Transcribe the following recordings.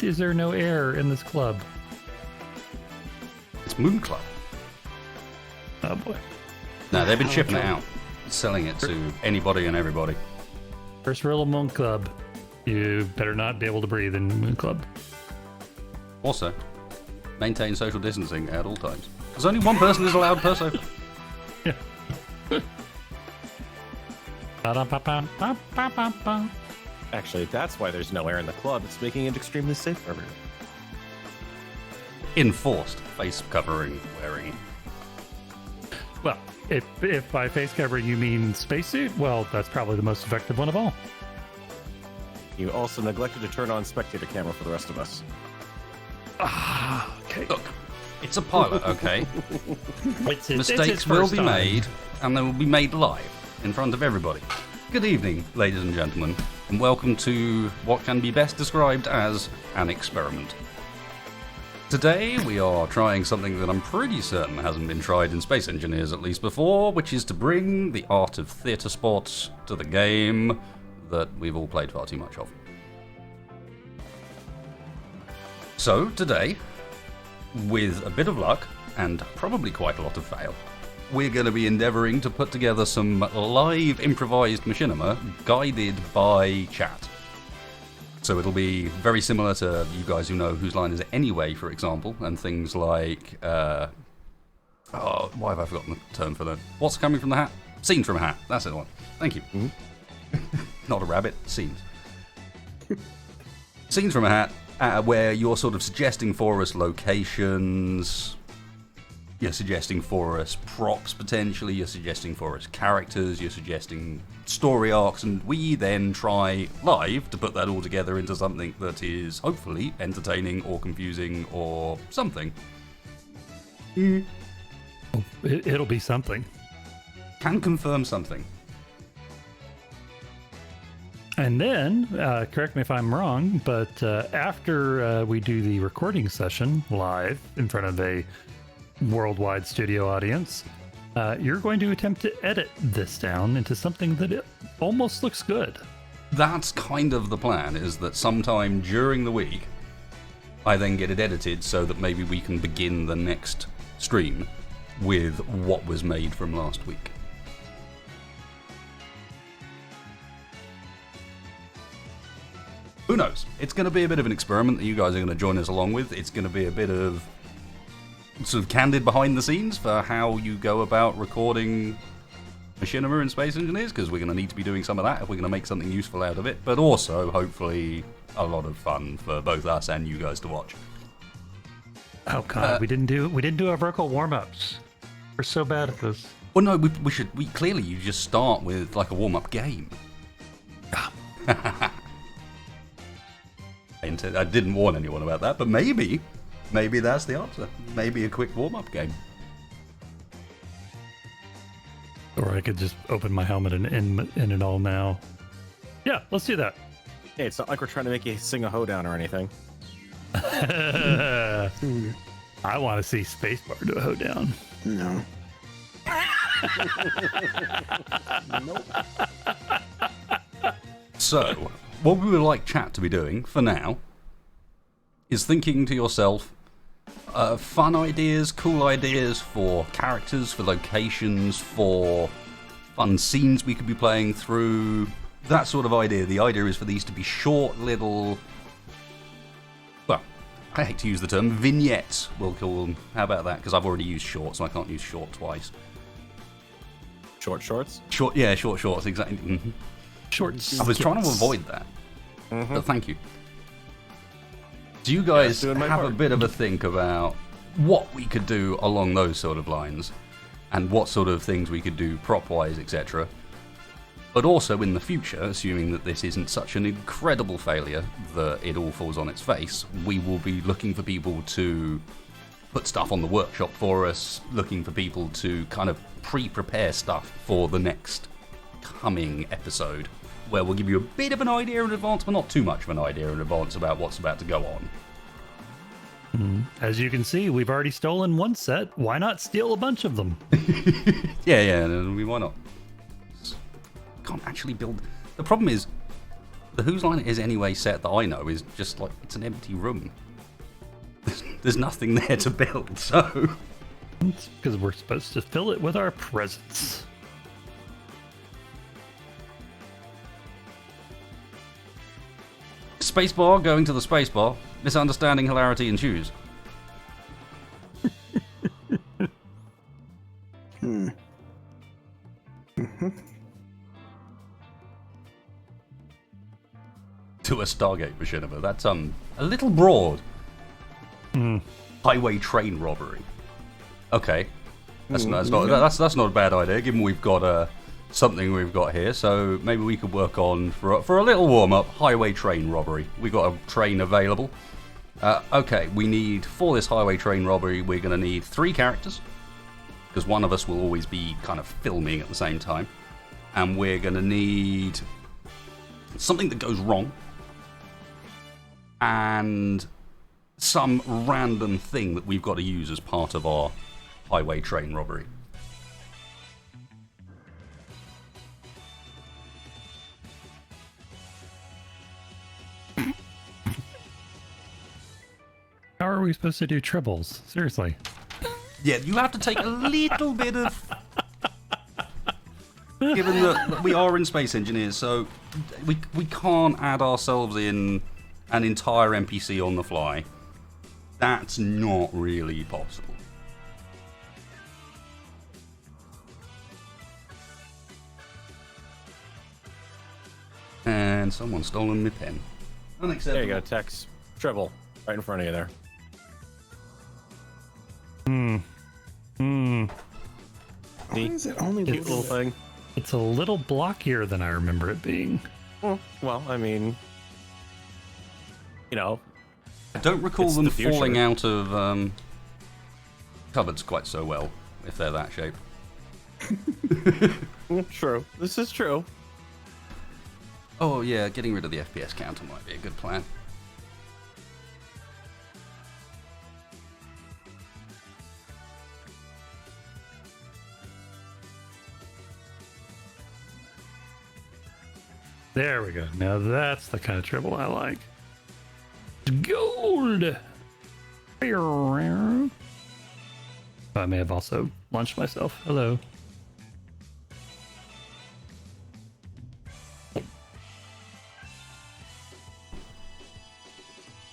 is there no air in this club? It's Moon Club. Oh boy. No, they've been shipping it out, selling it to anybody and everybody. First rule of Moon Club: you better not be able to breathe in Moon Club. Also, maintain social distancing at all times. Because only one person is allowed per sofa. Yeah. Actually, that's why there's no air in the club. It's making it extremely safe for everyone. Enforced face covering wearing. Well, if by face covering you mean spacesuit, well, that's probably the most effective one of all. You also neglected to turn on spectator camera for the rest of us. Ah, okay. Look, it's a pilot, okay? Mistakes Mistakes will be made, and they will be made live in front of everybody. Good evening, ladies and gentlemen, and welcome to what can be best described as an experiment. Today we are trying something that I'm pretty certain hasn't been tried in Space Engineers at least before, which is to bring the art of Theatresports to the game that we've all played far too much of. So today, with a bit of luck, and probably quite a lot of fail, we're going to be endeavouring to put together some live improvised machinima guided by chat. So it'll be very similar to you guys who know Whose Line Is It Anyway, for example, and things like... why have I forgotten the term for that? What's coming from the hat? Scenes from a hat. That's the one. Thank you. Not a rabbit. Scenes. Scenes from a hat, where you're sort of suggesting for us locations... You're suggesting for us props, potentially. You're suggesting for us characters. You're suggesting story arcs. And we then try live to put that all together into something that is hopefully entertaining or confusing or something. It'll be something. Can confirm something. And then, correct me if I'm wrong, but after we do the recording session live in front of a worldwide studio audience, you're going to attempt to edit this down into something that it almost looks good. That's kind of the plan, is that sometime during the week, I then get it edited so that maybe we can begin the next stream with what was made from last week. Who knows? It's going to be a bit of an experiment that you guys are going to join us along with. It's going to be a bit of sort of candid behind the scenes for how you go about recording Machinima and Space Engineers, because we're going to need to be doing some of that if we're going to make something useful out of it, but also, hopefully, a lot of fun for both us and you guys to watch. Oh god, we didn't do our vocal warm-ups. We're so bad at this. Well, no, we clearly you just start with like a warm-up game. I didn't warn anyone about that, but maybe that's the answer. Maybe a quick warm-up game. Or I could just open my helmet and in it all now. Yeah, let's do that. Hey, it's not like we're trying to make you sing a hoedown or anything. I want to see Spacebar do a hoedown. No. Nope. So, what we would like chat to be doing, for now, is thinking to yourself, fun ideas, cool ideas for characters, for locations, for fun scenes we could be playing through, that sort of idea. The idea is for these to be short little, well, I hate to use the term, vignettes, we'll call them. How about that? Because I've already used short, so I can't use short twice. Short shorts? Short shorts, exactly. Mm-hmm. Shorts. I was trying to avoid that, but thank you. Do you guys have a bit of a think about what we could do along those sort of lines, and what sort of things we could do prop-wise, etc.? But also in the future, assuming that this isn't such an incredible failure that it all falls on its face, we will be looking for people to put stuff on the workshop for us, looking for people to kind of pre-prepare stuff for the next coming episode, where we'll give you a bit of an idea in advance, but not too much of an idea in advance about what's about to go on. As you can see, we've already stolen one set. Why not steal a bunch of them? Yeah, why not? Can't actually build... The problem is, The Whose Line It Is Anyway set that I know is just like, it's an empty room. There's nothing there to build, so... Because we're supposed to fill it with our presence. Spacebar, going to the spacebar. Misunderstanding, hilarity, and choose. To a Stargate Machinima. That's a little broad. Highway train robbery. Okay, that's not a bad idea. Given we've got something we've got here, so maybe we could work on for a little warm up. Highway train robbery. We've got a train available. Okay, we need for this highway train robbery. We're going to need 3 characters because one of us will always be kind of filming at the same time, and we're going to need something that goes wrong. And some random thing that we've got to use as part of our highway train robbery. How are we supposed to do triples? Seriously. Yeah, you have to take a little bit of... Given that we are in Space Engineers, so we can't add ourselves in an entire NPC on the fly. That's not really possible. And someone's stolen my pen. Unacceptable. There you go, Tex. Triple. Right in front of you there. Why is it only Cute little thing. It's a little blockier than I remember it being. Well, I mean... You know... I don't recall It's them the future. falling out of cupboards quite so well, if they're that shape. True. This is true. Oh yeah, getting rid of the FPS counter might be a good plan. There we go. Now that's the kind of triple I like. Gold! I may have also launched myself. Hello.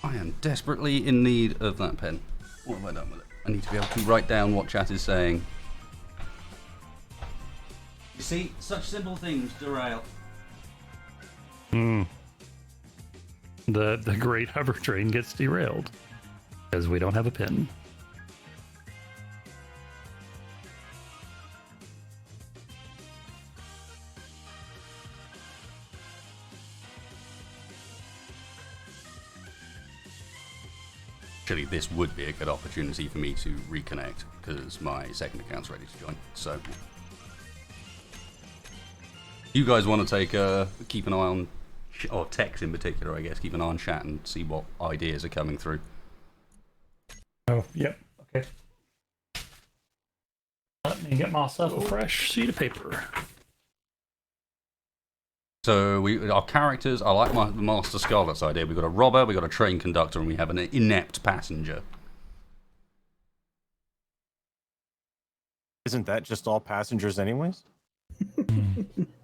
I am desperately in need of that pen. What have I done with it? I need to be able to write down what chat is saying. You see, such simple things derail. The great hover train gets derailed because we don't have a pin. Actually, this would be a good opportunity for me to reconnect because my second account's ready to join. So, you guys want to take keep an eye on, or Tex in particular, I guess, keep an eye on chat and see what ideas are coming through. Oh, yep. Okay. Let me get myself a fresh sheet of paper. So our characters, I like the Master Scarlet's idea. We've got a robber, we've got a train conductor, and we have an inept passenger. Isn't that just all passengers anyways?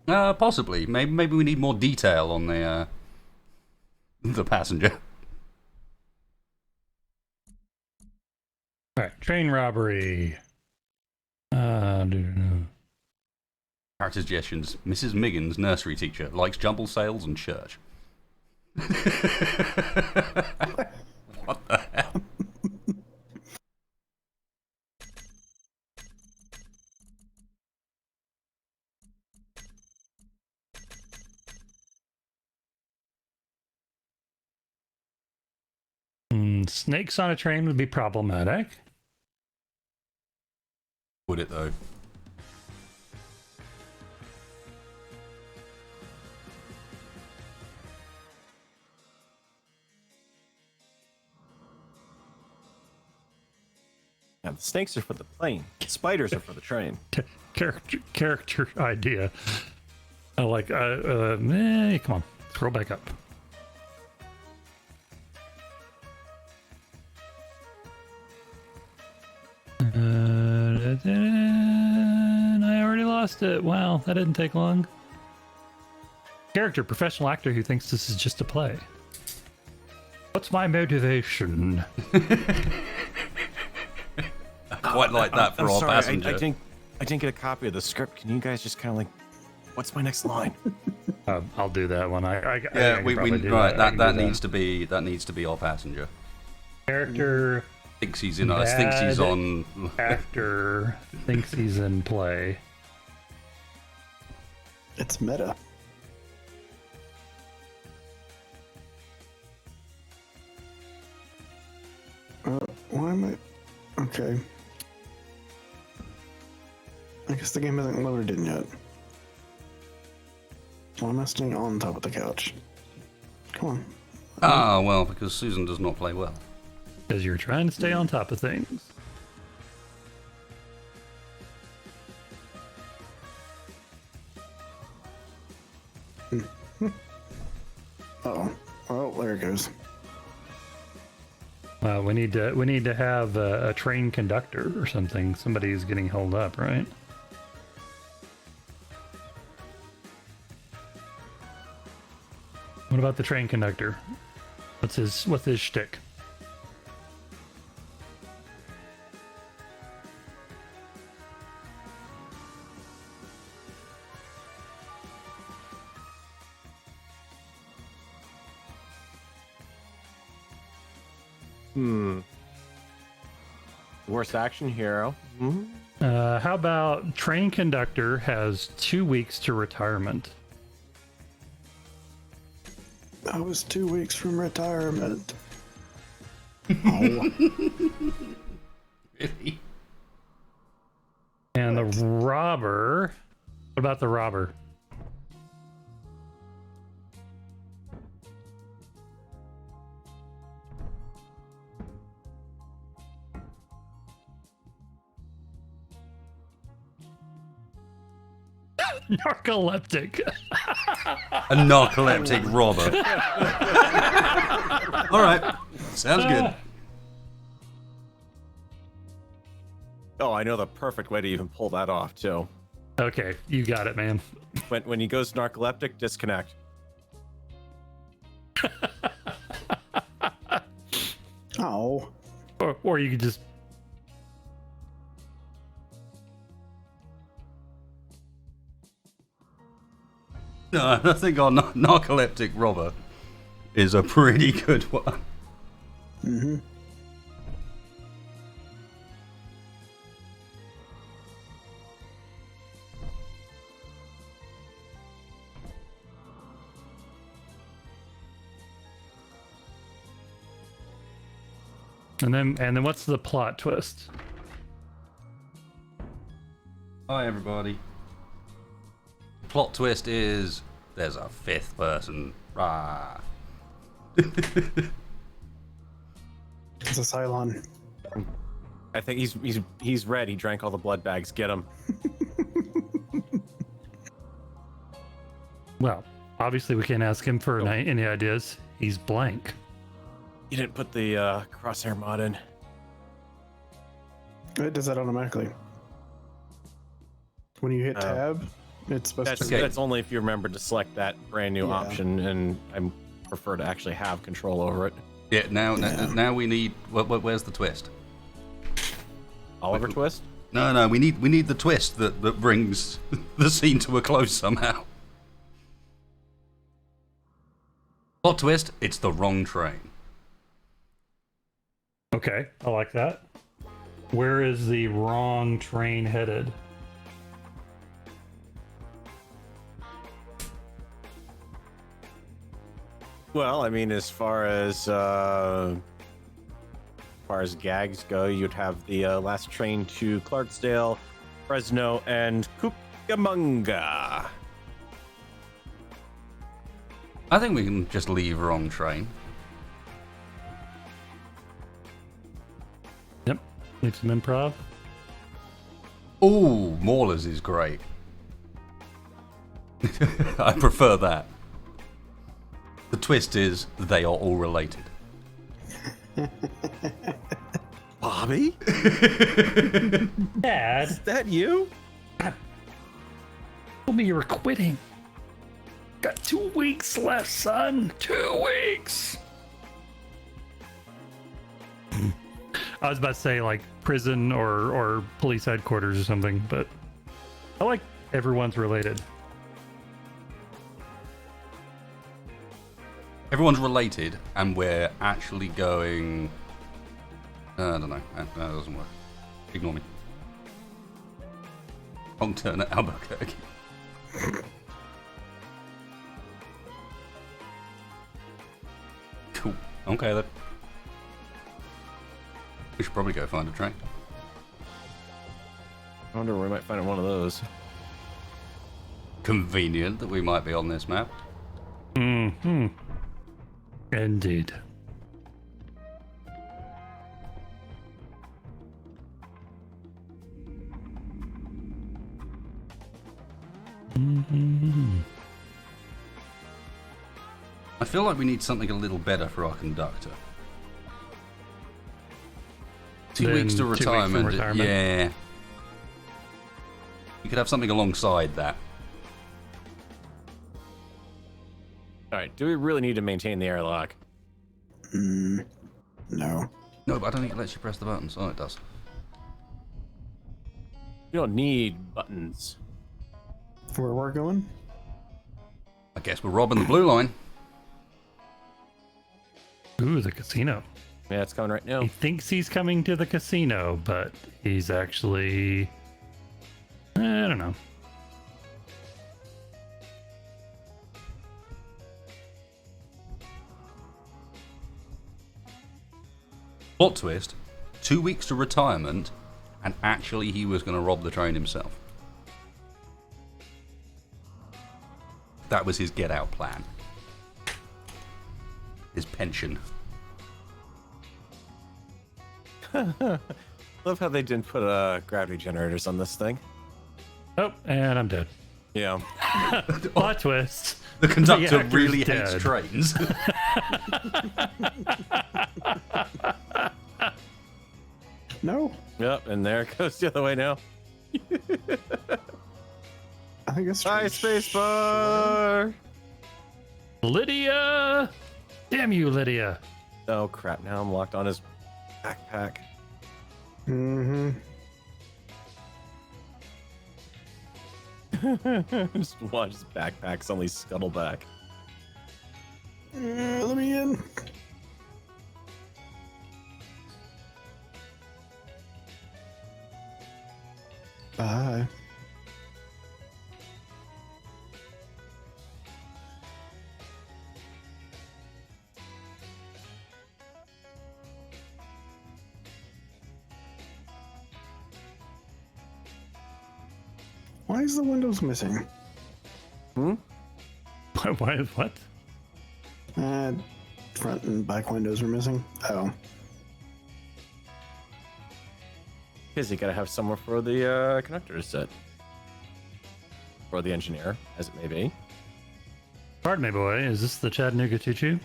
Possibly. Maybe we need more detail on the passenger. All right, train robbery. Character suggestions. Mrs. Miggins, nursery teacher, likes jumble sales and church. What the hell? Snakes on a train would be problematic. Would it though? Yeah, the snakes are for the plane. The spiders are for the train. Character idea. I like. Come on, Scroll back up. And I already lost it. Wow, that didn't take long. Character, professional actor who thinks this is just a play. What's my motivation? Quite like that for I'm our sorry, passenger. I didn't get a copy of the script. Can you guys just kind of like, what's my next line? I'll do that one. I Yeah, we probably do right. I can That do needs to be our passenger. Character. Thinks he's in. Thinks he's on. Actor thinks he's in play. It's meta. Why am I... Okay. I guess the game hasn't loaded in yet. Why am I staying on top of the couch? Come on. Ah, well, because Susan does not play well. Because you're trying to stay on top of things. Uh-oh. Oh, there it goes. We need to have a train conductor or something. Somebody's getting held up, right? What about the train conductor? What's his shtick? Worst action hero. How about train conductor has 2 weeks to retirement? I was 2 weeks from retirement. Oh. Really? And the robber. What about the robber? Narcoleptic. A narcoleptic robber. All right, sounds good. Oh, I know the perfect way to even pull that off too. Okay, you got it, man. When he goes narcoleptic, disconnect. Oh. Or you could just. No, I think our narcoleptic robber is a pretty good one. Mm-hmm. And then what's the plot twist? Hi, everybody. Plot twist is there's a fifth person. Rah. It's a Cylon. I think he's red. He drank all the blood bags. Get him. Well, obviously we can't ask him for any ideas. He's blank. You didn't put the crosshair mod in. It does that automatically. When you hit tab, it's supposed to... That's only if you remember to select that brand new option, and I prefer to actually have control over it. Yeah. Now we need. Where's the twist? Oliver Twist? No. We need the twist that brings the scene to a close somehow. Plot twist. It's the wrong train. Okay, I like that. Where is the wrong train headed? Well, I mean, as far as gags go, you'd have the last train to Clarksdale, Fresno, and Cucamonga. I think we can just leave wrong train. Yep, need some improv. Ooh, Maulers is great. I prefer that. twist is they are all related. Bobby? Dad, Is that you? told me you were quitting. Got 2 weeks left, son. 2 weeks. I was about to say like prison or police headquarters or something, but I like everyone's related. Everyone's related, and we're actually going... I don't know. That doesn't work. Ignore me. Wrong turn at Albuquerque. Cool. Okay, then. We should probably go find a train. I wonder where we might find one of those. Convenient that we might be on this map. Mm-hmm. Indeed. Mm-hmm. I feel like we need something a little better for our conductor. 2 weeks to 2 weeks from retirement. retirement. Yeah. We could have something alongside that. All right, do we really need to maintain the airlock? No. No, but I don't think it lets you press the buttons. Oh, it does. We don't need buttons. Where we're going? I guess we're robbing the blue line. Ooh, the casino. Yeah, it's coming right now. He thinks he's coming to the casino, but he's actually... I don't know. Plot twist, 2 weeks to retirement, and actually he was going to rob the train himself. That was his get out plan. His pension. Love how they didn't put gravity generators on this thing. Oh, and I'm dead. Yeah. Plot twist. The conductor actor's really hates dead. trains. No. Yep, and there it goes the other way now. I think it's Hi, spacebar! Lydia! Damn you, Lydia. Oh crap, now I'm locked on his backpack. Mm-hmm. Just watch his backpack suddenly scuttle back. Let me in. Bye. Why is the windows missing? What? Front and back windows are missing. Oh. Because you gotta have somewhere for the connector to sit. Or the engineer, as it may be. Pardon me, boy. Is this the Chattanooga Choo-Choo?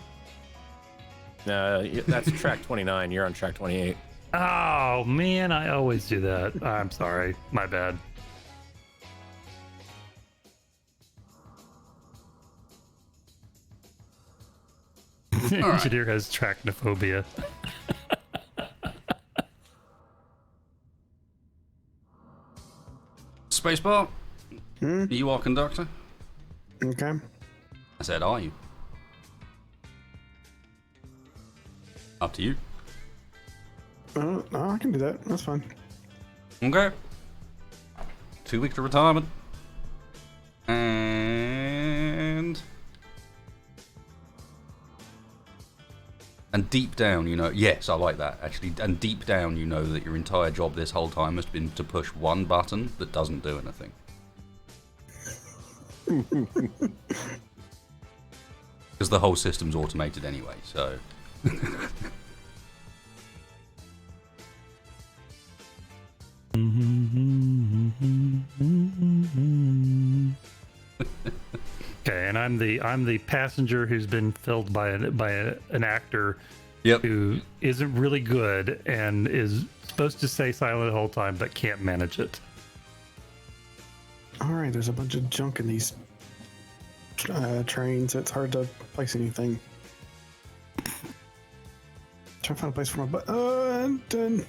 That's track 29. You're on track 28. Oh, man, I always do that. I'm sorry. My bad. Engineer has trachnophobia. Spacebar, you are conductor? Okay. I said, are you? Up to you. No, I can do that. That's fine. Okay. 2 weeks to retirement. And deep down, you know, yes, I like that, actually. And deep down, you know that your entire job this whole time has been to push one button that doesn't do anything. Because the whole system's automated anyway, so... Okay, and I'm the passenger who's been filled by an actor Yep. who isn't really good and is supposed to stay silent the whole time but can't manage it. All right, there's a bunch of junk in these trains. It's hard to place anything. Trying to find a place for my butt. Done.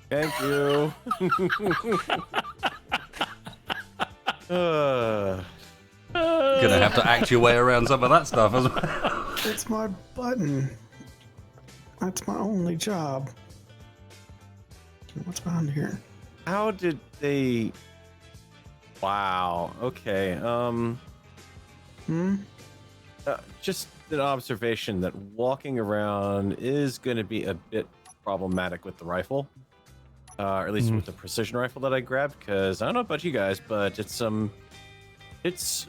Thank you. Gonna have to act your way around some of that stuff as well. It's my button. That's my only job. What's behind here? How did they? Wow. Okay. Just an observation that walking around is going to be a bit problematic with the rifle, or at least with the precision rifle that I grabbed. Because I don't know about you guys, but it's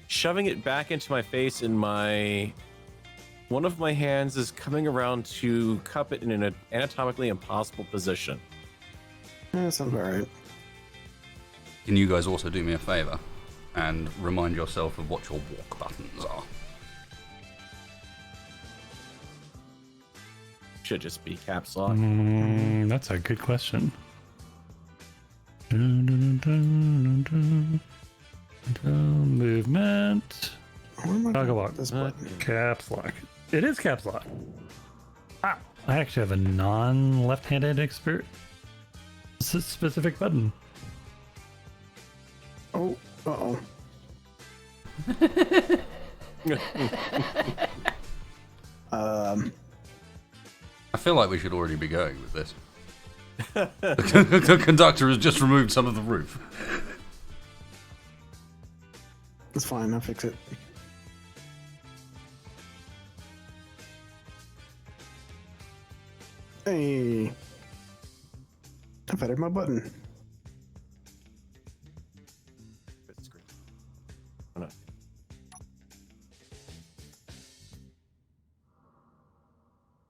shoving it back into my face, and one of my hands is coming around to cup it in an anatomically impossible position. Yeah, that sounds about right. Can you guys also do me a favor and remind yourself of what your walk buttons are? Should just be caps lock. That's a good question. Movement. Where am I Toggle going lock. with this button? Caps lock. It is caps lock. Ah, I actually have a non-left-handed specific button. Oh, uh-oh. I feel like we should already be going with this. The conductor has just removed some of the roof. It's fine, I'll fix it. Hey. I've added my button.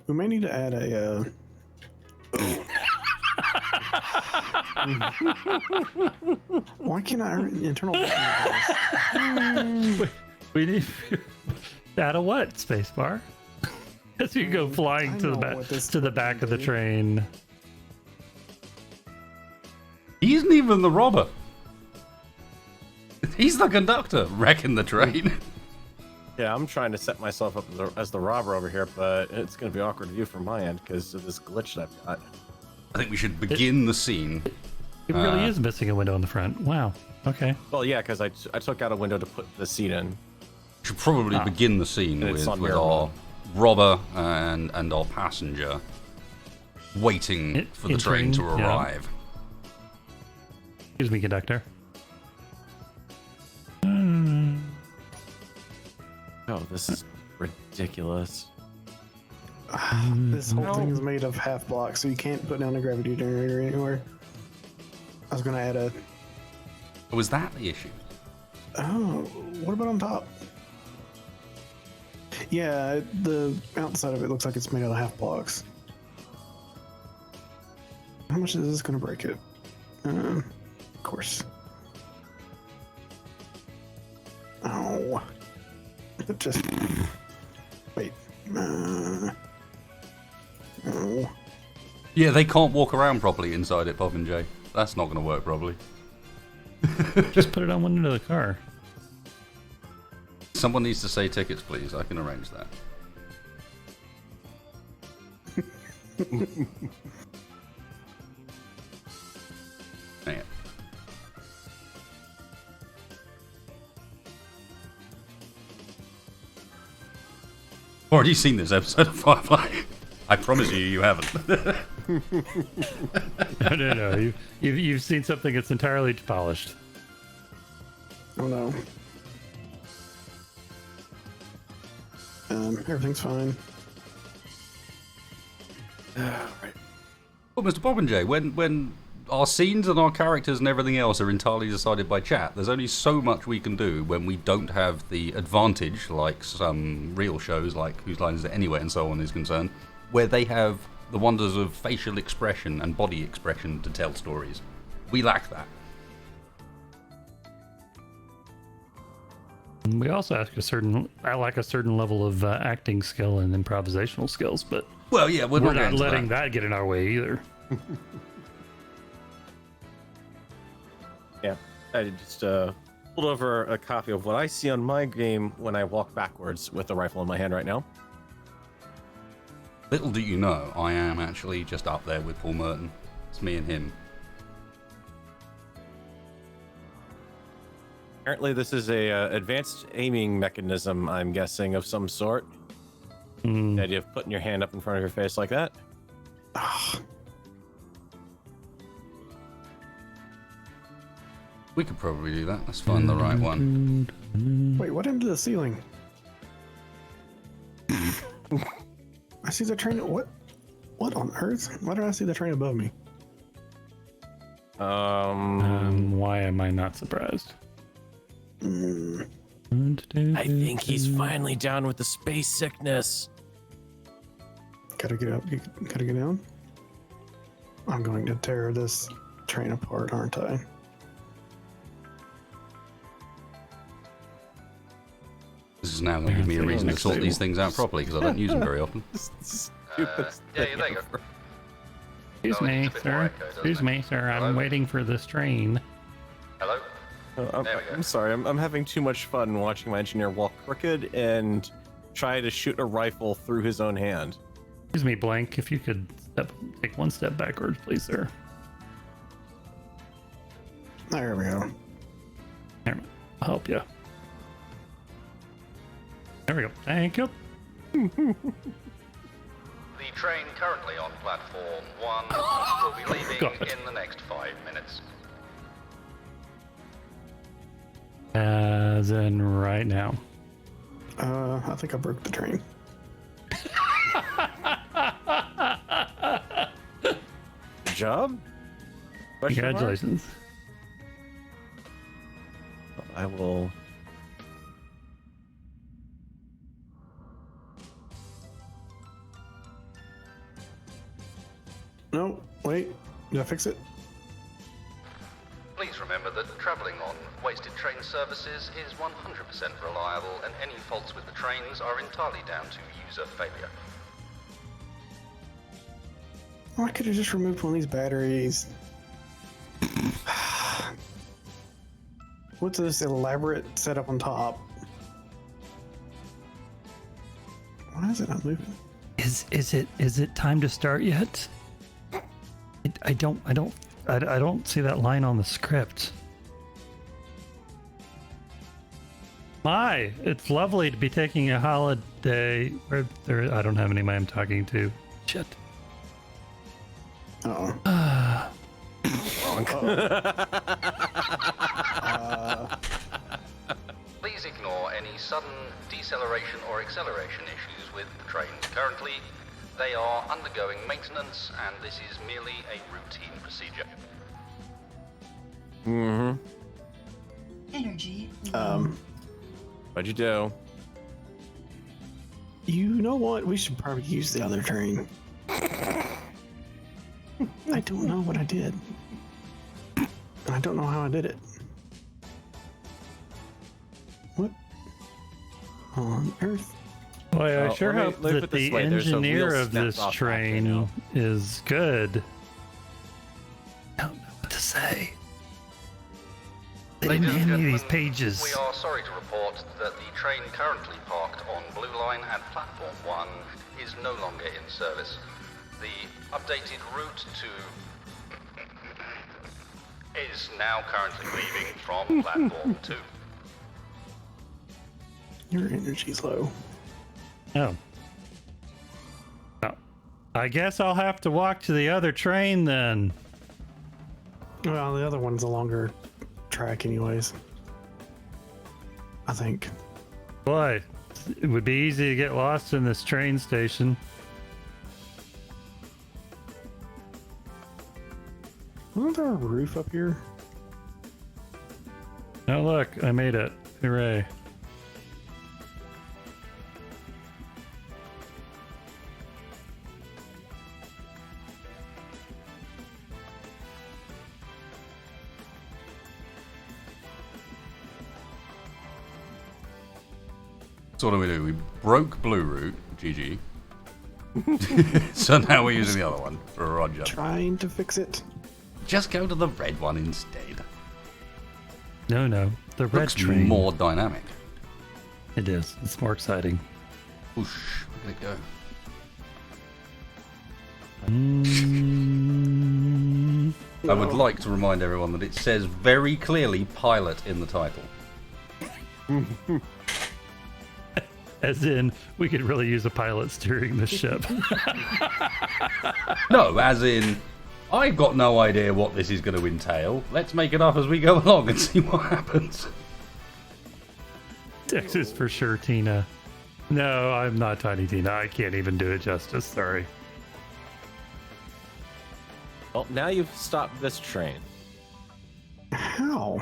We may need to add a, Why can't I internal button? We need add a what? Spacebar? As you go flying to the back of the train. He isn't even the robber. He's the conductor wrecking the train. Yeah, I'm trying to set myself up as the robber over here, but it's going to be awkward to view from my end because of this glitch that I've got. I think we should begin the scene. It really is missing a window in the front. Wow. Okay. Well, yeah, because I took out a window to put the seat in. We should probably begin the scene And it's on with mirror our mode. robber and our passenger waiting for the train to Entering, yeah. arrive. Excuse me, conductor. Oh, this is ridiculous. This whole thing is made of half blocks, so you can't put down a gravity generator anywhere. I was gonna add a. Was that the issue? Oh, what about on top? Yeah, the outside of it looks like it's made out of half blocks. How much is this gonna break it? Of course. Oh. Just wait. Oh. Yeah, they can't walk around properly inside it, Bob and Jay. That's not going to work properly. Just put it on one end of the car. Someone needs to say tickets, please. I can arrange that. Hang it. Already seen this episode of Firefly. I promise you haven't. No. You've seen something that's entirely polished. Oh no. Everything's fine. Right. Well, Mr. Popinjay, when our scenes and our characters and everything else are entirely decided by chat, there's only so much we can do when we don't have the advantage, like some real shows like Whose Line Is It Anyway and so on is concerned, where they have the wonders of facial expression and body expression to tell stories. We lack that. And we also I like a certain level of acting skill and improvisational skills, but Well, yeah, we're not letting that get in our way either. Yeah, I just pulled over a copy of what I see on my game when I walk backwards with the rifle in my hand right now. Little do you know, I am actually just up there with Paul Merton. It's me and him. Apparently, this is a advanced aiming mechanism, I'm guessing, of some sort. The idea of putting your hand up in front of your face like that. We could probably do that. Let's find the right one. Wait, what happened to the ceiling? I see the train. What on earth? Why did I see the train above me? Why am I not surprised? I think he's finally down with the space sickness. Gotta get up. Gotta get down. I'm going to tear this train apart, aren't I? This is now going to give me a reason to sort these things out properly because I don't use them very often. Stupidest yeah, thing there you go. ever. Excuse me, sir. Excuse me, sir. I'm waiting for this train. Hello? I'm, There we go. I'm sorry. I'm having too much fun watching my engineer walk crooked and try to shoot a rifle through his own hand. Excuse me, Blank. If you could take one step backwards, please, sir. There we go. Here, I'll help you. There we go. Thank you. The train currently on platform 1 will be leaving God. in the next 5 minutes. As in right now. I think I broke the train. Good job. Question mark? Congratulations. I will. No, wait. Did I fix it? Please remember that travelling on wasted train services is 100% reliable, and any faults with the trains are entirely down to user failure. Oh, I could have just removed one of these batteries. What's this elaborate setup on top? Why is it not moving? Is it time to start yet? I don't see that line on the script. My, it's lovely to be taking a holiday. I don't have anybody I'm talking to. Shit. Uh-oh. Please ignore any sudden deceleration or acceleration issues with the trains. Currently, they are undergoing maintenance, and this is merely a routine procedure. Energy. What'd you do? You know what? We should probably use the other train. I don't know what I did. And I don't know how I did it. What on earth? Boy, I Well, sure let me hope put that it this the way, there's a engineer wheel of snapped this off back there train now. is good. I don't know what to say. They didn't Ladies and hand me these gentlemen, pages. We are sorry to report that the train currently parked on Blue Line at Platform 1 is no longer in service. The updated route to is now currently leaving from Platform 2. Your energy's low. Oh. Oh. I guess I'll have to walk to the other train then. Well, the other one's a longer track anyways. I think. Boy, it would be easy to get lost in this train station. Wasn't there a roof up here? Oh, look, I made it. Hooray. So what do? We broke Blue Route, GG. So now we're using the other one for Roger. Trying to fix it. Just go to the red one instead. No, the red Looks train. more dynamic. It is. It's more exciting. Whoosh, look at it go. I would like to remind everyone that it says very clearly pilot in the title. As in, we could really use a pilot steering the ship. No, as in, I've got no idea what this is going to entail. Let's make it up as we go along and see what happens. Texas for sure, Tina. No, I'm not Tiny Tina. I can't even do it justice. Sorry. Well, now you've stopped this train. How?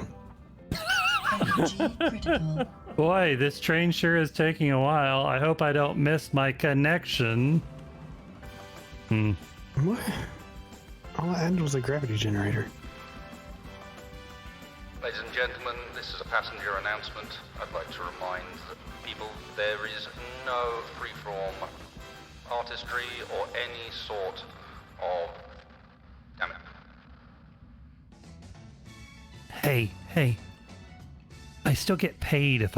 Energy critical. Boy, this train sure is taking a while. I hope I don't miss my connection. What? All I had was a gravity generator. Ladies and gentlemen, this is a passenger announcement. I'd like to remind people there is no freeform artistry or any sort of... Damn it. Hey. I still get paid if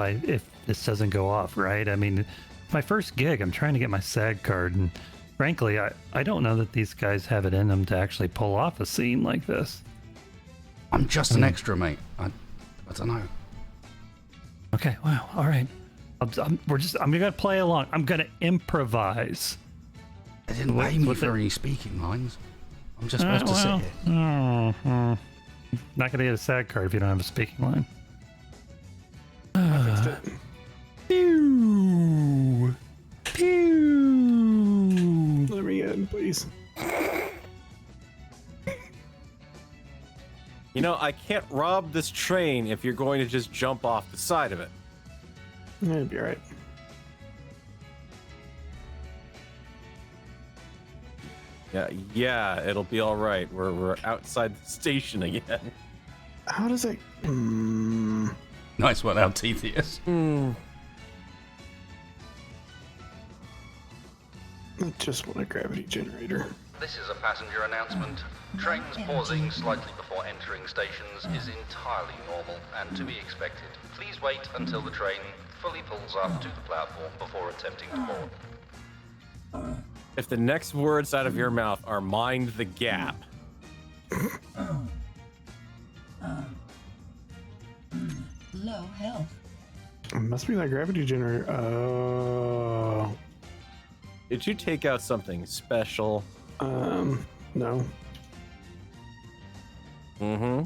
this doesn't go off, right? I mean, it's my first gig. I'm trying to get my SAG card, and frankly, I don't know that these guys have it in them to actually pull off a scene like this. I'm just an extra, mate. I don't know. Okay, wow, all right. I'm gonna play along. I'm gonna improvise. They didn't pay me for any speaking lines. I'm just supposed to sit here. Not gonna get a SAG card if you don't have a speaking line. I fixed it. Pew! Pew! Let me in, please. You know, I can't rob this train if you're going to just jump off the side of it. It'll be alright. Yeah, it'll be all right. We're outside the station again. How does it... Nice one out, Thetheus. I just want a gravity generator. This is a passenger announcement. Trains pausing slightly before entering stations is entirely normal and to be expected. Please wait until the train fully pulls up to the platform before attempting to board. If the next words out of your mouth are mind the gap. Low health. It must be that gravity generator. Did you take out something special? No. Mm-hmm.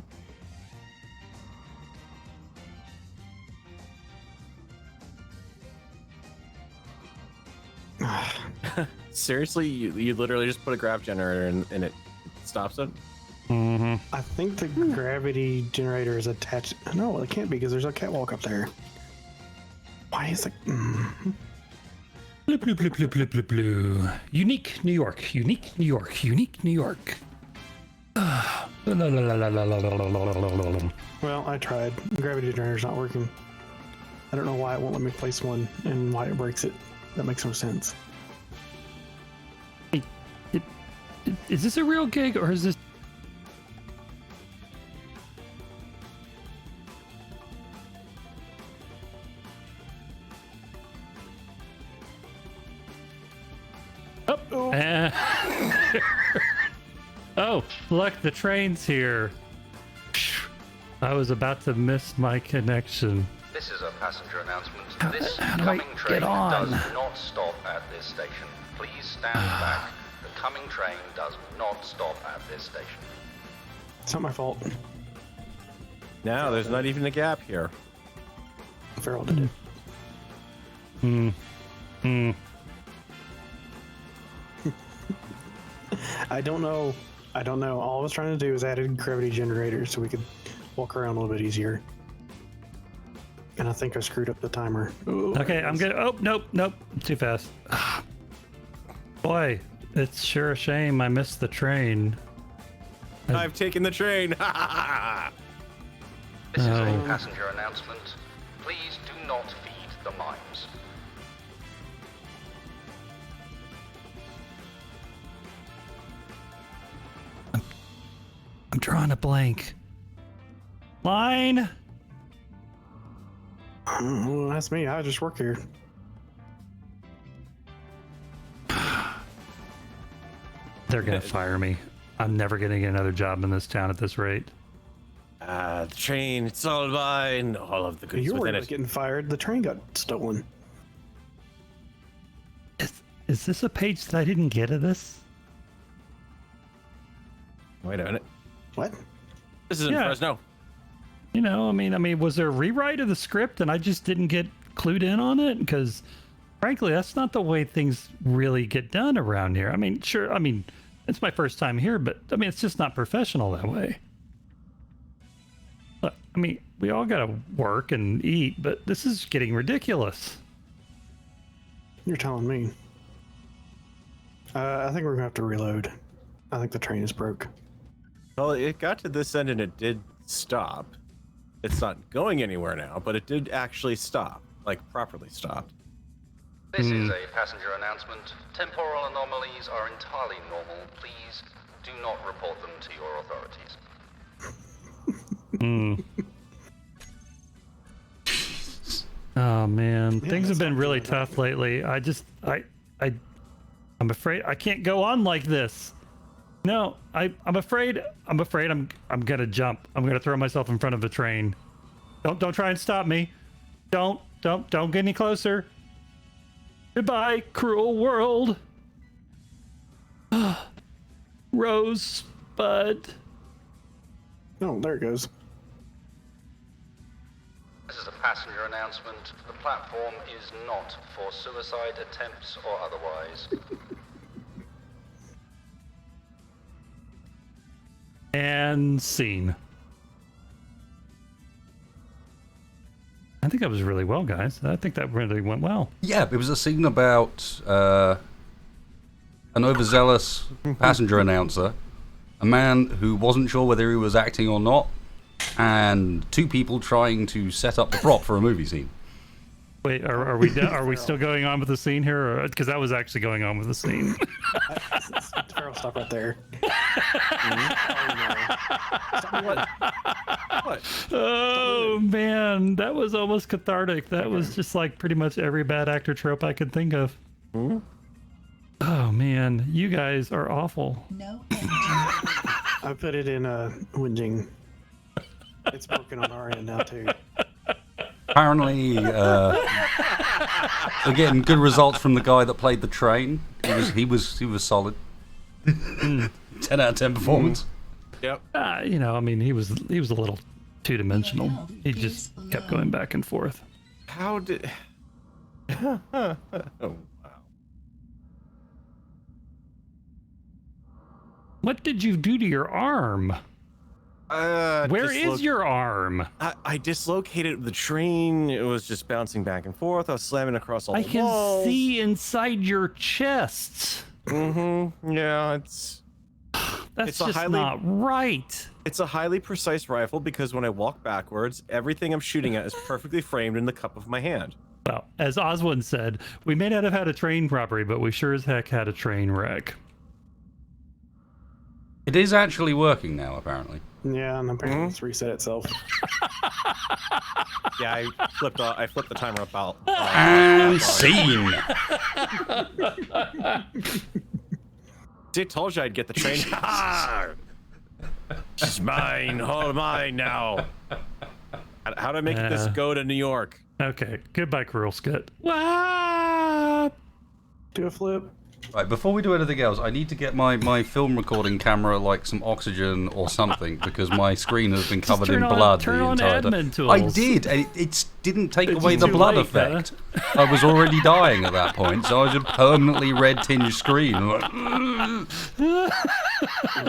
Seriously? You literally just put a grav generator in and it stops it? I think the gravity generator is attached. No, it can't be because there's a catwalk up there. Why is it? Blue, blue, blue, blue, blue, blue, blue. Unique New York. Unique New York. Unique New York. La, la, la, la, la, la, la, la, la, la, la. Well, I tried. The gravity generator's not working. I don't know why it won't let me place one and why it breaks it. That makes no sense. Is this a real gig or is this? Oh. Oh, look, the train's here. I was about to miss my connection. This is a passenger announcement. How This do I coming get train on? does not stop at this station. Please stand back. The coming train does not stop at this station. It's not my fault. Now there's not even a gap here. Farrell did it. I don't know. All I was trying to do is add a gravity generator so we could walk around a little bit easier. And I think I screwed up the timer. Ooh, Okay, I'm good. Oh, nope. Too fast. Boy, it's sure a shame I missed the train. I've taken the train. This is a passenger announcement. Please do not feed the mimes. drawing a blank. Line. Well, that's me. I just work here. They're gonna fire me. I'm never gonna get another job in this town at this rate. The train, it's all mine. All of the goods You were within it. getting fired. The train got stolen. Is this a page that I didn't get of this? Wait a minute. What? This is in Yeah. Fresno. You know, I mean, was there a rewrite of the script and I just didn't get clued in on it? Because, frankly, that's not the way things really get done around here. I mean, sure, I mean, it's my first time here, but, I mean, it's just not professional that way. Look, I mean, we all gotta work and eat, but this is getting ridiculous. You're telling me. I think we're gonna have to reload. I think the train is broke. Well, it got to this end and it did stop. It's not going anywhere now, but it did actually stop, like properly stopped. This is a passenger announcement. Temporal anomalies are entirely normal. Please do not report them to your authorities. Oh man, Yeah, things have that's been not really good. tough lately. I'm afraid I can't go on like this. No, I'm afraid I'm gonna jump. I'm gonna throw myself in front of the train. Don't try and stop me. Don't get any closer. Goodbye, cruel world. Rosebud. Oh, there it goes. This is a passenger announcement. The platform is not for suicide attempts or otherwise. And scene. I think that was really well, guys. I think that really went well. Yeah, it was a scene about an overzealous passenger announcer, a man who wasn't sure whether he was acting or not, and two people trying to set up the prop for a movie scene. Wait, are we are we still going on with the scene here? Because that was actually going on with the scene. Farrell, stop right there. What? Oh man, that was almost cathartic. That was just like pretty much every bad actor trope I could think of. Oh man, you guys are awful. No engine. I put it in whinging. It's broken on our end now too. Apparently, again, good results from the guy that played the train. He was solid. 10 out of 10 performance. Yep. You know, I mean, he was a little two-dimensional. He just kept going back and forth. How did... Oh, wow. What did you do to your arm? Where is your arm? I dislocated the train. It was just bouncing back and forth. I was slamming across all I the can walls. see inside your chest. Yeah, it's That's a just highly- not right. It's a highly precise rifle because when I walk backwards, everything I'm shooting at is perfectly framed in the cup of my hand. Well, as Oswald said, we may not have had a train robbery, but we sure as heck had a train wreck. It is actually working now, apparently. Yeah, and apparently it's reset itself. Yeah, I flipped the timer about. And scene. I told you I'd get the train. It's mine, all mine now. How do I make this go to New York? Okay, goodbye, Cruel Skit. Wow. Do a flip. Right, before we do anything else, I need to get my film recording camera like some oxygen or something because my screen has been covered in blood turn the on entire time. admin tools. I did, and it didn't take It's away the too blood late, effect. I was already dying at that point, so I was a permanently red tinged screen. I'm like, We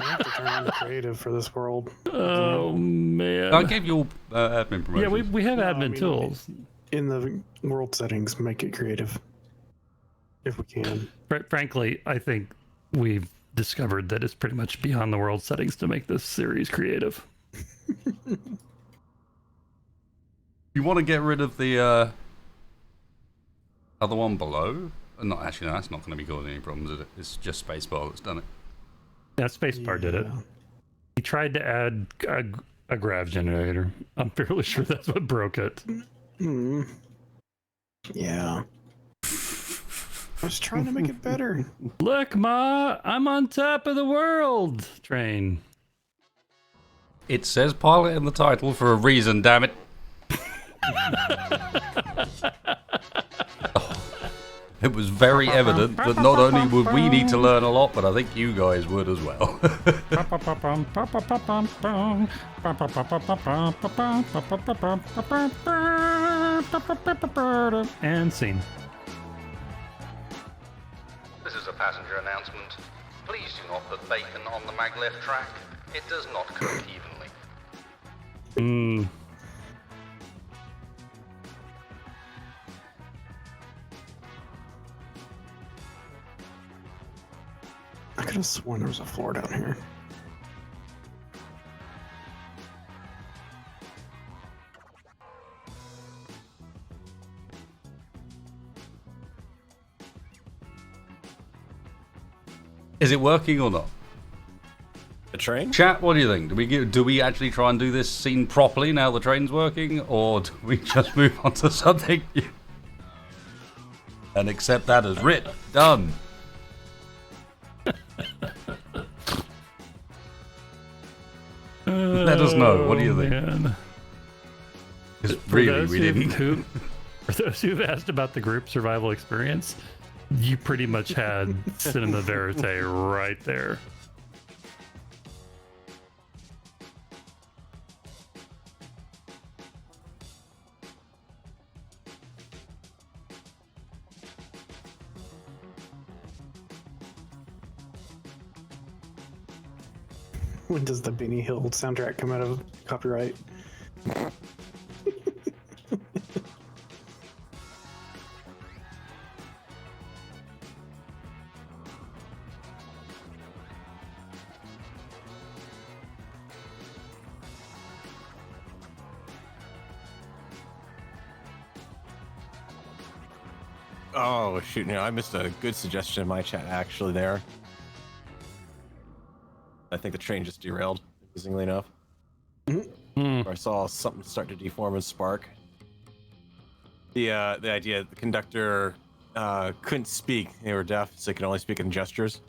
have to turn on the creative for this world. Oh man. I gave you all admin promotions. Yeah, we have No, I admin mean, tools. In the world settings, make it creative. If we can. Frankly, I think we've discovered that it's pretty much beyond the world settings to make this series creative. You want to get rid of the other one below? Not actually, no, that's not going to be causing any problems, is it? It's just Spacebar that's done it. Yeah, Spacebar did it. He tried to add a grav generator. I'm fairly sure that's what broke it. Yeah. I was trying to make it better. Look, Ma, I'm on top of the world. Train. It says pilot in the title for a reason, damn it. It was very evident that not only would we need to learn a lot, but I think you guys would as well. And scene. This is a passenger announcement. Please do not put bacon on the maglev track. It does not cook evenly. I could have sworn there was a floor down here. Is it working or not? The train? Chat, what do you think? Do we actually try and do this scene properly now the train's working, or do we just move on to something new? And accept that as writ. Done. Let us know. What do you think? Because really, we didn't. For those who've asked about the group survival experience, you pretty much had cinema verite right there. When does the Benny Hill soundtrack come out of copyright? Oh, shoot. No, I missed a good suggestion in my chat, actually, there. I think the train just derailed, amazingly enough. I saw something start to deform and spark. The idea that the conductor couldn't speak. They were deaf, so they could only speak in gestures.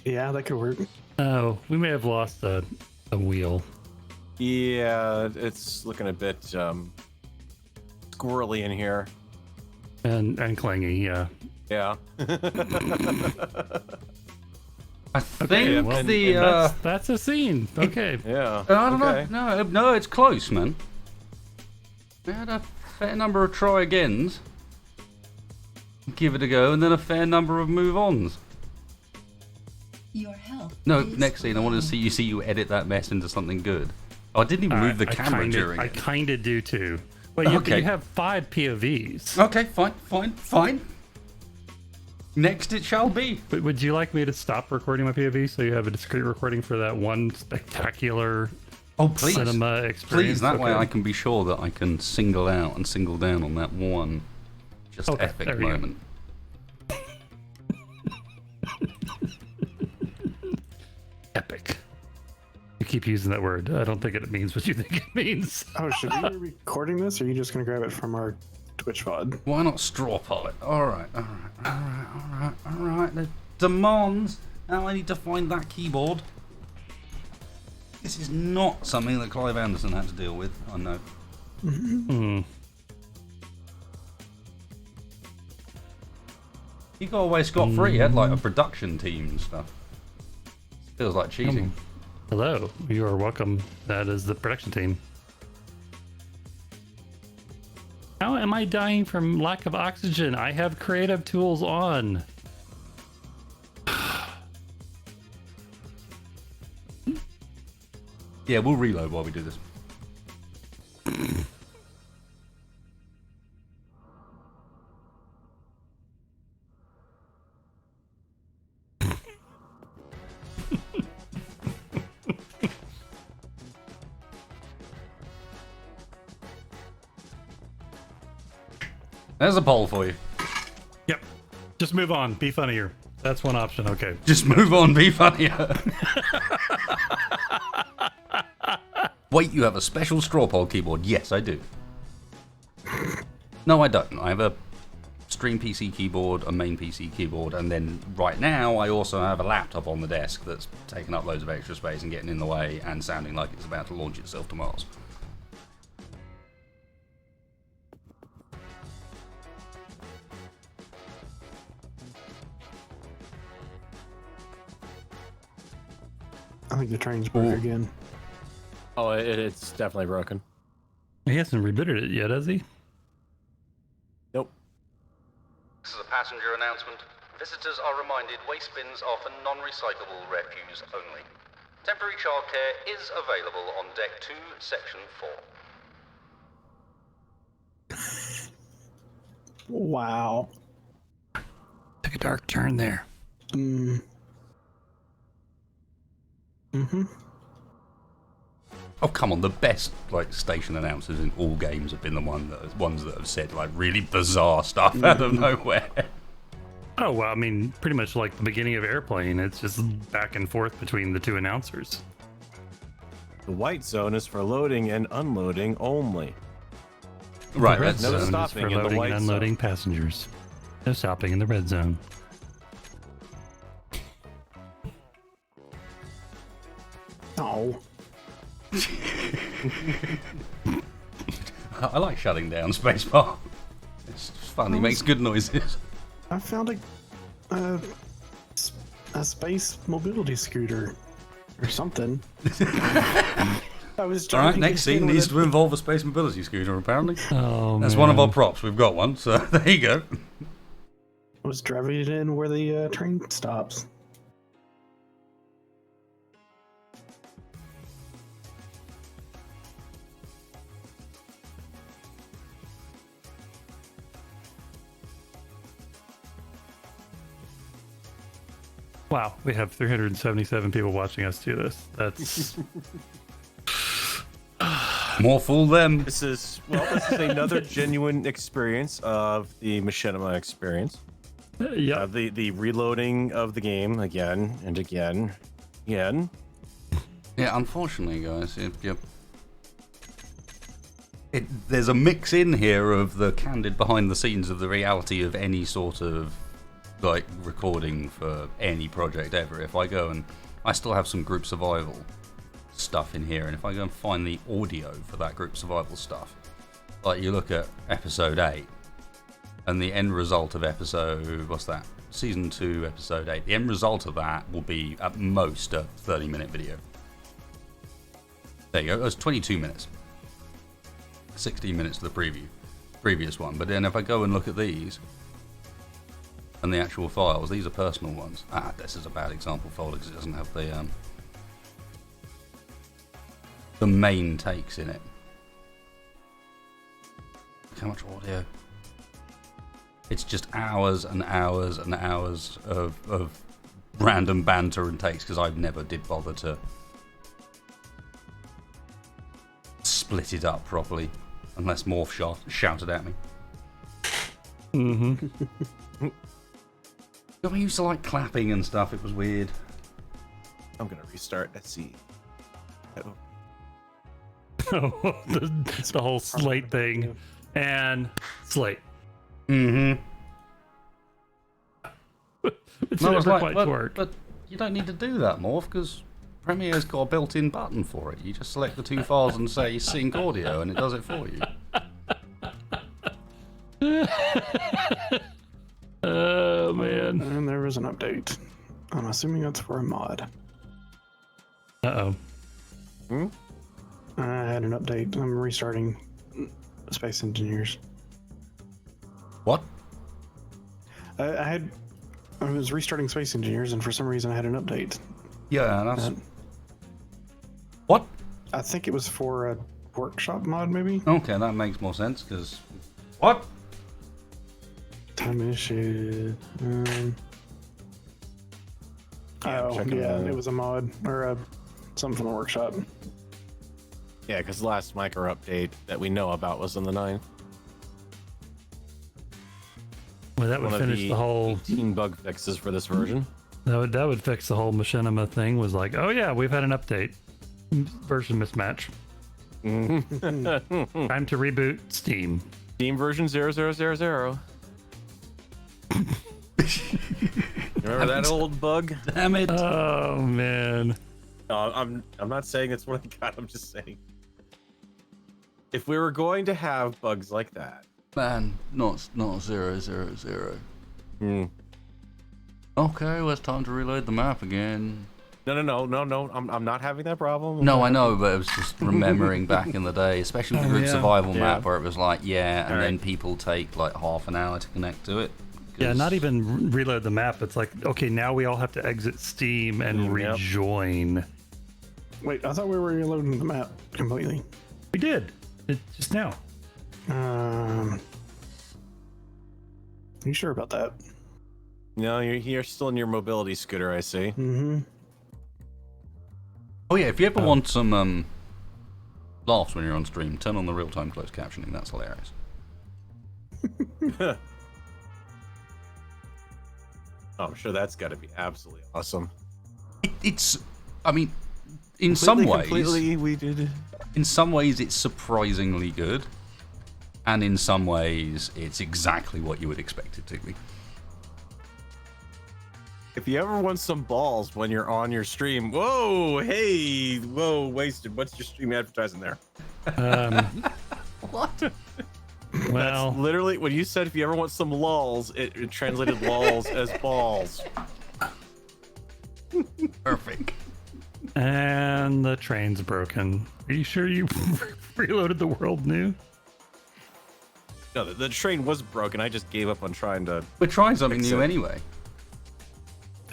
Yeah, that could work. Oh, we may have lost a wheel. Yeah, it's looking a bit squirrely in here. And clingy, yeah. Yeah. I think that's a scene. Okay. Yeah. I don't know. No, it's close, man. We had a fair number of try agains. Give it a go, and then a fair number of move ons. Your health. No, is next scene, I wanted to see you edit that mess into something good. Oh, I didn't even move the camera during I it. kind of do too. Well, you have 5 POVs. Okay, fine. Next it shall be. But would you like me to stop recording my POV so you have a discrete recording for that one spectacular cinema experience? Please, that way I can be sure that I can single out and single down on that one just epic moment. Epic. You keep using that word. I don't think it means what you think it means. Oh, should we be recording this, or are you just going to grab it from our Twitch VOD? Why not straw poll it? Alright. The demands. Now I need to find that keyboard. This is not something that Clive Anderson had to deal with, I know. He got away scot-free. He had like a production team and stuff. Feels like cheating. Hello, you are welcome. That is the production team. How am I dying from lack of oxygen? I have creative tools on. Yeah, we'll reload while we do this. There's a poll for you. Yep. Just move on. Be funnier. That's one option. Okay. Just move on, be funnier. Wait, you have a special straw poll keyboard? Yes, I do. No, I don't. I have a stream PC keyboard, a main PC keyboard, and then right now I also have a laptop on the desk that's taking up loads of extra space and getting in the way and sounding like it's about to launch itself to Mars. I think the train's broke again. Oh, it's definitely broken. He hasn't rebooted it yet, has he? Nope. This is a passenger announcement. Visitors are reminded waste bins are for non-recyclable refuse only. Temporary childcare is available on Deck 2, Section 4. Wow. Took a dark turn there. Mm-hmm. Oh, come on, the best station announcers in all games have been the ones that have said really bizarre stuff out of nowhere. Oh, well, I mean, pretty much like the beginning of Airplane. It's just back and forth between the two announcers. The white zone is for loading and unloading only. Right, The red that's no zone is stopping for in the loading white and unloading passengers. No stopping in the red zone. Oh. I like shutting down spacebar. It's fun. He makes good noises. I found a space mobility scooter or something. I was All trying right, to next get in scene with needs it. to involve a space mobility scooter, apparently. Oh, That's one of our man. props. We've got one, so there you go. I was driving it in where the train stops. Wow, we have 377 people watching us do this. That's More fool them. This is another genuine experience of the Machinima experience. yeah. The reloading of the game again and again. Yeah, unfortunately, guys, there's a mix in here of the candid behind the scenes of the reality of any sort of recording for any project ever. If I go and I still have some group survival stuff in here, and if I go and find the audio for that group survival stuff, you look at episode 8 and the end result of season 2 episode 8, the end result of that will be at most a 30-minute video. There you go. It was 22 minutes, 16 minutes to the previous one. But then if I go and look at these and the actual files, these are personal ones. This is a bad example folder because it doesn't have the main takes in it. How much audio? It's just hours and hours and hours of random banter and takes because I never did bother to split it up properly unless Morph shouted at me. Mm-hmm. I used to clapping and stuff. It was weird. I'm gonna restart. Let's see. the whole slate thing. And slate. Mm-hmm. It's No, never it's quite work. but you don't need to do that, Morph, because Premiere's got a built-in button for it. You just select the two files and say sync audio, and it does it for you. Oh, man. And there was an update. I'm assuming that's for a mod. Uh-oh. I had an update. I'm restarting Space Engineers. What? I was restarting Space Engineers, and for some reason I had an update. Yeah, that's... What? I think it was for a workshop mod, maybe? Okay, that makes more sense, because... What? Time issue. checking it was a mod, or something from the workshop. Yeah, because the last micro update that we know about was on the 9th. Well, that would one finish of the whole 18 bug fixes for this version. that would fix the whole Machinima thing. Was like, oh yeah, we've had an update, version mismatch. Time to reboot Steam. Steam version 0000. Remember that old bug? Damn it. Oh man. No, I'm not saying it's what I got. I'm just saying, if we were going to have bugs like that, Man, not 000. Okay, well, it's time to reload the map again. No. I'm not having that problem. No, I know, but I was just remembering back in the day, especially with the group survival map, where it was like, then people take like half an hour to connect to it. Yeah, not even reload the map. It's like, okay, now we all have to exit Steam and rejoin. Wait, I thought we were reloading the map completely. We did. Just now. You sure about that? No, you're still in your mobility scooter, I see. Mm-hmm. Oh yeah, if you ever want some laughs when you're on stream, turn on the real-time closed captioning. That's hilarious. I'm sure that's got to be absolutely awesome. It's, I mean, in some ways, we did. in some ways it's surprisingly good, and in some ways it's exactly what you would expect it to be. If you ever want some balls when you're on your stream, wasted. What's your stream advertising there? What? Well, That's literally when you said if you ever want some lulls, it translated lulls as balls. Perfect. and the train's broken. Are you sure you reloaded the world new? No, the train was broken. I just gave up on trying to. We're trying something Fix new it. anyway.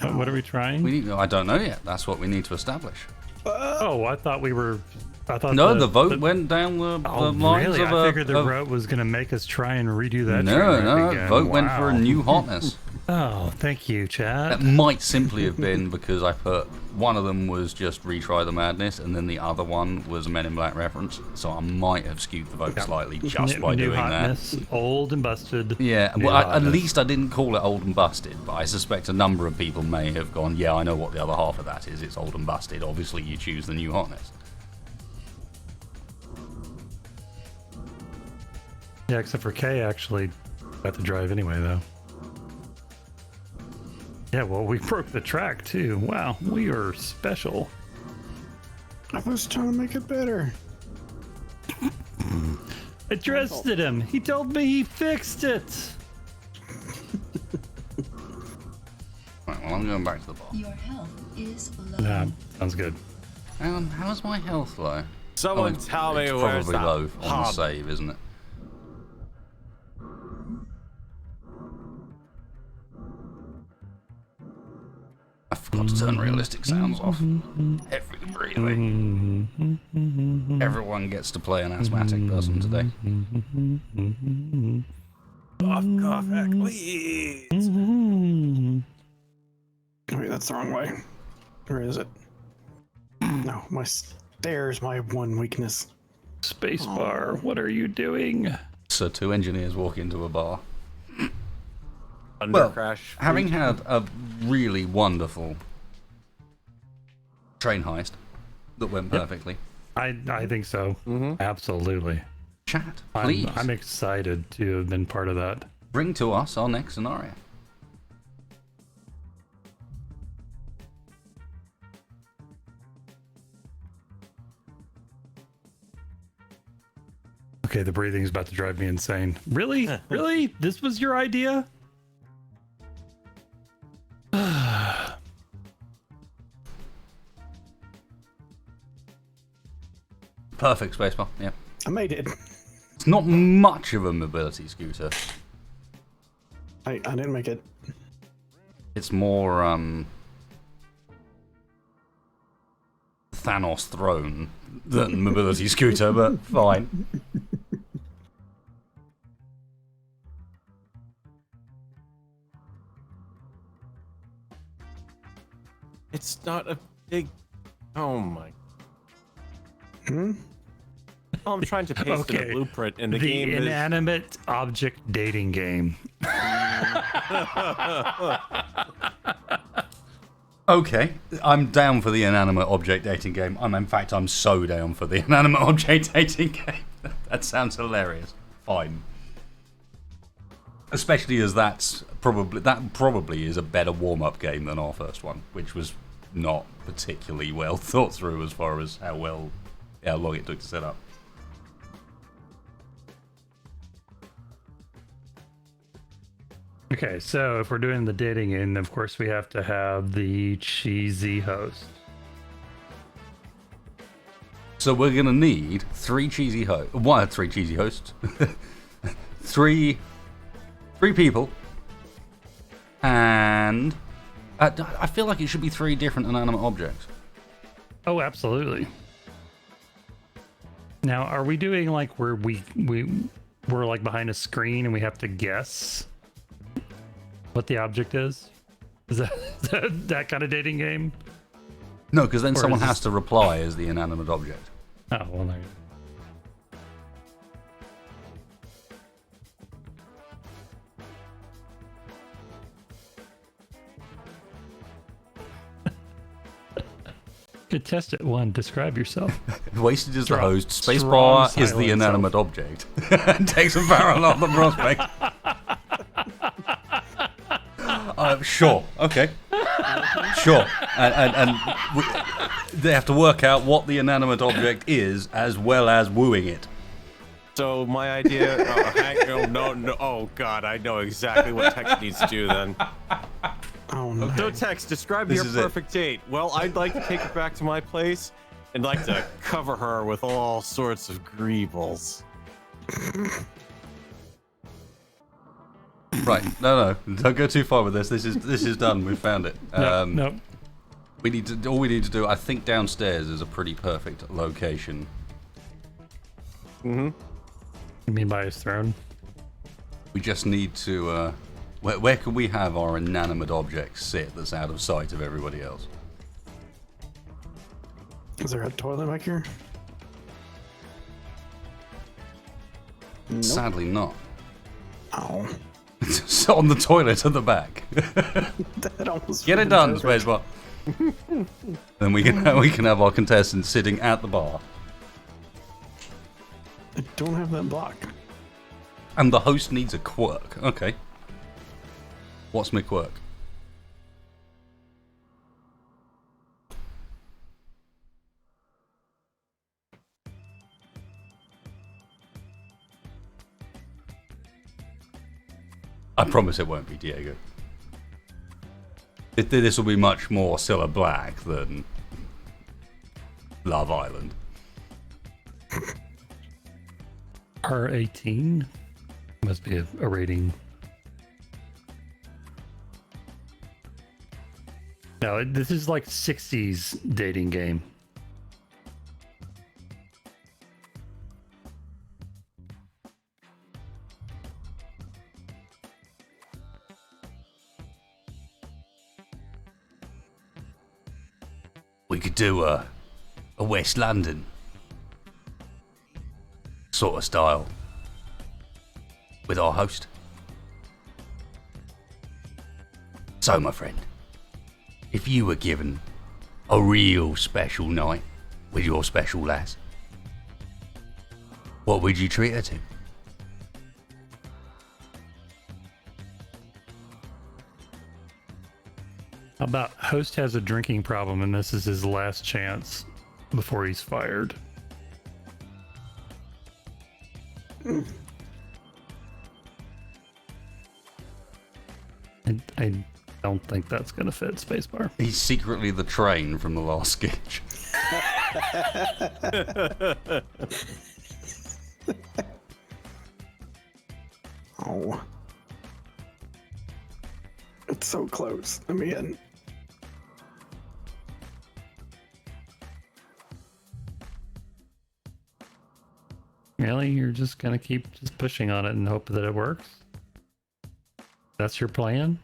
What are we trying? I don't know yet. That's what we need to establish. Oh, I thought we were. I thought No, the vote went down the lines really? of I figured the vote was going to make us try and redo that. train wreck again. Vote went for a Wow. new hotness. Oh, thank you, Chad. That might simply have been because I put one of them was just Retry the Madness, and then the other one was a Men in Black reference. So I might have skewed the vote slightly just by New doing hotness, old and busted. Yeah, new well, at hotness. least I didn't call it old and busted, but I suspect a number of people may have gone, yeah, I know what the other half of that is. It's old and busted. Obviously, you choose the new hotness. Yeah, except for Kay actually got to drive anyway, though. Yeah, well, we broke the track too. Wow, we are special. I was trying to make it better. I trusted him. He told me he fixed it. Right, well, I'm going back to the bar. Your health is low. Nah, sounds good. Hang on, how's my health low? Someone it's tell me it's where's probably the low on the hub? save, isn't it? I forgot to turn realistic sounds off. Really. Everyone gets to play an asthmatic person today. Cough, please. Wait, that's the wrong way. Or is it? No, my stairs, my one weakness. Spacebar, what are you doing? So two engineers walk into a bar. Under Well, crash. having had a really wonderful train heist that went perfectly. I think so. Absolutely. Chat, please. I'm excited to have been part of that. Bring to us our next scenario. Okay, the breathing's about to drive me insane. Really? Really? This was your idea? Perfect spacebar, yeah. I made it. It's not much of a mobility scooter. I didn't make it. It's more Thanos throne than mobility scooter, but fine. It's not a big. Oh my. Oh, I'm trying to paste in Okay. a blueprint, and the The game is. inanimate object dating game. Okay, I'm down for the inanimate object dating game. In fact, I'm so down for the inanimate object dating game. That sounds hilarious. Fine. Especially as that probably is a better warm-up game than our first one, which was not particularly well thought through as far as how long it took to set up. Okay, so if we're doing the dating in, of course we have to have the cheesy host. So we're gonna need three cheesy hosts, three people, and I feel like it should be three different inanimate objects. Oh, absolutely. Now, are we doing like where we're like behind a screen and we have to guess what the object is? Is that kind of dating game? No, because then Or someone is has this- to reply as the inanimate object. Oh, well, there you go. Good test it. One, describe yourself. Wasted is the Strong- host. strong Spacebar is the silence inanimate object. Takes a barrel off the prospect. Sure. Okay. Sure. And they have to work out what the inanimate object is as well as wooing it. So my idea. No. Oh God, I know exactly what Tex needs to do then. Oh no. So Tex, describe This your is it. perfect date. Well, I'd like to take her back to my place and like to cover her with all sorts of greebles. Right. No. Don't go too far with this. This is done. We found it. Nope. All we need to do, I think downstairs is a pretty perfect location. You mean by his throne? We just need to, where can we have our inanimate object sit that's out of sight of everybody else? Is there a toilet back here? Nope. Sadly not. Oh. It's on the toilet at the back. That almost Get it done, perfect. Spacebar. Then we can have our contestants sitting at the bar. I don't have that block. And the host needs a quirk. Okay. What's my quirk? I promise it won't be Diego. This will be much more Cilla Black than Love Island. R18 must be a rating. No, this is like 60s dating game. We could do a West London sort of style with our host. So, my friend, if you were given a real special night with your special lass, what would you treat her to? How about host has a drinking problem and this is his last chance before he's fired? I don't think that's going to fit Spacebar. He's secretly the train from the last sketch. Oh. It's so close. I mean, Really? You're just going to keep just pushing on it and hope that it works? That's your plan?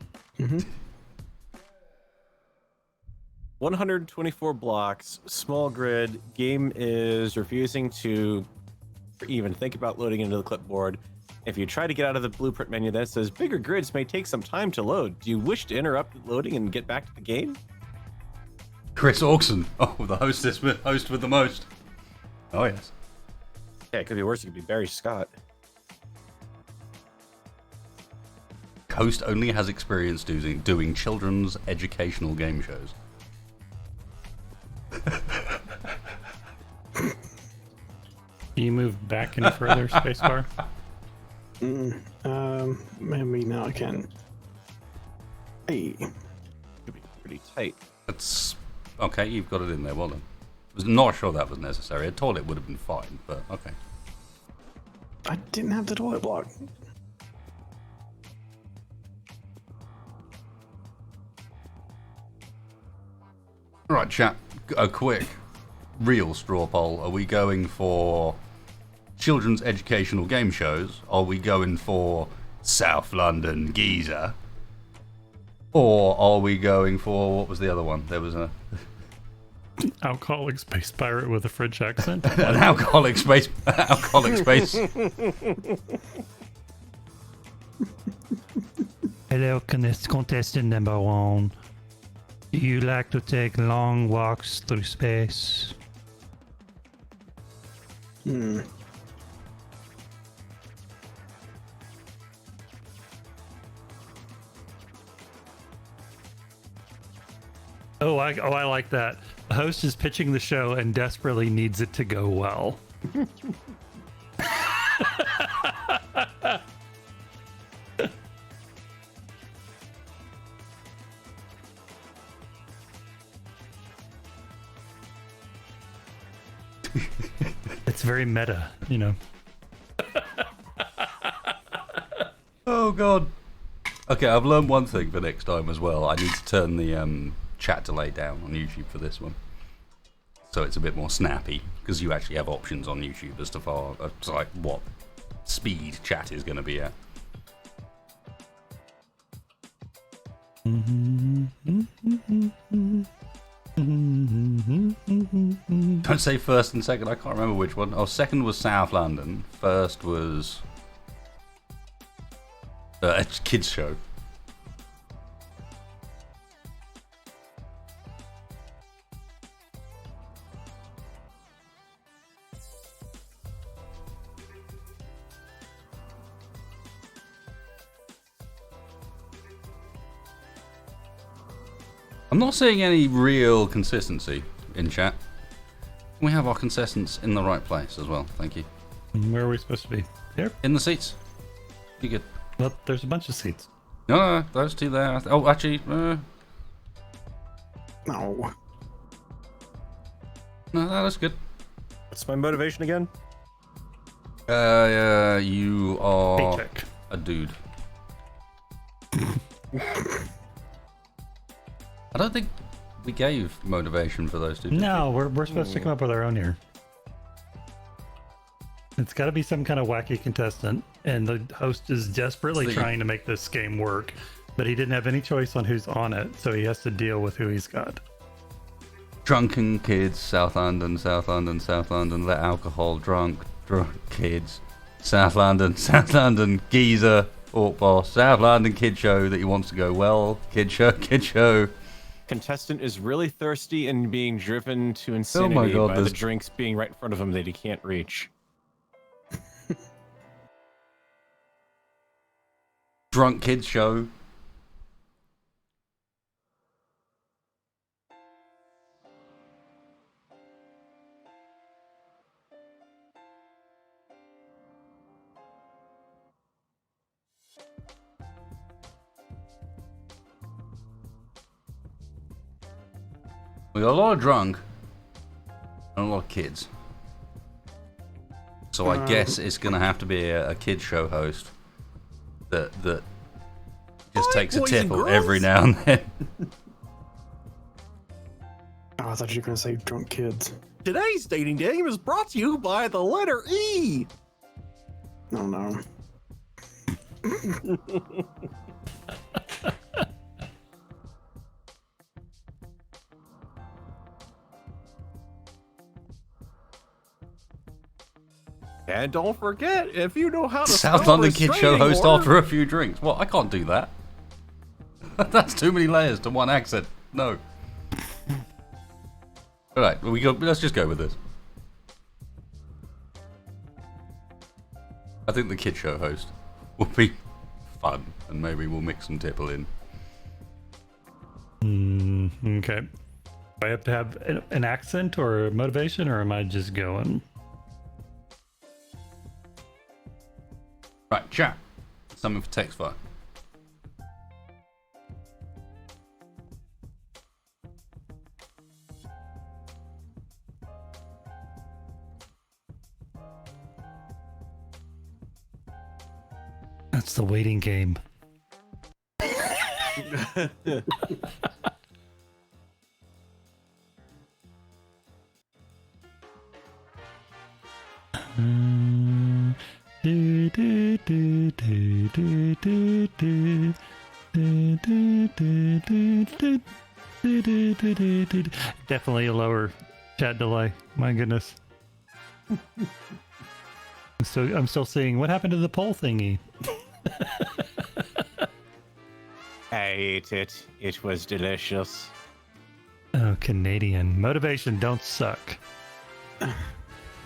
124 blocks, small grid. Game is refusing to even think about loading into the clipboard. If you try to get out of the blueprint menu, that says bigger grids may take some time to load. Do you wish to interrupt loading and get back to the game? Chris Aukson. Oh, the host with the most. Oh, yes. Yeah, it could be worse. It could be Barry Scott. Host only has experience doing children's educational game shows. Can you move back any further, spacebar? Maybe now I can. Hey. Could be pretty tight. That's okay. You've got it in there. Well done. I was not sure that was necessary. A toilet would have been fine, but okay. I didn't have the toilet block. All right, chat. A quick, real straw poll. Are we going for children's educational game shows? Are we going for South London geezer? Or are we going for, what was the other one? There was a... Alcoholic space pirate with a French accent. an alcoholic space... Hello, contestant number 1. Do you like to take long walks through space? Oh, I like that. The host is pitching the show and desperately needs it to go well. It's very meta, you know. Oh, God. Okay, I've learned one thing for next time as well. I need to turn the chat delay down on YouTube for this one. So it's a bit more snappy, because you actually have options on YouTube as to like what speed chat is going to be at. Don't say first and second, I can't remember which one. Oh, second was South London. First was a kids show. I'm not seeing any real consistency in chat. We have our contestants in the right place as well. Thank you. Where are we supposed to be? Here? In the seats. You good? Well, there's a bunch of seats. No, those two there. Oh, actually, No. no, that looks good. What's my motivation again? You are Paycheck. a dude. I don't think we gave motivation for those two. No, we're supposed to come up with our own here. It's got to be some kind of wacky contestant, and the host is desperately trying to make this game work, but he didn't have any choice on who's on it, so he has to deal with who he's got. Drunken kids, South London, let alcohol, drunk kids, South London, geezer, orc boss, South London kid show that he wants to go well, kid show. Contestant is really thirsty and being driven to insanity by the drinks being right in front of him that he can't reach. Drunk kids show. We got a lot of drunk and a lot of kids. So I guess it's going to have to be a kid show host that just takes a tipple every now and then. Oh, I thought you were going to say drunk kids. Today's dating game is brought to you by the letter E. Oh, no. And don't forget, if you know how to South spell London Kid Show restraining host order- after a few drinks. Well, I can't do that. That's too many layers to one accent. No. All right, let's just go with this. I think the Kid Show host will be fun, and maybe we'll mix some tipple in. Okay. Do I have to have an accent or a motivation, or am I just going? Right, chat. Something for text fire. That's the waiting game. Definitely a lower chat delay. My goodness. I'm still seeing what happened to the poll thingy. I ate it. It was delicious. Oh, Canadian. Motivation, don't suck.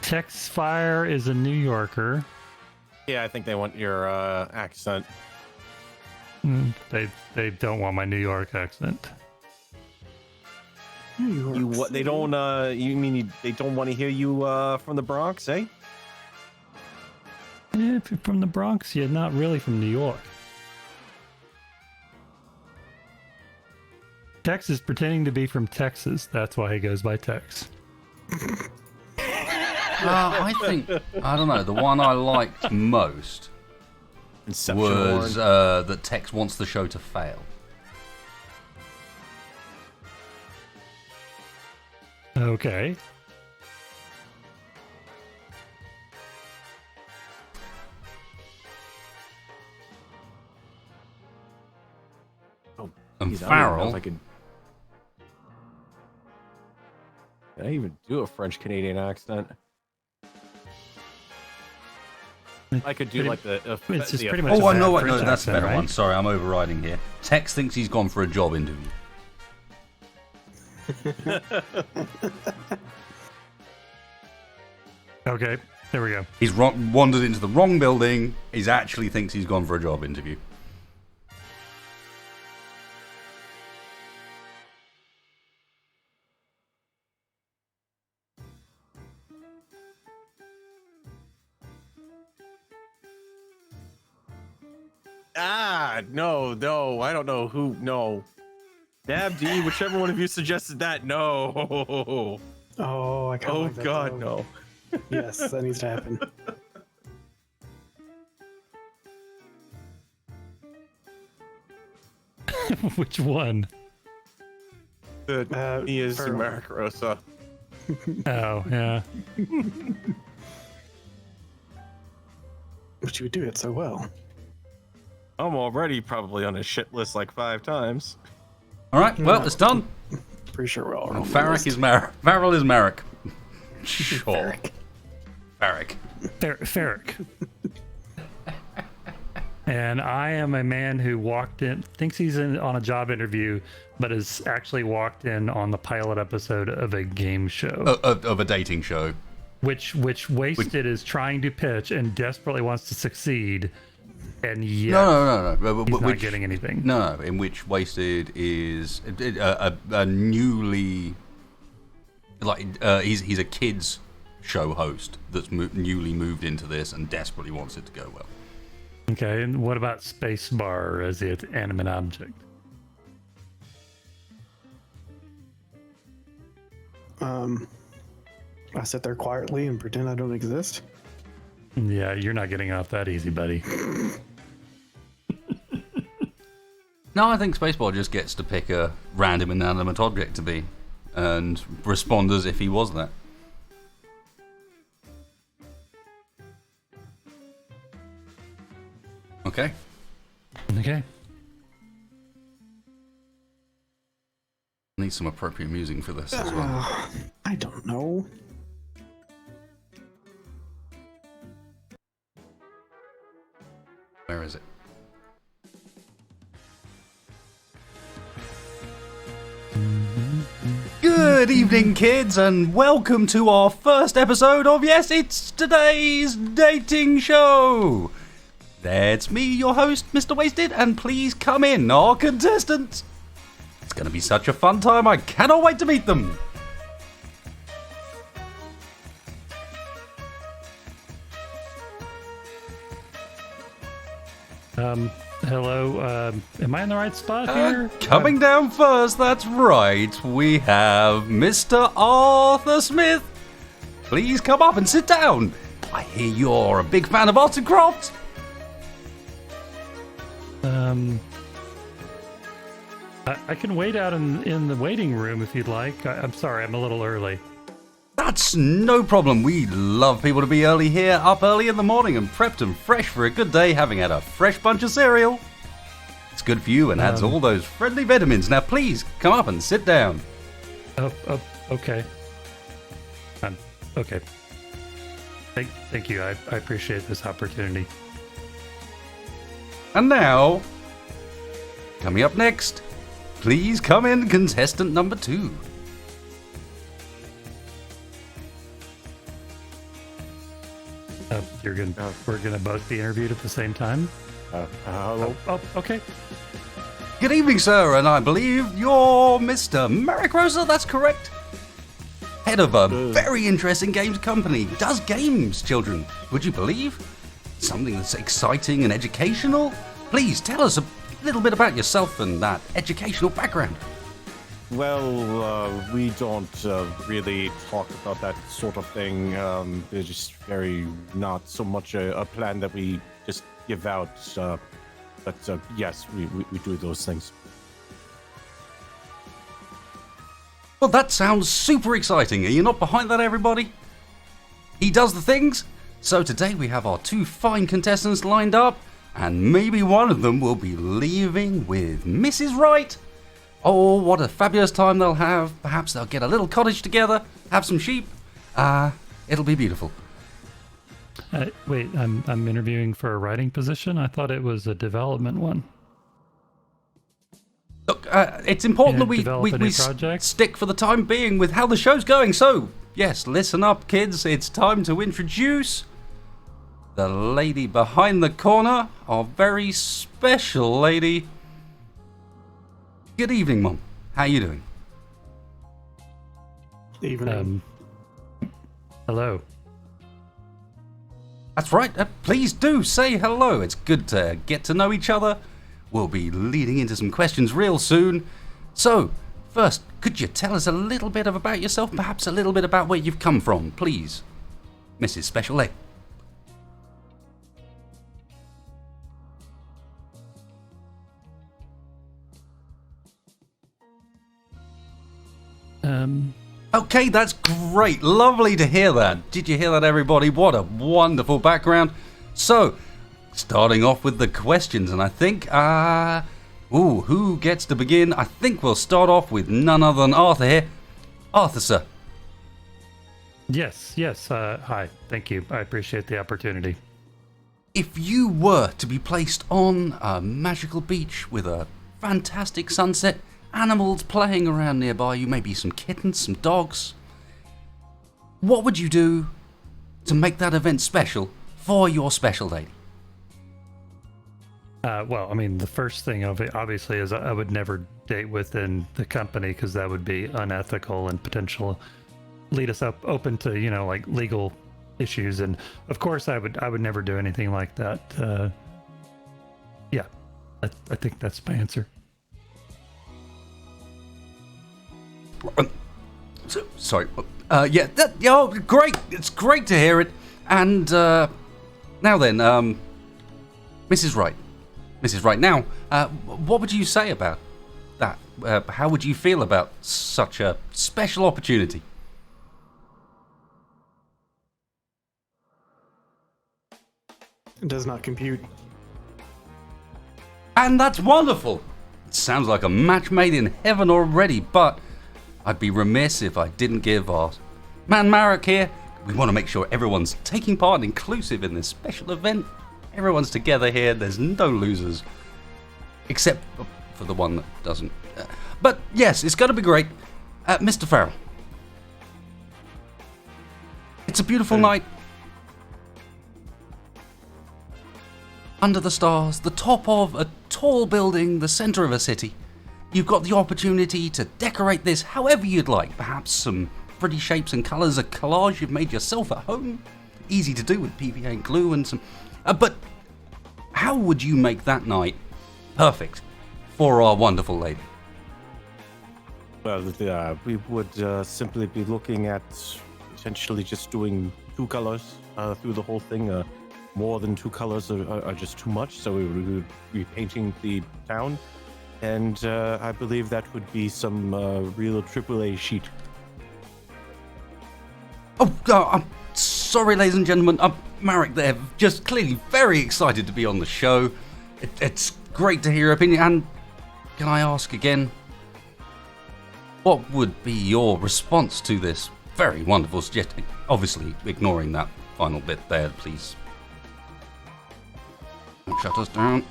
Tex Fire is a New Yorker. Yeah, I think they want your accent. They don't want my New York accent. You what? They don't. You mean they don't want to hear you from the Bronx, eh? Yeah, if you're from the Bronx, you're not really from New York. Tex is pretending to be from Texas. That's why he goes by Tex. I think, I don't know, the one I liked most Inception was horn. that Tex wants the show to fail. Okay. And Jeez, I don't even know Farrell, if I could. Can I even do a French Canadian accent? I could do like the. It's just the pretty much. oh, I know bad what, no, French that's a accent, better right? one. Sorry, I'm overriding here. Tex thinks he's gone for a job interview. Okay, there we go. He's wandered into the wrong building. He actually thinks he's gone for a job interview. No, I don't know who. No, Dab D, whichever one of you suggested that. No. Oh, I can't. Oh like that, God, though. no. Yes, that needs to happen. Which one? He is Farrell. America Rosa. Oh, yeah. But you would do it so well. I'm already probably on his shit list like 5 times. All right, well, it's done. Pretty sure we're all And on the Farrick list. is Merrick. Farrell is Merrick. Sure. Farrick. Ferric. And I am a man who walked in, thinks he's on a job interview, but has actually walked in on the pilot episode of a game show, Of a dating show. which Wasted is trying to pitch and desperately wants to succeed, and yet No. he's not getting anything. No, in which Wasted is a newly, he's a kids show host that's newly moved into this and desperately wants it to go well. Okay, and what about Spacebar as the animate object? I sit there quietly and pretend I don't exist. Yeah, you're not getting off that easy, buddy. No, I think Spacebar just gets to pick a random inanimate object to be and respond as if he was that. Okay. Okay. Need some appropriate music for this as well. I don't know. Where is it? Good evening, kids, and welcome to our first episode of Yes, It's Today's Dating Show. That's me, your host, Mr. Wasted, and please come in, our contestants. It's going to be such a fun time, I cannot wait to meet them. Hello, am I in the right spot here? Coming down first, that's right, we have Mr. Arthur Smith. Please come up and sit down. I hear you're a big fan of arts and crafts. I can wait out in the waiting room if you'd like. I'm sorry, I'm a little early. That's no problem. We love people to be early here, up early in the morning and prepped and fresh for a good day, having had a fresh bunch of cereal. It's good for you and adds all those friendly vitamins. Now please, come up and sit down. Okay. Okay. Thank you. I appreciate this opportunity. And now, coming up next, please come in contestant number 2. We're gonna both be interviewed at the same time. Hello. Okay. Good evening, sir, and I believe you're Mr. Merrick Rosa, that's correct? Head of a very interesting games company. Does games, children, would you believe? Something that's exciting and educational? Please tell us a little bit about yourself and that educational background. Well, we don't really talk about that sort of thing. It's just not so much a plan that we just give out. But yes, we do those things. Well, that sounds super exciting. Are you not behind that, everybody? He does the things. So today we have our 2 fine contestants lined up, and maybe one of them will be leaving with Mrs. Wright. Oh, what a fabulous time they'll have. Perhaps they'll get a little cottage together, have some sheep. It'll be beautiful. Wait, I'm interviewing for a writing position? I thought it was a development one. Look, it's important that we stick for the time being with how the show's going. So, yes, listen up, kids. It's time to introduce the lady behind the corner, our very special lady. Good evening, Mom. How you doing? Evening. Hello. That's right. Please do say hello. It's good to get to know each other. We'll be leading into some questions real soon. So, first, could you tell us a little bit about yourself? Perhaps a little bit about where you've come from, please, Mrs. Special Ed. Okay, that's great. Lovely to hear that. Did you hear that, everybody? What a wonderful background. So, starting off with the questions, and I think, who gets to begin? I think we'll start off with none other than Arthur here. Arthur, sir. Yes. Hi. Thank you. I appreciate the opportunity. If you were to be placed on a magical beach with a fantastic sunset, animals playing around nearby you, maybe some kittens, some dogs, what would you do to make that event special for your special lady? Well, I mean, the first thing obviously is I would never date within the company because that would be unethical and potential lead us open to like legal issues. And of course, I would never do anything like that. Yeah, I think that's my answer. Sorry. Great. It's great to hear it. And now then, Mrs. Wright. Mrs. Wright, now, what would you say about that? How would you feel about such a special opportunity? It does not compute. And that's wonderful. It sounds like a match made in heaven already, but I'd be remiss if I didn't give our man Marek here. We want to make sure everyone's taking part and inclusive in this special event. Everyone's together here. There's no losers. Except for the one that doesn't. But yes, it's going to be great. Mr. Farrell. It's a beautiful night. Under the stars, the top of a tall building, the center of a city. You've got the opportunity to decorate this however you'd like. Perhaps some pretty shapes and colors, a collage you've made yourself at home. Easy to do with PVA and glue and some... but how would you make that night perfect for our wonderful lady? Well, we would simply be looking at potentially just doing 2 colors through the whole thing. More than 2 colors are just too much, so we would be painting the town. And I believe that would be some real AAA sheet. Oh, I'm sorry, ladies and gentlemen. Marek there, just clearly very excited to be on the show. It's great to hear your opinion. And can I ask again, what would be your response to this very wonderful suggestion? Obviously, ignoring that final bit there, please. Don't shut us down.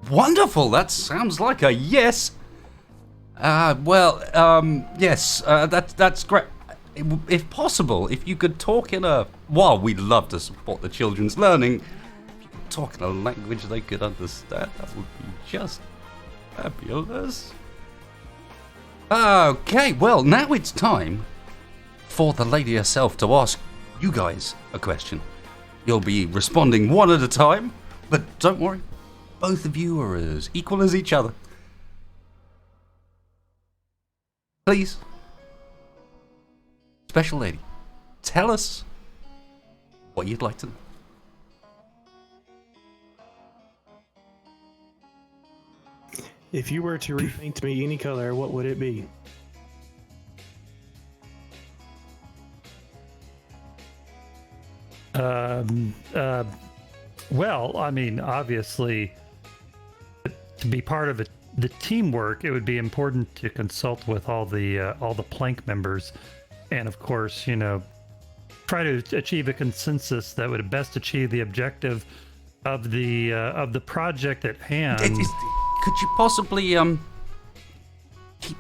Wonderful, that sounds like a yes. Yes, that's great. If possible, if you could talk in a... While we'd love to support the children's learning, if you could talk in a language they could understand, that would be just fabulous. Okay, well, now it's time for the lady herself to ask you guys a question. You'll be responding one at a time, but don't worry, both of you are as equal as each other. Please, special lady, tell us what you'd like to know. If you were to repaint me any color, what would it be? Well, I mean, obviously, to be part of the teamwork, it would be important to consult with all the plank members, and of course, try to achieve a consensus that would best achieve the objective of the project at hand. Could you possibly keep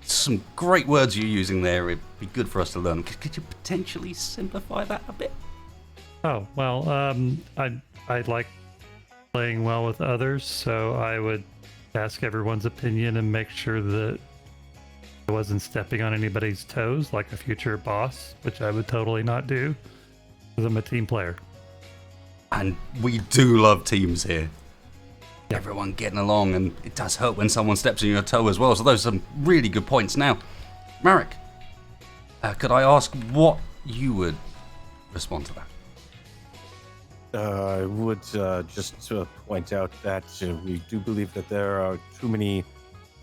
some great words you're using there? It'd be good for us to learn. Could you potentially simplify that a bit? Oh, well, I like playing well with others, so I would ask everyone's opinion and make sure that I wasn't stepping on anybody's toes like a future boss, which I would totally not do, because I'm a team player. And we do love teams here. Everyone getting along, and it does hurt when someone steps on your toe as well, so those are some really good points. Now, Marek, could I ask what you would respond to that? I would just point out that we do believe that there are too many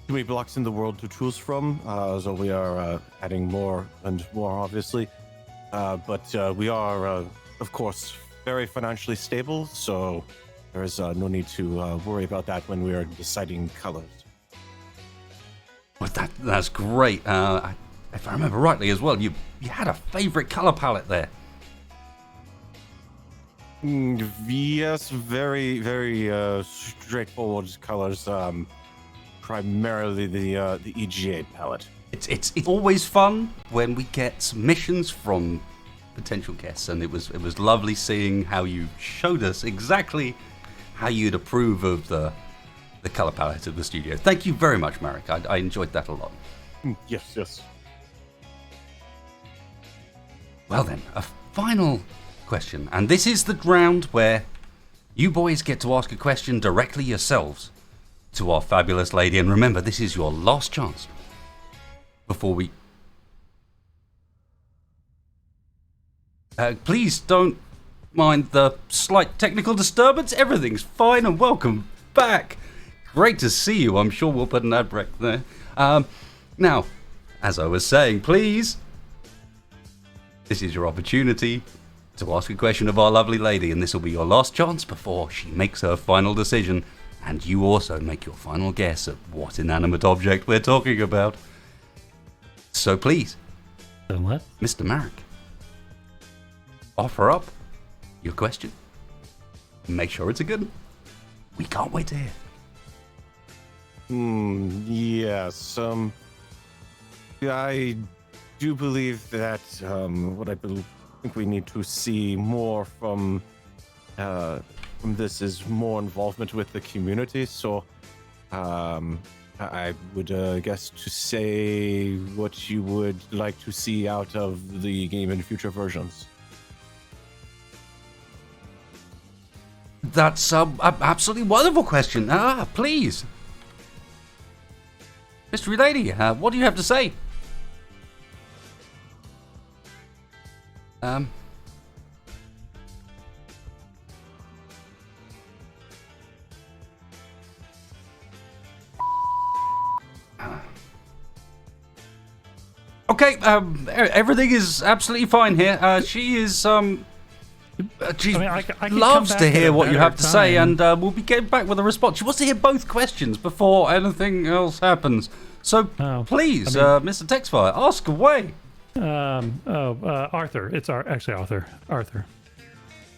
blocks in the world to choose from, so we are adding more and more, obviously. But we are, of course, very financially stable, so there is no need to worry about that when we are deciding colors. Well, that's great. If I remember rightly as well, you had a favorite color palette there. Yes, very, very straightforward colors. Primarily the EGA palette. It's always fun when we get submissions from potential guests, and it was lovely seeing how you showed us exactly how you'd approve of the color palette of the studio. Thank you very much, Marek. I enjoyed that a lot. Yes. Well then, a final question, and this is the round where you boys get to ask a question directly yourselves to our fabulous lady, and remember, this is your last chance before we... please don't mind the slight technical disturbance. Everything's fine, and welcome back. Great to see you. I'm sure we'll put an ad break there. Now, as I was saying, please, this is your opportunity to ask a question of our lovely lady, and this will be your last chance before she makes her final decision, and you also make your final guess at what inanimate object we're talking about. So please, So what? Mr. Marek, offer up your question. Make sure it's a good one. We can't wait to hear. Yes. I do believe that think we need to see more from this is more involvement with the community. So, I would guess to say what you would like to see out of the game in future versions. That's an absolutely wonderful question. Please. Mystery Lady, what do you have to say? Okay, everything is absolutely fine here. She is, she I could loves come to back hear at a what you better have to say, time. and we'll be getting back with a response. She wants to hear both questions before anything else happens. So please, Mr. Textfire, ask away. Arthur. It's actually Arthur. Arthur.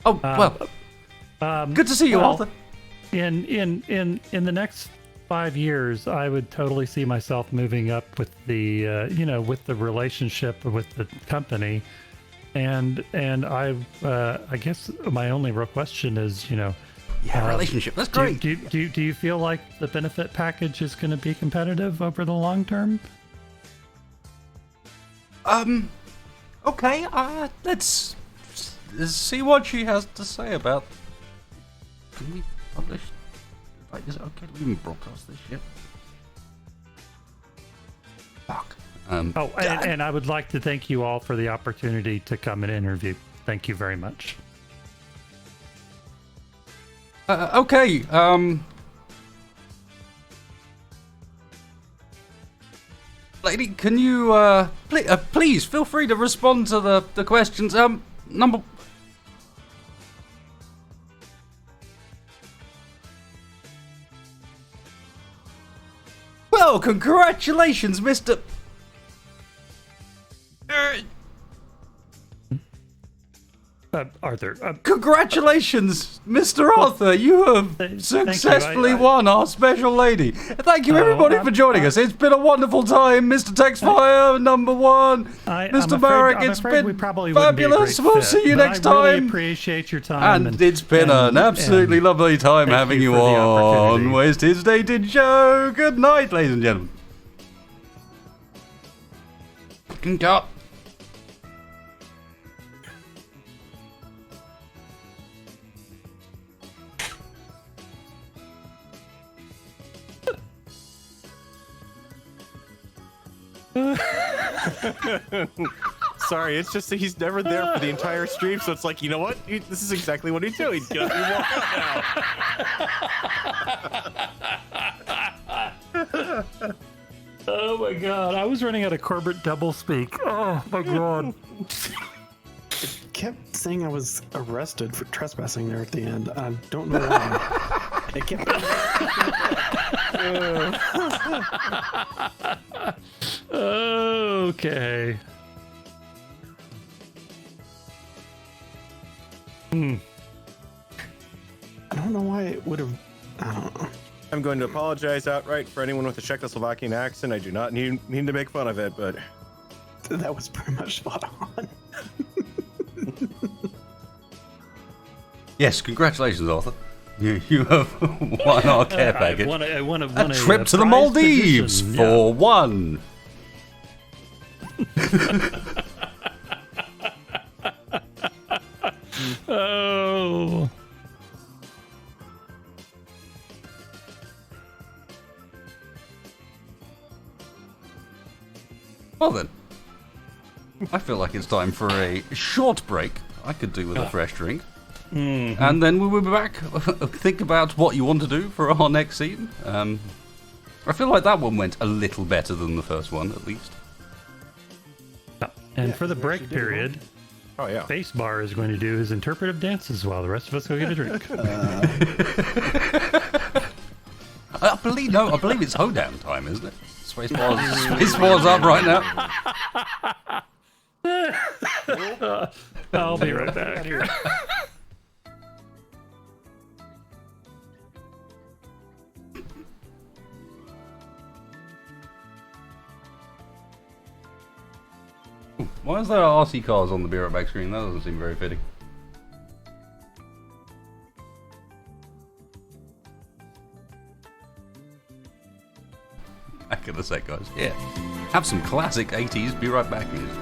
Oh, good to see you, Arthur. In the next 5 years, I would totally see myself moving up with the with the relationship with the company, and I guess my only real question is relationship. That's great. Do you feel like the benefit package is going to be competitive over the long term? Okay. Let's see what she has to say about. Can we publish? Like, is it okay to even broadcast this shit? Fuck. And I would like to thank you all for the opportunity to come and interview. Thank you very much. Okay. Lady, can you please feel free to respond to the questions. Number. Well, congratulations, Mr. Arthur. Congratulations, Mr. Arthur. You have successfully won our special lady. Thank you, everybody, for joining us. It's been a wonderful time, Mr. Textfire, number one. Mr. Marek, it's been fabulous. We'll see you next time. I really appreciate your time. And it's been an absolutely lovely time having you on Wasted Stated Show. Good night, ladies and gentlemen. Cut. Sorry, it's just that he's never there for the entire stream, so it's like, you know what? This is exactly what he'd do. He'd get up and walk out now. Oh my god, I was running out of corporate doublespeak. Oh my god. It kept saying I was arrested for trespassing there at the end. I don't know why. It kept. Okay. I don't know why it would have. I don't know. I'm going to apologize outright for anyone with a Czechoslovakian accent. I do not mean to make fun of it, but That was pretty much spot on. Yes, congratulations, Arthur. You have won our care package. I won a trip to the Maldives for one. Oh. Well then, I feel like it's time for a short break. I could do with a fresh drink. Mm-hmm. And then we will be back. Think about what you want to do for our next scene. I feel like that one went a little better than the first one, at least. And for the break period, Spacebar is going to do his interpretive dances while the rest of us go get a drink. I believe it's hoedown time, isn't it? Spacebar's up right now. I'll be right back. Why is there RC cars on the Be Right Back screen? That doesn't seem very fitting. Back in a sec, guys. Yeah. Have some classic 80s Be Right Back music.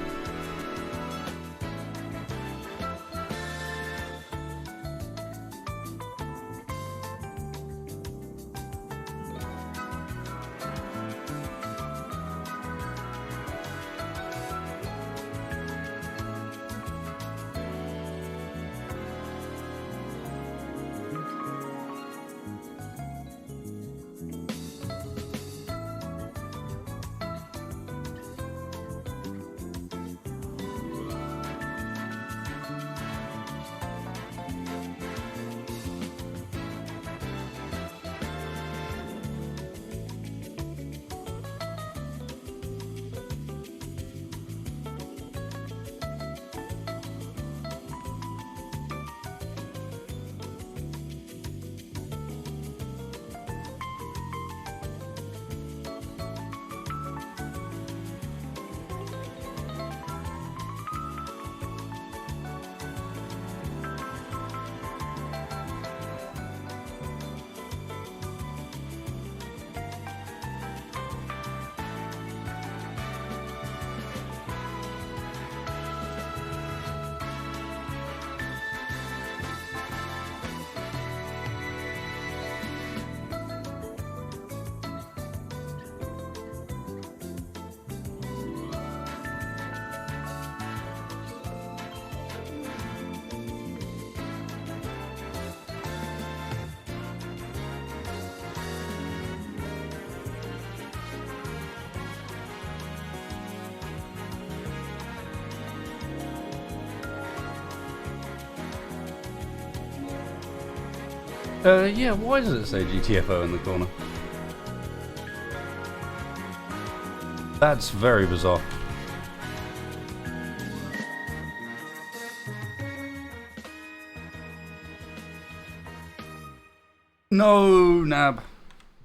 Yeah, why does it say GTFO in the corner? That's very bizarre. No, Nab.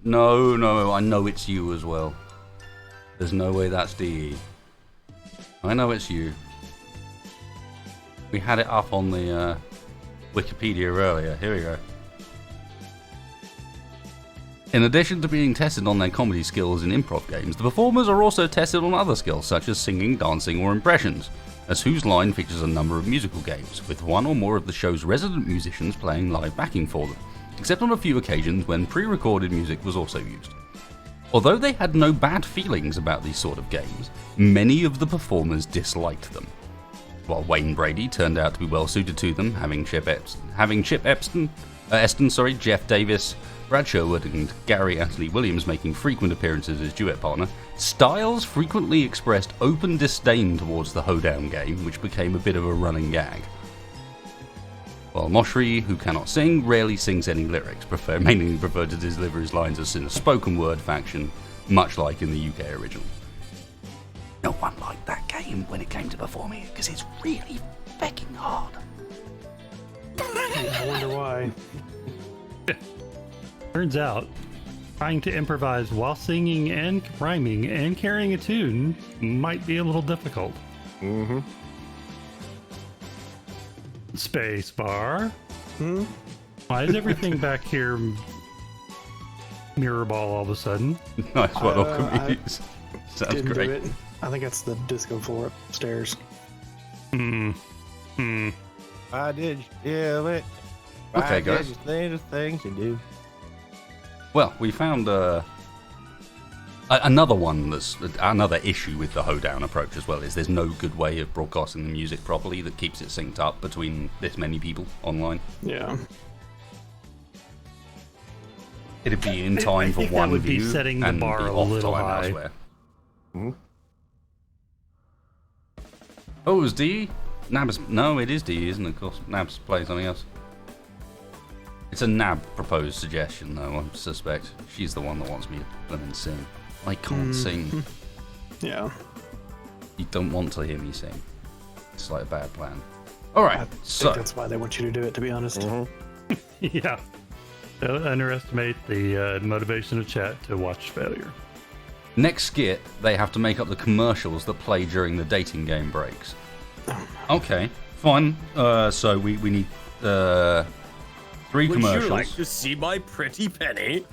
No, I know it's you as well. There's no way that's DE. I know it's you. We had it up on the Wikipedia earlier. Here we go. In addition to being tested on their comedy skills in improv games, the performers are also tested on other skills such as singing, dancing, or impressions, as Whose Line features a number of musical games, with one or more of the show's resident musicians playing live backing for them, except on a few occasions when pre-recorded music was also used. Although they had no bad feelings about these sort of games, many of the performers disliked them. While Wayne Brady turned out to be well suited to them, having Chip Eston, Jeff Davis, Brad Sherwood and Gary Anthony Williams making frequent appearances as duet partner, Styles frequently expressed open disdain towards the hoedown game, which became a bit of a running gag. While Moshri, who cannot sing, rarely sings any lyrics, mainly preferred to deliver his lines as in a spoken word faction, much like in the UK original. No one liked that game when it came to performing it, because it's really fucking hard. I wonder why. Turns out, trying to improvise while singing and rhyming and carrying a tune might be a little difficult. Mm-hmm. Spacebar. Why is everything back here mirror ball all of a sudden? Nice one, Alchemy. Sounds Didn't great. do it. I think that's the disco floor upstairs. Why did you do it? Why Okay, guys. did you say the things you do? Well, we found another one that's another issue with the hoedown approach as well, is there's no good way of broadcasting the music properly that keeps it synced up between this many people online. Yeah. It'd be in time I for think that one would be view setting the and bar be a off little time high. elsewhere. Mm-hmm. Oh, it was D? Nab's, no, it is D, isn't it? Of course, Nab's playing something else. It's a Nab proposed suggestion, though, I suspect. She's the one that wants me to blooming sing. I can't sing. Yeah. You don't want to hear me sing. It's like a bad plan. All right, I think so that's why they want you to do it, to be honest. Yeah. Don't underestimate the motivation of chat to watch failure. next skit, they have to make up the commercials that play during the dating game breaks. Okay, fine. So we need 3 commercials. Would you like to see my pretty penny?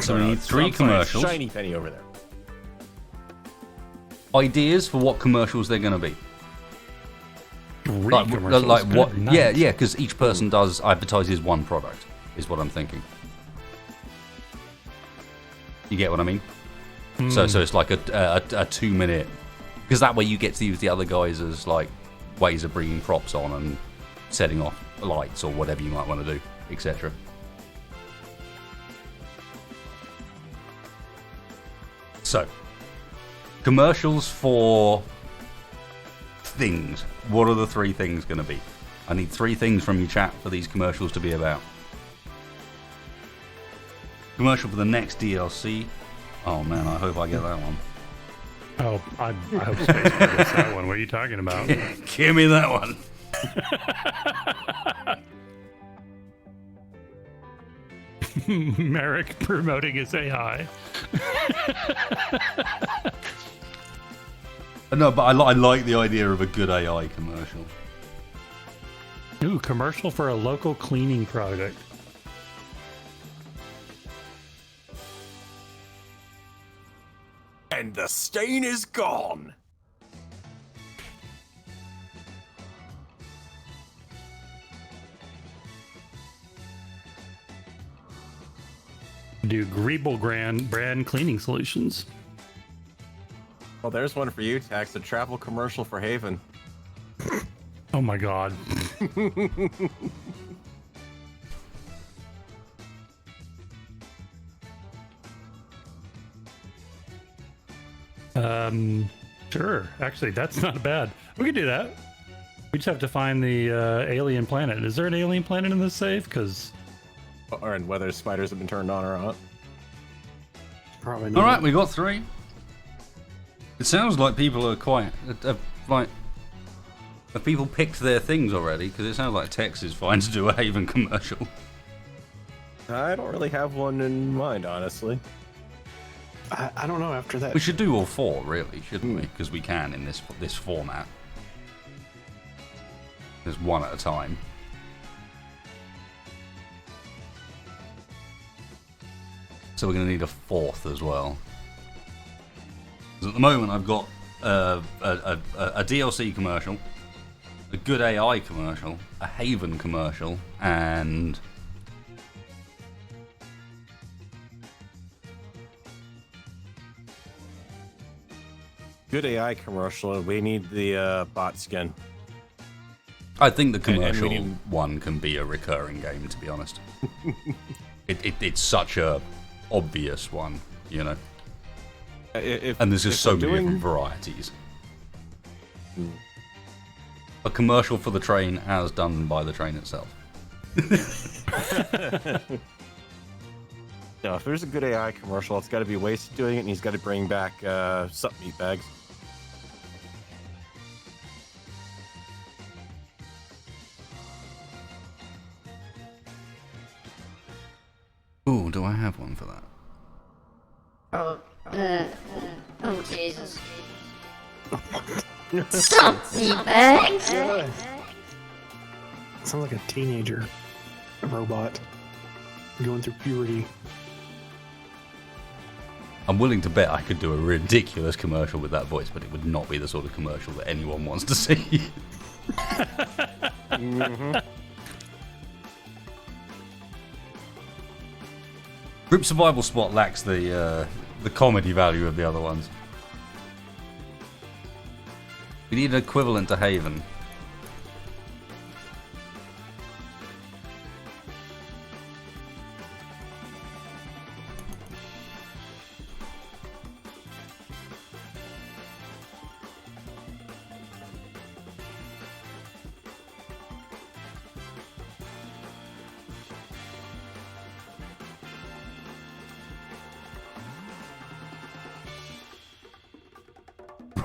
So we need 3 I'm sorry, commercials. shiny penny over there. Ideas for what commercials they're going to be. 3 Like commercials. what? Good Yeah, night. yeah. Because each person advertises one product, is what I'm thinking. You get what I mean? So it's like a 2-minute, because that way you get to use the other guys as like ways of bringing props on and setting off lights or whatever you might want to do, etc. So, commercials for things. What are the 3 things going to be? I need 3 things from your chat for these commercials to be about. Commercial for the next DLC. Oh man, I hope I get that one. Oh, I hope Spacebar gets that one. What are you talking about? Give me that one. Merrick promoting his AI. No, but I like the idea of a good AI commercial. Ooh, commercial for a local cleaning product. And the stain is gone. Do Greeble brand cleaning solutions. Well, there's one for you, Tax. A travel commercial for Haven. Oh my god. Sure. Actually, that's not bad. We could do that. We just have to find the alien planet. Is there an alien planet in this save? Because Or and whether spiders have been turned on or not. Probably not. All right, we got 3. It sounds like people are quite like. Have people picked their things already? Because it sounds like Tex is fine to do a Haven commercial. I don't really have one in mind, honestly. I don't know after that. We should do all 4, really, shouldn't we? Because we can in this format. There's one at a time. So we're going to need a 4th as well. 'Cause at the moment, I've got a DLC commercial, a good AI commercial, a Haven commercial, and Good AI commercial. We need the bot skin. I think the And commercial we need- one can be a recurring game, to be honest. It's such a obvious one, you know. And there's just so many different varieties. A commercial for the train as done by the train itself. No, if there's a good AI commercial, it's got to be Wasted doing it, and he's got to bring back sup meat bags. Ooh, do I have one for that? Oh, Jesus. Stop me, bags! Sounds like a teenager robot going through puberty. I'm willing to bet I could do a ridiculous commercial with that voice, but it would not be the sort of commercial that anyone wants to see. Group Survival Spot lacks the comedy value of the other ones. We need an equivalent to Haven.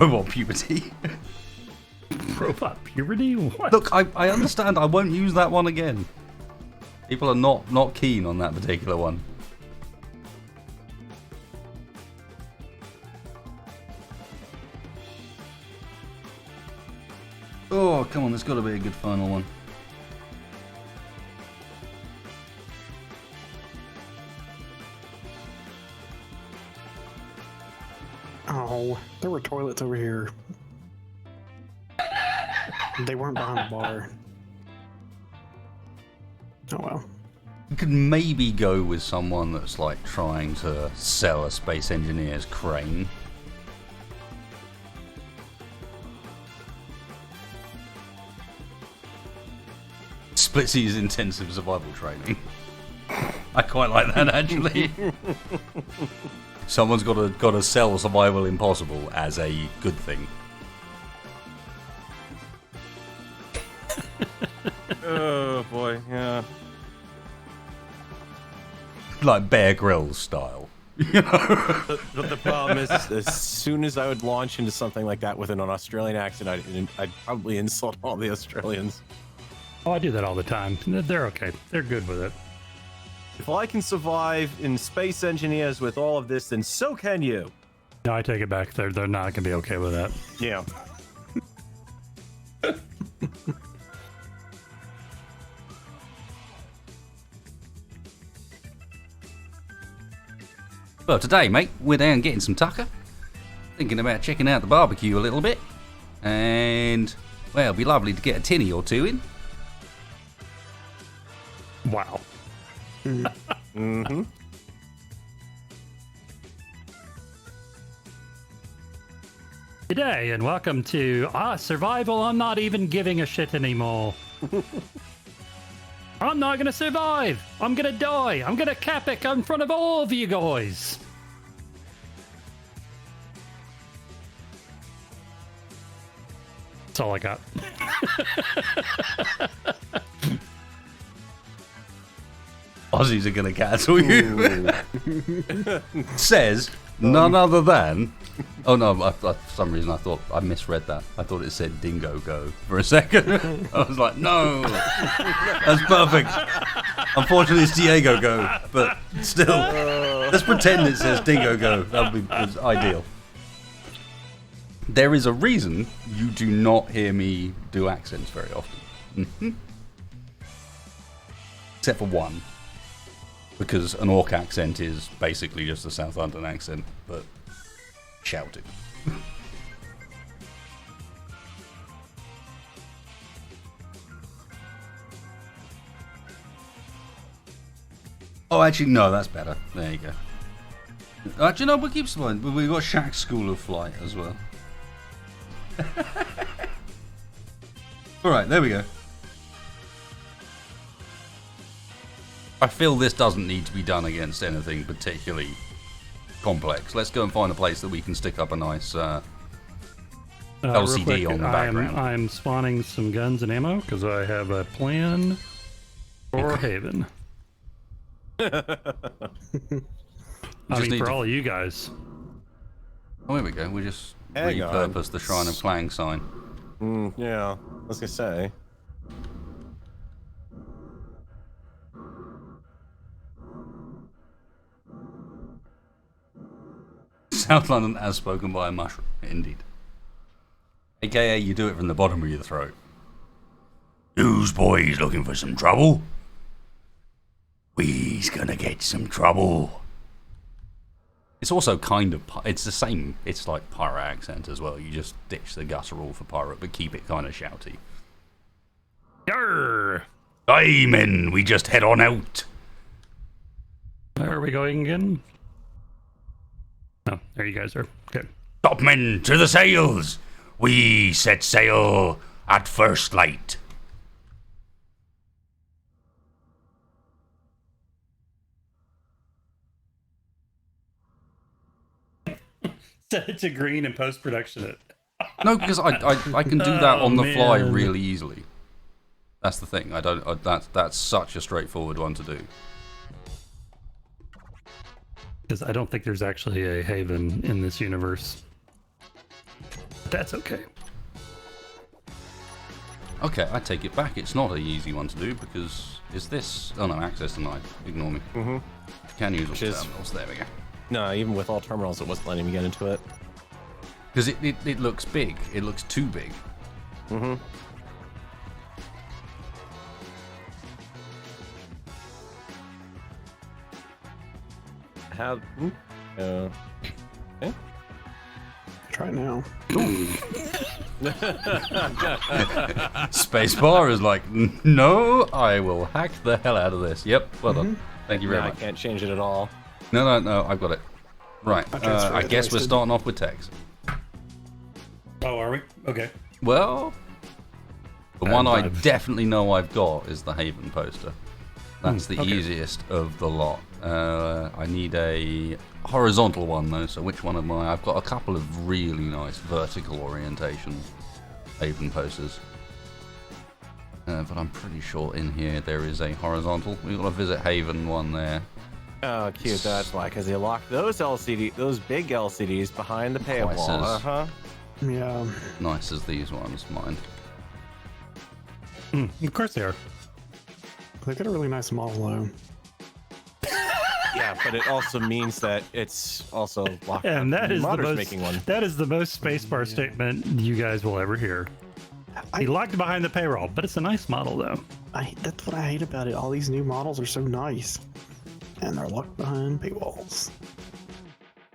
Robot puberty. Robot puberty? What? Look, I understand. I won't use that one again. People are not keen on that particular one. Oh, come on, there's got to be a good final one. Oh, there were toilets over here. They weren't behind the bar. Oh well. You could maybe go with someone that's like trying to sell a space engineer's crane. Splitsies intensive survival training. I quite like that actually. Someone's got to sell survival impossible as a good thing. Oh boy, yeah. Like Bear Grylls style. You know? But the problem is, as soon as I would launch into something like that with an Australian accent, I'd probably insult all the Australians. Oh, I do that all the time. They're okay. They're good with it. If I can survive in space engineers with all of this, then so can you. No, I take it back. They're not going to be okay with that. Yeah. Well, today, mate, we're down getting some tucker. Thinking about checking out the barbecue a little bit. And, well, it'd be lovely to get a tinny or two in. Wow. Mm-hmm. G'day and welcome to Survival. I'm not even giving a shit anymore. I'm not gonna survive. I'm gonna die. I'm gonna capic in front of all of you guys. That's all I got. Aussies are going to cancel you. Says none other than... Oh no, for some reason I thought I misread that. I thought it said dingo go for a second. I was like, no, that's perfect. Unfortunately, it's Diego go, but still, let's pretend it says dingo go. That would be ideal. There is a reason you do not hear me do accents very often. Except for one. Because an orc accent is basically just a South London accent, but shouted. Oh, actually, no, that's better. There you go. Do you know what keeps in mind? We've got Shaq's School of Flight as well. Alright, there we go. I feel this doesn't need to be done against anything particularly complex. Let's go and find a place that we can stick up a nice LCD quick, on the background. I'm spawning some guns and ammo because I have a plan for Haven. I mean, for all of you guys. Oh, here we go. We just Hang repurposed on. the Shrine of Clang sign. Yeah, I was gonna say. South London as spoken by a mushroom, indeed. AKA, you do it from the bottom of your throat. Who's boys looking for some trouble? We's gonna get some trouble. It's also kind of, it's the same, it's like pirate accent as well. You just ditch the guttural for pirate, but keep it kind of shouty. Yarr! Aye, men, we just head on out. Where are we going again? Oh, there you guys are. Okay. Top men to the sails. We set sail at first light. Set it to green and post-production it. No, because I can do that on the fly man. really easily. That's the thing. That's such a straightforward one to do. Because I don't think there's actually a Haven in this universe. But that's okay. Okay, I take it back. It's not an easy one to do because is this? Oh no, access denied. Ignore me. Mm-hmm. Can use all Which is- terminals. There we go. No, even with all terminals, it wasn't letting me get into it. Because it looks big. It looks too big. Mm-hmm. How? Okay. Try it now. Spacebar is like, no, I will hack the hell out of this. Yep, well done. Thank you very I much. can't change it at all. No, I've got it. Right, I transferred I it guess we're twice, starting off with text. Oh, are we? Okay. Well, the one I I've- definitely know I've got is the Haven poster. That's the okay. easiest of the lot. I need a horizontal one though, so which one am I? I've got a couple of really nice vertical orientation Haven posters. But I'm pretty sure in here there is a horizontal. We've got a Visit Haven one there. Oh, cute. That's why, because they locked those those big LCDs behind the paywall. Twice as- Uh-huh. Yeah. Nice as these ones, mind. Of course they are. They got a really nice model though. Yeah, but it also means that it's also locked. And up. that is the Modder's most, making one. that is the most spacebar statement you guys will ever hear. He locked behind the payroll, but it's a nice model though. That's what I hate about it. All these new models are so nice. And they're locked behind paywalls.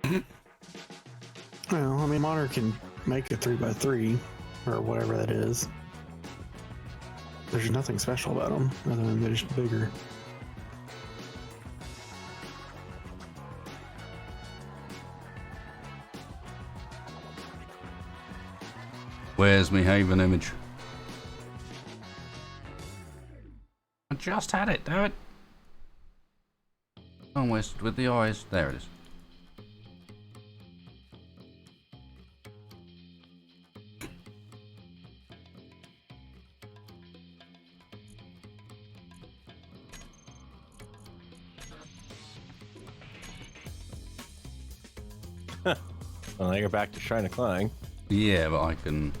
Well, I mean, Modder can make a 3x3 or whatever that is. There's nothing special about them other than they're just bigger. Where's me Haven image? I just had it, damn it. Almost with the eyes. There it is. Well, now you're back to Shrine of Clang. Yeah, but I can.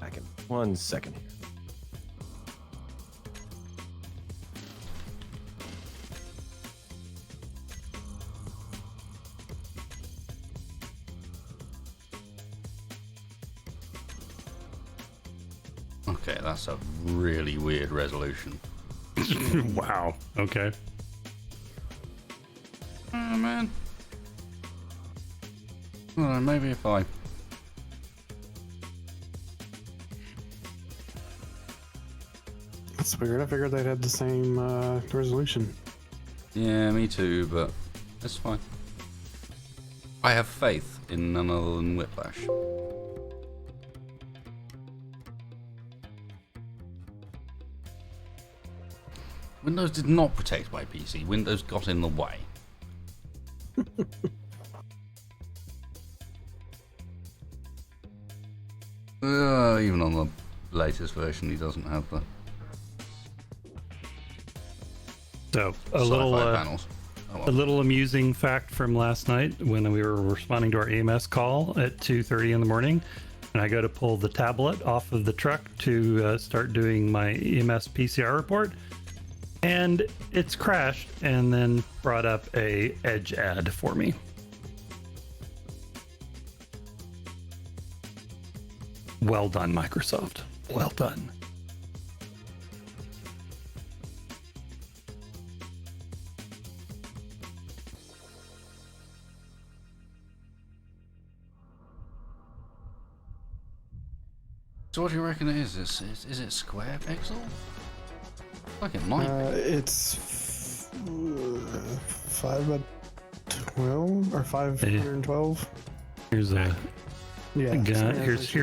Back in 1 second here. Okay, that's a really weird resolution. Wow. Okay. Oh man. Well, maybe if I. That's weird. I figured they'd have the same resolution. Yeah, me too, but that's fine. I have faith in none other than Whiplash. Windows did not protect my PC. Windows got in the way. Even on the latest version, he doesn't have the So a sci-fi little panels. Oh, a well. little amusing fact from last night when we were responding to our EMS call at 2:30 in the morning, and I go to pull the tablet off of the truck to start doing my EMS PCR report, and it's crashed and then brought up a Edge ad for me. Well done, Microsoft. Well done. So what do you reckon it is? Is it square pixel? Like it might be. It's 5 by 12 or 512. Here's a Yeah. gun. Here's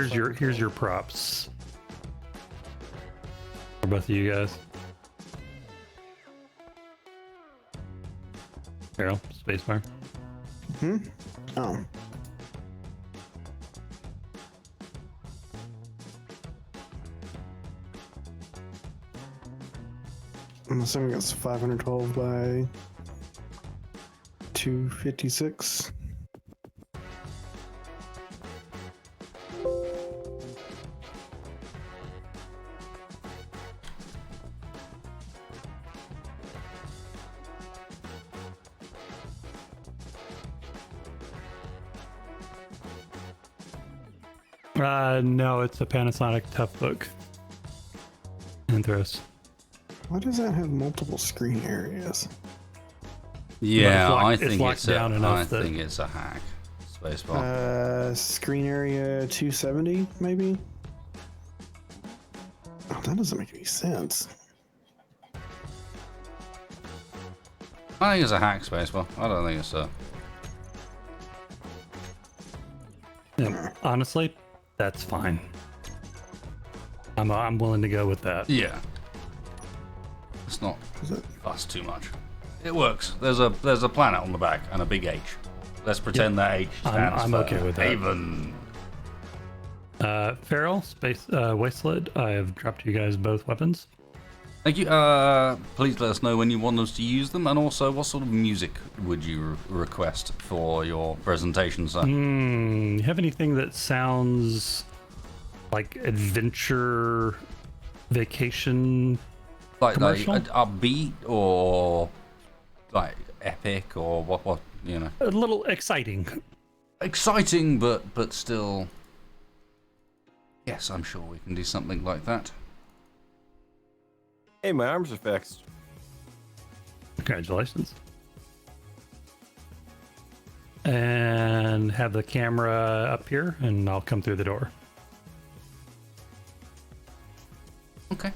your props. For both of you guys. Carol, spacebar. Oh. I'm assuming it's 512 by 256. No, it's a Panasonic Toughbook. Anthros. Why does that have multiple screen areas? Yeah, locked- I it's think locked it's down enough I that- think it's a hack. Spacebar. Screen area 270, maybe? Oh, that doesn't make any sense. I think it's a hack, Spacebar. I don't think it's a. Yeah, honestly, that's fine. I'm willing to go with that. Yeah. It's not Is it? us too much. It works. There's a planet on the back and a big H. Let's pretend that H stands I'm for okay with that. Haven. Feral, Space, Wasteland, I have dropped you guys both weapons. Thank you. Please let us know when you want us to use them, and also what sort of music would you request for your presentation, sir? You have anything that sounds like adventure vacation? Like commercial? upbeat or like epic or what you know? A little exciting. Exciting, but still. Yes, I'm sure we can do something like that. Hey, my arms are fixed. Congratulations. And have the camera up here, and I'll come through the door. Okay.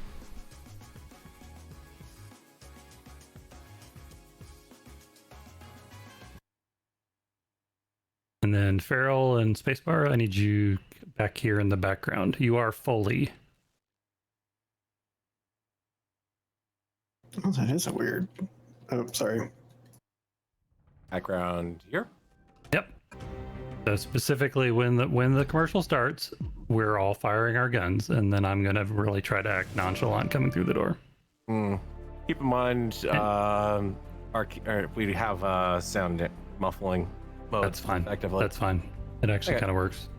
And then Feral and Spacebar, I need you back here in the background. You are Foley. Oh, that is a weird. Oh, sorry. Background here. Yep. So specifically, when the commercial starts, we're all firing our guns, and then I'm gonna really try to act nonchalant coming through the door. Keep in mind, we have sound muffling mode. That's fine. Effectively. That's fine. It actually Okay. kind of works.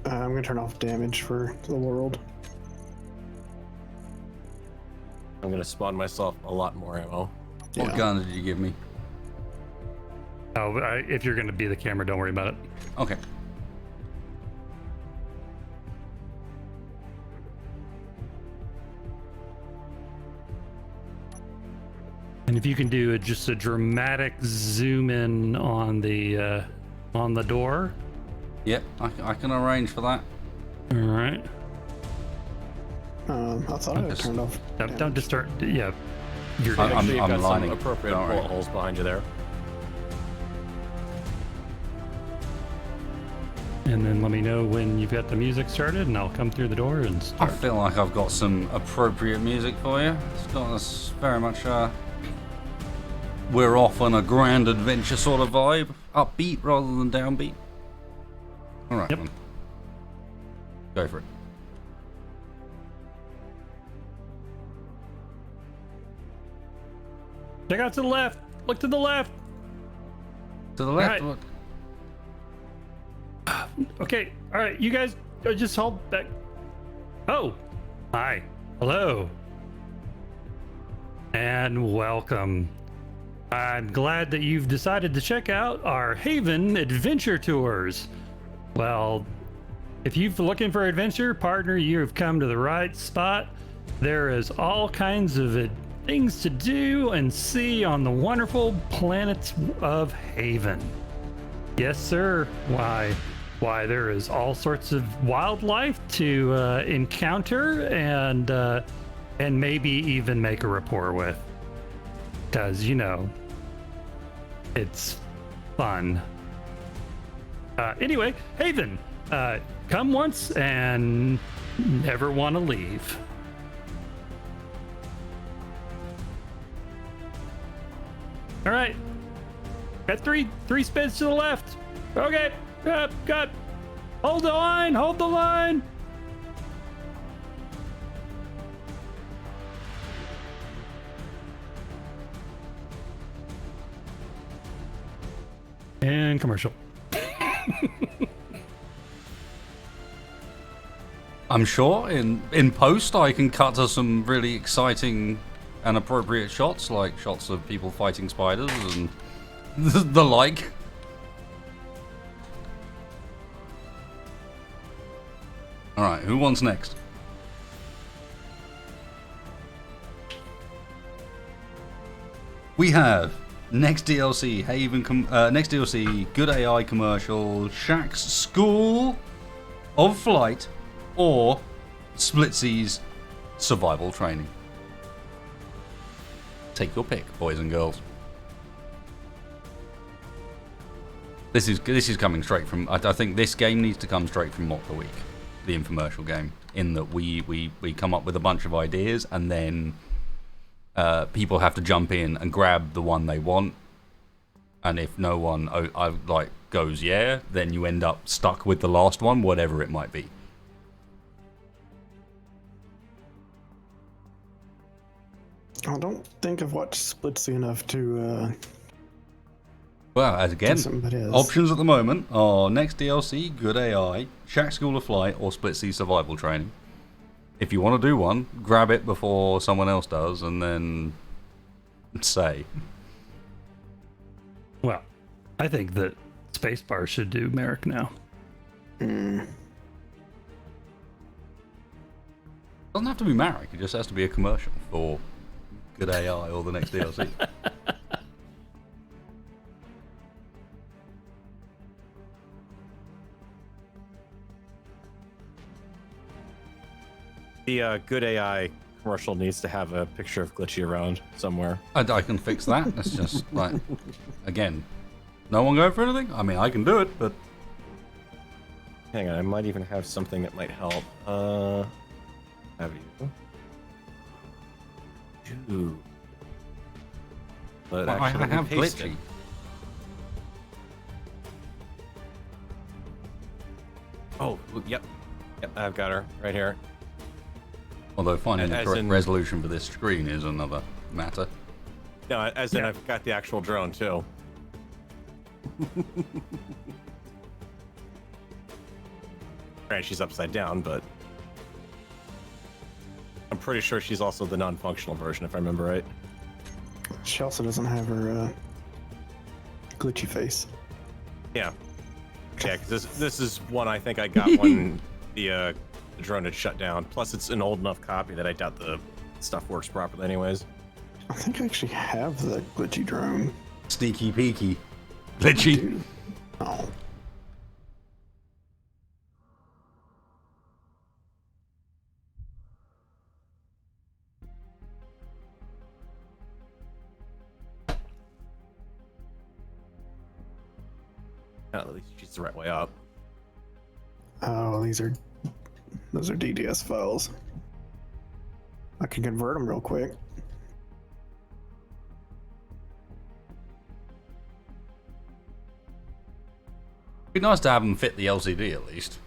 I'm gonna turn off damage for the world. I'm gonna spawn myself a lot more ammo. What Yeah. gun did you give me? Oh, if you're gonna be the camera, don't worry about it. Okay. And if you can do just a dramatic zoom in on the door. Yep, I can arrange for that. All right. I thought I had turned off. Don't distort. Yeah. You're I'm- good. Make sure you've got lining. some appropriate Don't worry. bullet holes behind you there. And then let me know when you've got the music started, and I'll come through the door and I start. feel like I've got some appropriate music for you. It's got us very much we're off on a grand adventure sort of vibe. Upbeat rather than downbeat. Alright, Yep. then. Go for it. Check out to the left. Look to the left. To the left. Alright. Look. Okay. All right. You guys just hold back. Oh. Hi. Hello. And welcome. I'm glad that you've decided to check out our Haven Adventure Tours. Well, if you're looking for adventure, partner, you have come to the right spot. There is all kinds of things to do and see on the wonderful planet of Haven. Yes, sir. Why, there is all sorts of wildlife to encounter and maybe even make a rapport with. Because, you know, it's fun. Anyway, Haven, come once and never want to leave. All right. Got three spins to the left. Okay. Got. Hold the line. Hold the line. And commercial. I'm sure in post I can cut to some really exciting and appropriate shots, like shots of people fighting spiders and the like. All right, who wants next? We have next DLC next DLC Good AI commercial, Shaq's School of Flight, or Splitsy's survival training. Take your pick, boys and girls. This is coming straight from. I think this game needs to come straight from Mock the Week, the infomercial game. In that we come up with a bunch of ideas and then people have to jump in and grab the one they want. And if no one goes yeah, then you end up stuck with the last one, whatever it might be. I don't think I've watched Splitsy enough to. Well, as again, somebody else. options at the moment are next DLC, Good AI, Shaq School of Flight, or Splitsy Survival Training. If you want to do one, grab it before someone else does, and then say. Well, I think that Spacebar should do Merrick now. Doesn't have to be Marek, it just has to be a commercial for Good AI or the next DLC. The Good AI commercial needs to have a picture of Glitchy around somewhere. I can fix that. It's just like, again, no one going for anything? I mean, I can do it, but Hang on, I might even have something that might help. Have you? Ooh. But I actually, have paste Glitchy. it. Oh, yep. Yep, I've got her right here. Although finding the As correct in- resolution for this screen is another matter. No, as in I've got the actual drone too. Right, she's upside down, but I'm pretty sure she's also the non-functional version, if I remember right. She also doesn't have her glitchy face. Yeah. Yeah, because this is one I think I got when the drone had shut down. Plus, it's an old enough copy that I doubt the stuff works properly anyways. I think I actually have the glitchy drone. Sneaky peeky. Glitchy. Dude. Oh. At least she's the right way up. Oh, those are DDS files. I can convert them real quick. Be nice to have them fit the LCD at least.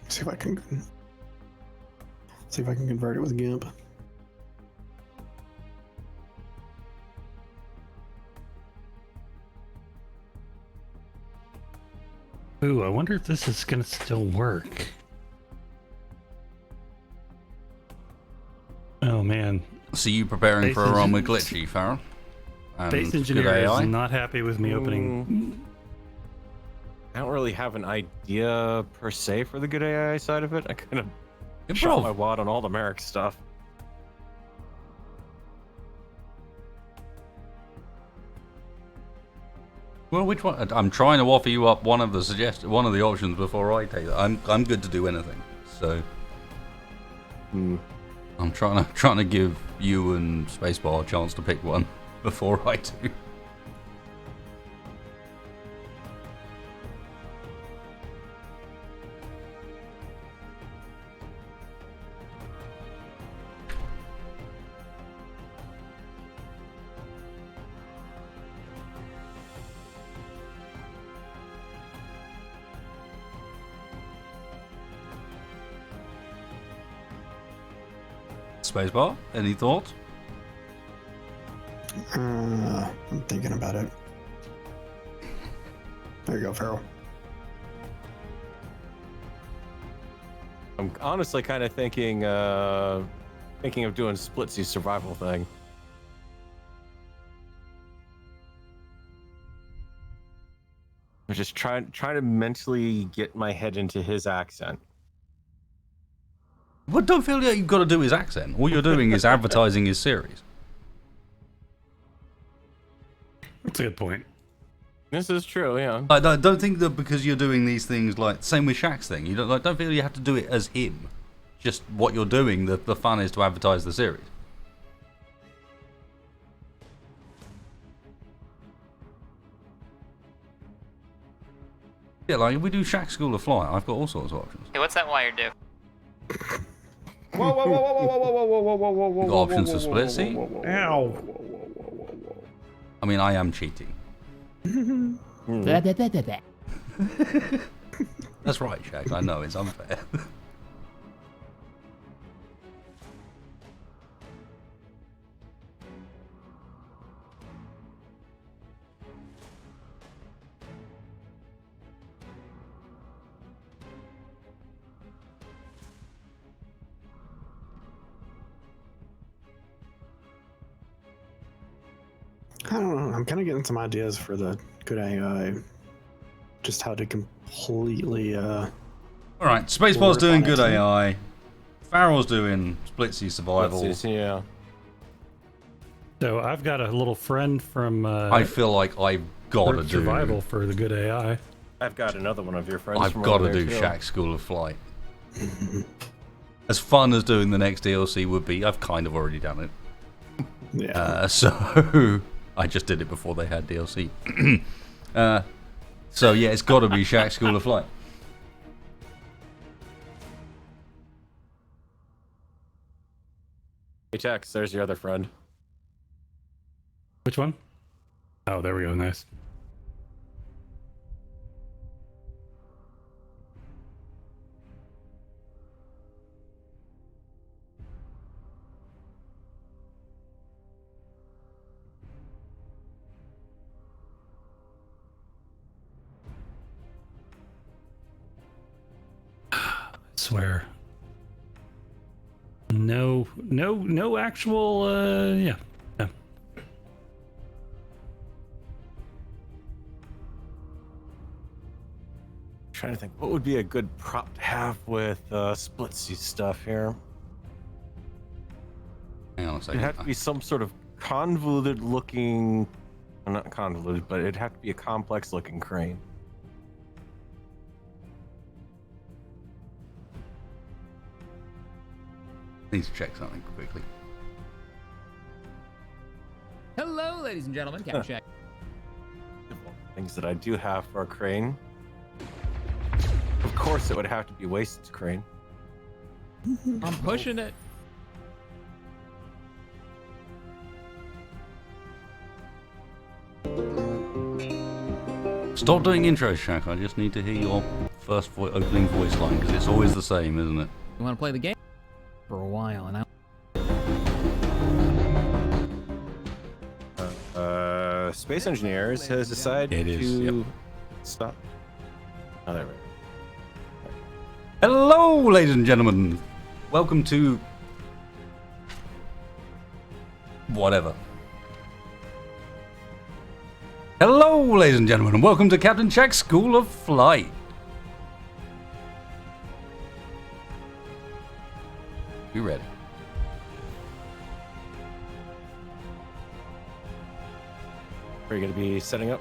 See if I can convert it with GIMP. Ooh, I wonder if this is gonna still work. Oh man, See you preparing for a Space run with Engine- Glitchy, Farrell. And Space good Engineer AI. is not happy with me opening. I don't really have an idea per se for the good AI side of it. I kind of shot my Improv. wad on all the Merrick stuff. Well, which one? I'm trying to offer you up one of the options before I take it. I'm good to do anything. So I'm trying to give you and Spacebar a chance to pick one before I do. Spacebar, any thoughts? I'm thinking about it. There you go, Farrell. I'm honestly kind of thinking of doing Splitsy's survival thing. I'm just trying to mentally get my head into his accent. Well, don't feel like you've got to do his accent. All you're doing is advertising his series. That's a good point. This is true, yeah. I don't think that because you're doing these things, like same with Shaq's thing, you don't feel you have to do it as him. Just what you're doing, the fun is to advertise the series. Yeah, like if we do Shaq's School of Flight, I've got all sorts of options. Hey, what's that wire do? Whoa, whoa, whoa, whoa, whoa, whoa, whoa, whoa, whoa, whoa, whoa, whoa, You've got options for split seat. Ow. I mean, I am cheating. That's right, Shaq. I know it's unfair. I don't know. I'm kind of getting some ideas for the good AI. Just how to completely. All right, Spacebar's doing good AI. Farrell's doing split sea survival. Yeah. So I've got a little friend from I feel like I've got to do survival for the good AI. I've got another one of your friends. I've from got over to there, do too. Shaq's School of Flight. As fun as doing the next DLC would be, I've kind of already done it. Yeah. So I just did it before they had DLC. So yeah, it's got to be Shaq's School of Flight. Hey, Tex, there's your other friend. Which one? Oh, there we go. Nice. I swear. No actual, yeah. Trying to think, what would be a good prop to have with split C stuff here? Hang on a It'd second. have to be some sort of convoluted looking, well, not convoluted, but it'd have to be a complex looking crane. Need to check something quickly. Hello, ladies and gentlemen. Captain Shaq. Things that I do have for a crane. Of course, it would have to be Wasted's crane. I'm pushing it. Stop doing intros, Shaq. I just need to hear your first opening voice line because it's always the same, isn't it? You want to play the game? For a while, and Space Engineers has decided It is, to yep. stop. Oh, there we go. Hello, ladies and gentlemen. Welcome to whatever. Hello, ladies and gentlemen, and welcome to Captain Shaq's School of Flight. You ready? Are you going to be setting up?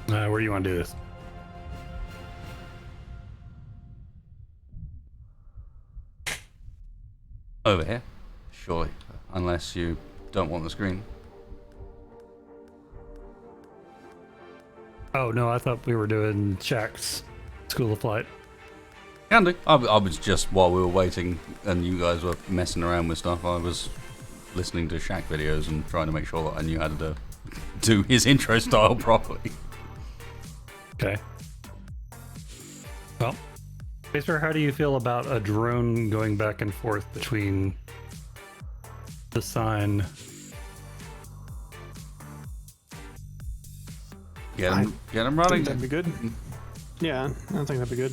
Where do you want to do this? Over here, surely, unless you don't want the screen. Oh, no, I thought we were doing Shaq's School of Flight. Can do. I was just, while we were waiting and you guys were messing around with stuff, I was listening to Shaq videos and trying to make sure that I knew how to do his intro style properly. Okay. Well, Spacer, how do you feel about a drone going back and forth between the sign? Get him I running. think that'd be good. Yeah, I think that'd be good.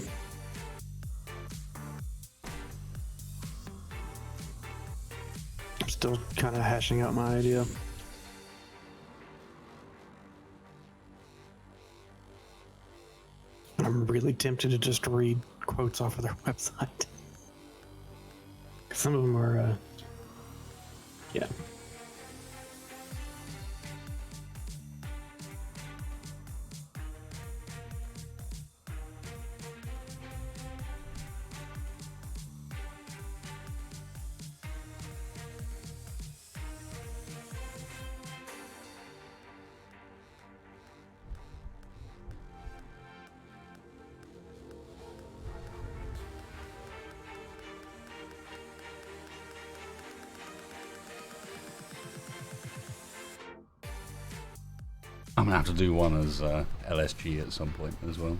Still kind of hashing out my idea. I'm really tempted to just read quotes off of their website. Some of them are, yeah. I'm gonna have to do one as LSG at some point as well.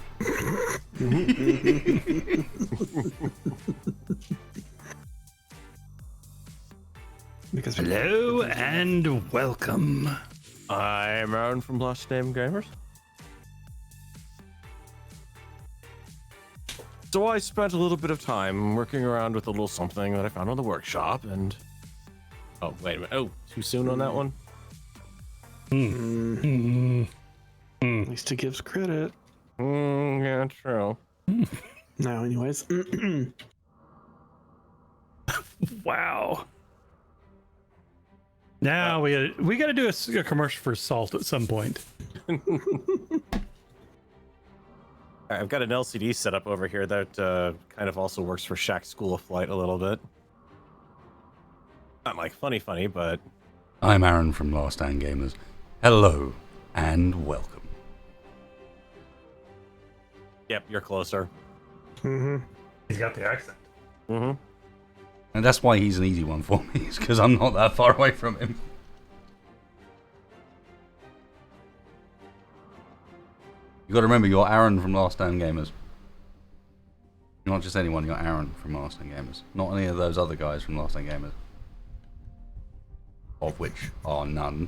Hello and welcome. I'm Aaron from Lost Name Gamers. So I spent a little bit of time working around with a little something that I found on the workshop, and oh wait a minute, oh, too soon on that one. At least it gives credit. Yeah, true. Now, anyways. Wow. Now we gotta do a commercial for salt at some point. I've got an LCD set up over here that kind of also works for Shaq's School of Flight a little bit. Not like funny, but I'm Aaron from Last Stand Gamers. Hello and welcome. yep, you're closer. He's got the accent. And that's why he's an easy one for me, is because I'm not that far away from him. You got to remember, you're Aaron from Last Stand Gamers. You're not just anyone, you're Aaron from Last Stand Gamers. Not any of those other guys from Last Stand Gamers. Of which are none.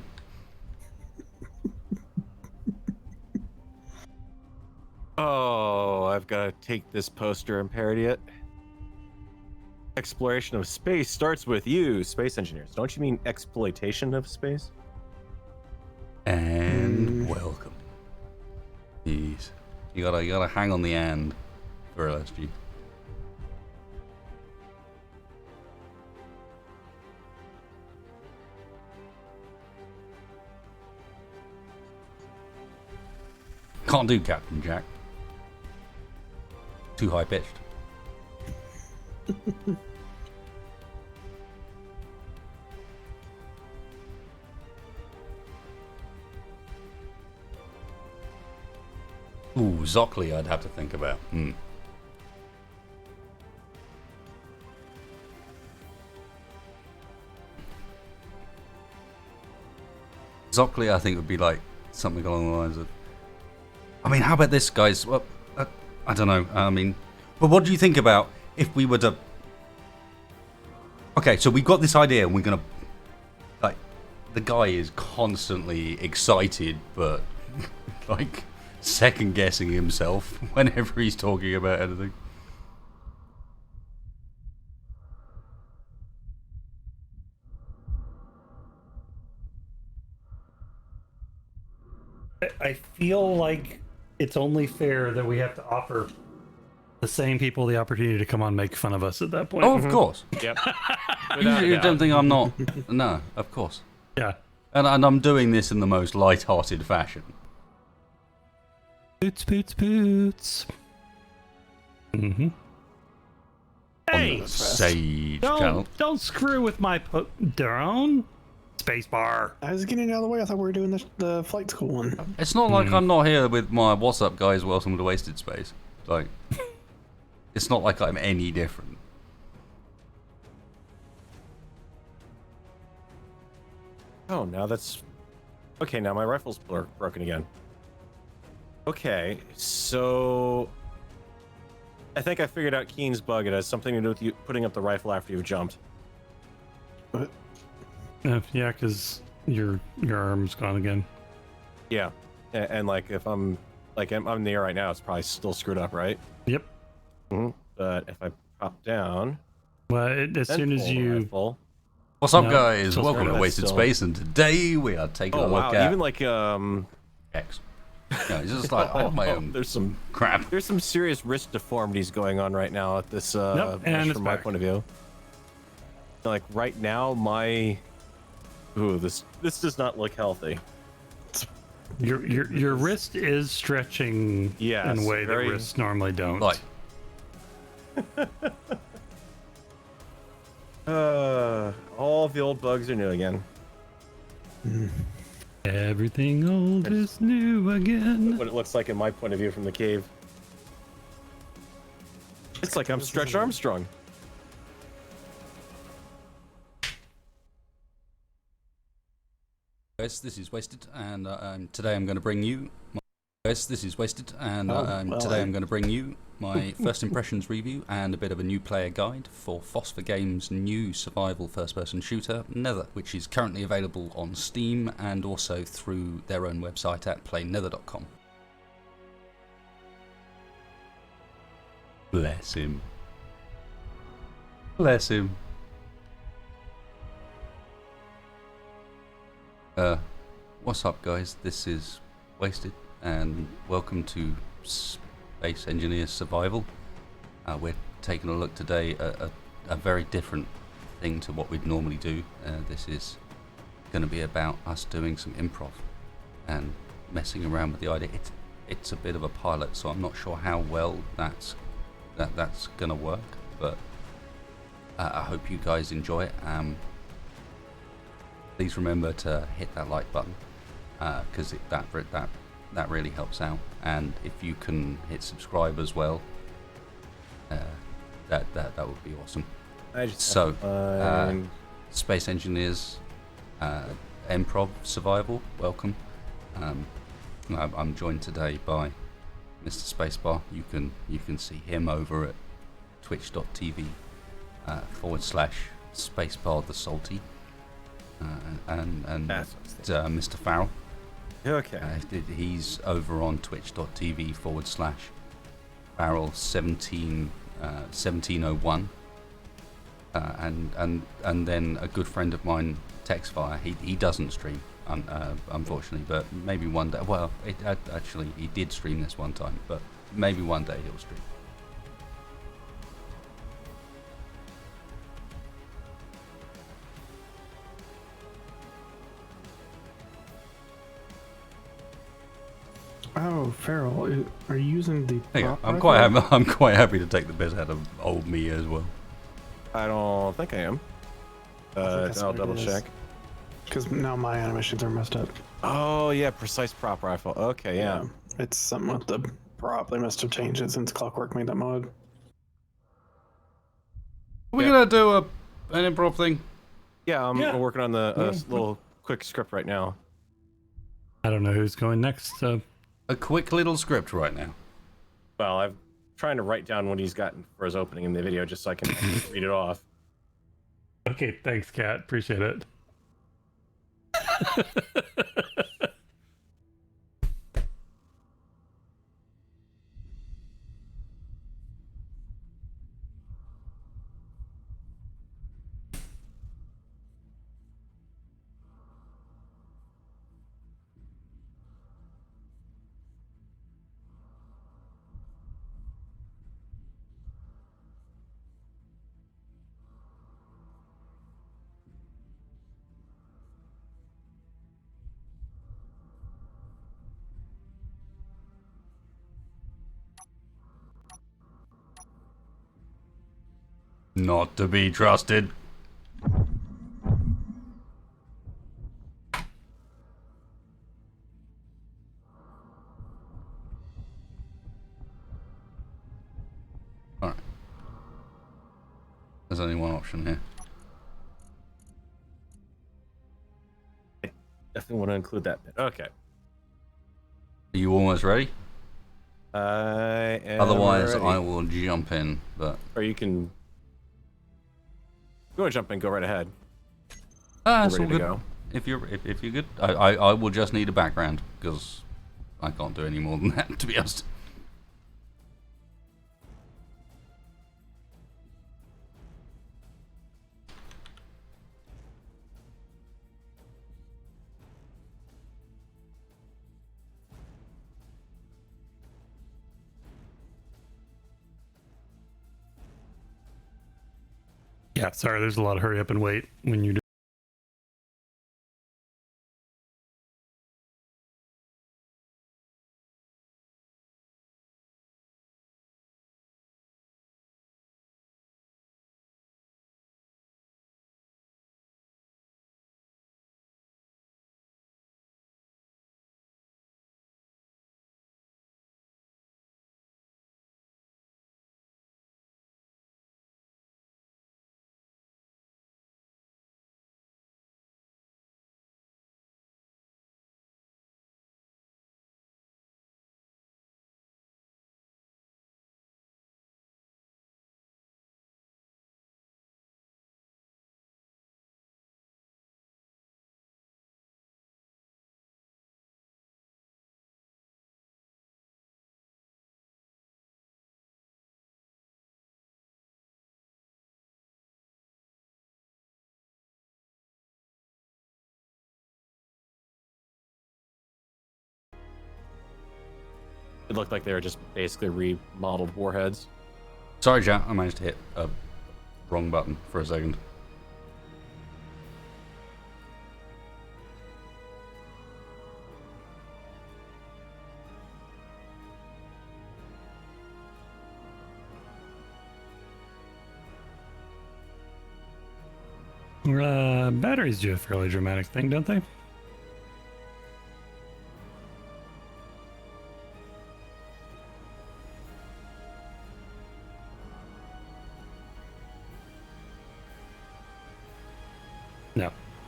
Oh, I've got to take this poster and parody it. Exploration of space starts with you, space engineers. Don't you mean exploitation of space? And welcome. Jeez. You gotta hang on the and for LSG. Can't do Captain Jack. Too high pitched. Ooh, Zockley I'd have to think about. Zockley I think would be like something along the lines of, I mean, how about this, guys? Well, I don't know. I mean, but what do you think about if we were to... Okay, so we've got this idea and we're going to... Like, the guy is constantly excited, but, like, second-guessing himself whenever he's talking about anything. I feel like it's only fair that we have to offer the same people the opportunity to come on and make fun of us at that point. Oh, of course. Yep. You don't think I'm not... No, of course. Yeah. And I'm doing this in the most light-hearted fashion. Boots, boots, boots. Mm-hmm. Hey! Sage channel. Don't screw with my drone. Spacebar. I was getting out of the way. I thought we were doing the flight school one. It's not like I'm not here with my "What's up, guys? Welcome to Wasted Space." Like, it's not like I'm any different. Oh, now that's... Okay, now my rifle's broken again. Okay, so... I think I figured out Keen's bug. It has something to do with you putting up the rifle after you've jumped. What? Yeah, because your arm's gone again. Yeah, and like if I'm in the air right now, it's probably still screwed up, right? Yep. But if I pop down, Well, as then soon as pull the you rifle, What's up, No, guys? still Welcome to started. Wasted Still- Space, and today we are taking Oh a look wow! at Even like X. No, it's just like my own there's some crap. serious wrist deformities going on right now at this. Nope, and it's from my back. point of view. Like right now, this does not look healthy. Your wrist is stretching Yes, in a way very- that wrists normally don't. Like, All of the old bugs are new again. Everything old is new again. What it looks like in my point of view from the cave. It's like I'm Stretch Armstrong. guys, this is Wasted, and today I'm going to bring you. Today I'm going to bring you my first impressions review and a bit of a new player guide for Phosphor Games' new survival first-person shooter, Nether, which is currently available on Steam and also through their own website at playnether.com. Bless him. Bless him. What's up, guys? This is Wasted, and welcome to Space Engineers Survival. We're taking a look today at a very different thing to what we'd normally do. This is going to be about us doing some improv and messing around with the idea. It's a bit of a pilot, so I'm not sure how well that's going to work, but I hope you guys enjoy it. Please remember to hit that like button because that really helps out, and if you can hit subscribe as well, that would be awesome. Space Engineers, Improv Survival, welcome. I'm joined today by Mr. Spacebar. You can see him over at twitch.tv /Spacebar the Salty. And Mr. Farrell. Okay. He's over on twitch.tv /Farrell1701. And then a good friend of mine, Texfire, he doesn't stream, unfortunately, but maybe one day. Well, actually, he did stream this one time, but maybe one day he'll stream. Oh, Farrell, are you using the? Hey, prop I'm rifle? quite happy to take the piss out of old me as well. I don't think I am. that's I'll what it double is. check. Because now my animations are messed up. Oh yeah, precise prop rifle. Okay, yeah. It's something with the prop. They must have changed it since Clockwork made that mod. Are we gonna do an improv thing? Yeah, I'm Yeah. working on the little quick script right now. I don't know who's going next, so A quick little script right now. Well, I'm trying to write down what he's got for his opening in the video just so I can read it off. okay, thanks, Kat. Appreciate it. Not to be trusted. Alright. There's only one option here. Definitely want to include that bit. Okay. Are you almost ready? I am Otherwise, ready. I will jump in, but... Or you can... If you want to jump in, go right ahead. It's Ready all to good. go. If you're good. I will just need a background, because I can't do any more than that, to be honest. Yeah, sorry, there's a lot of hurry up and wait when you do. It looked like they were just basically remodeled warheads. Sorry, chat. I managed to hit a wrong button for a second. Batteries do a fairly dramatic thing, don't they?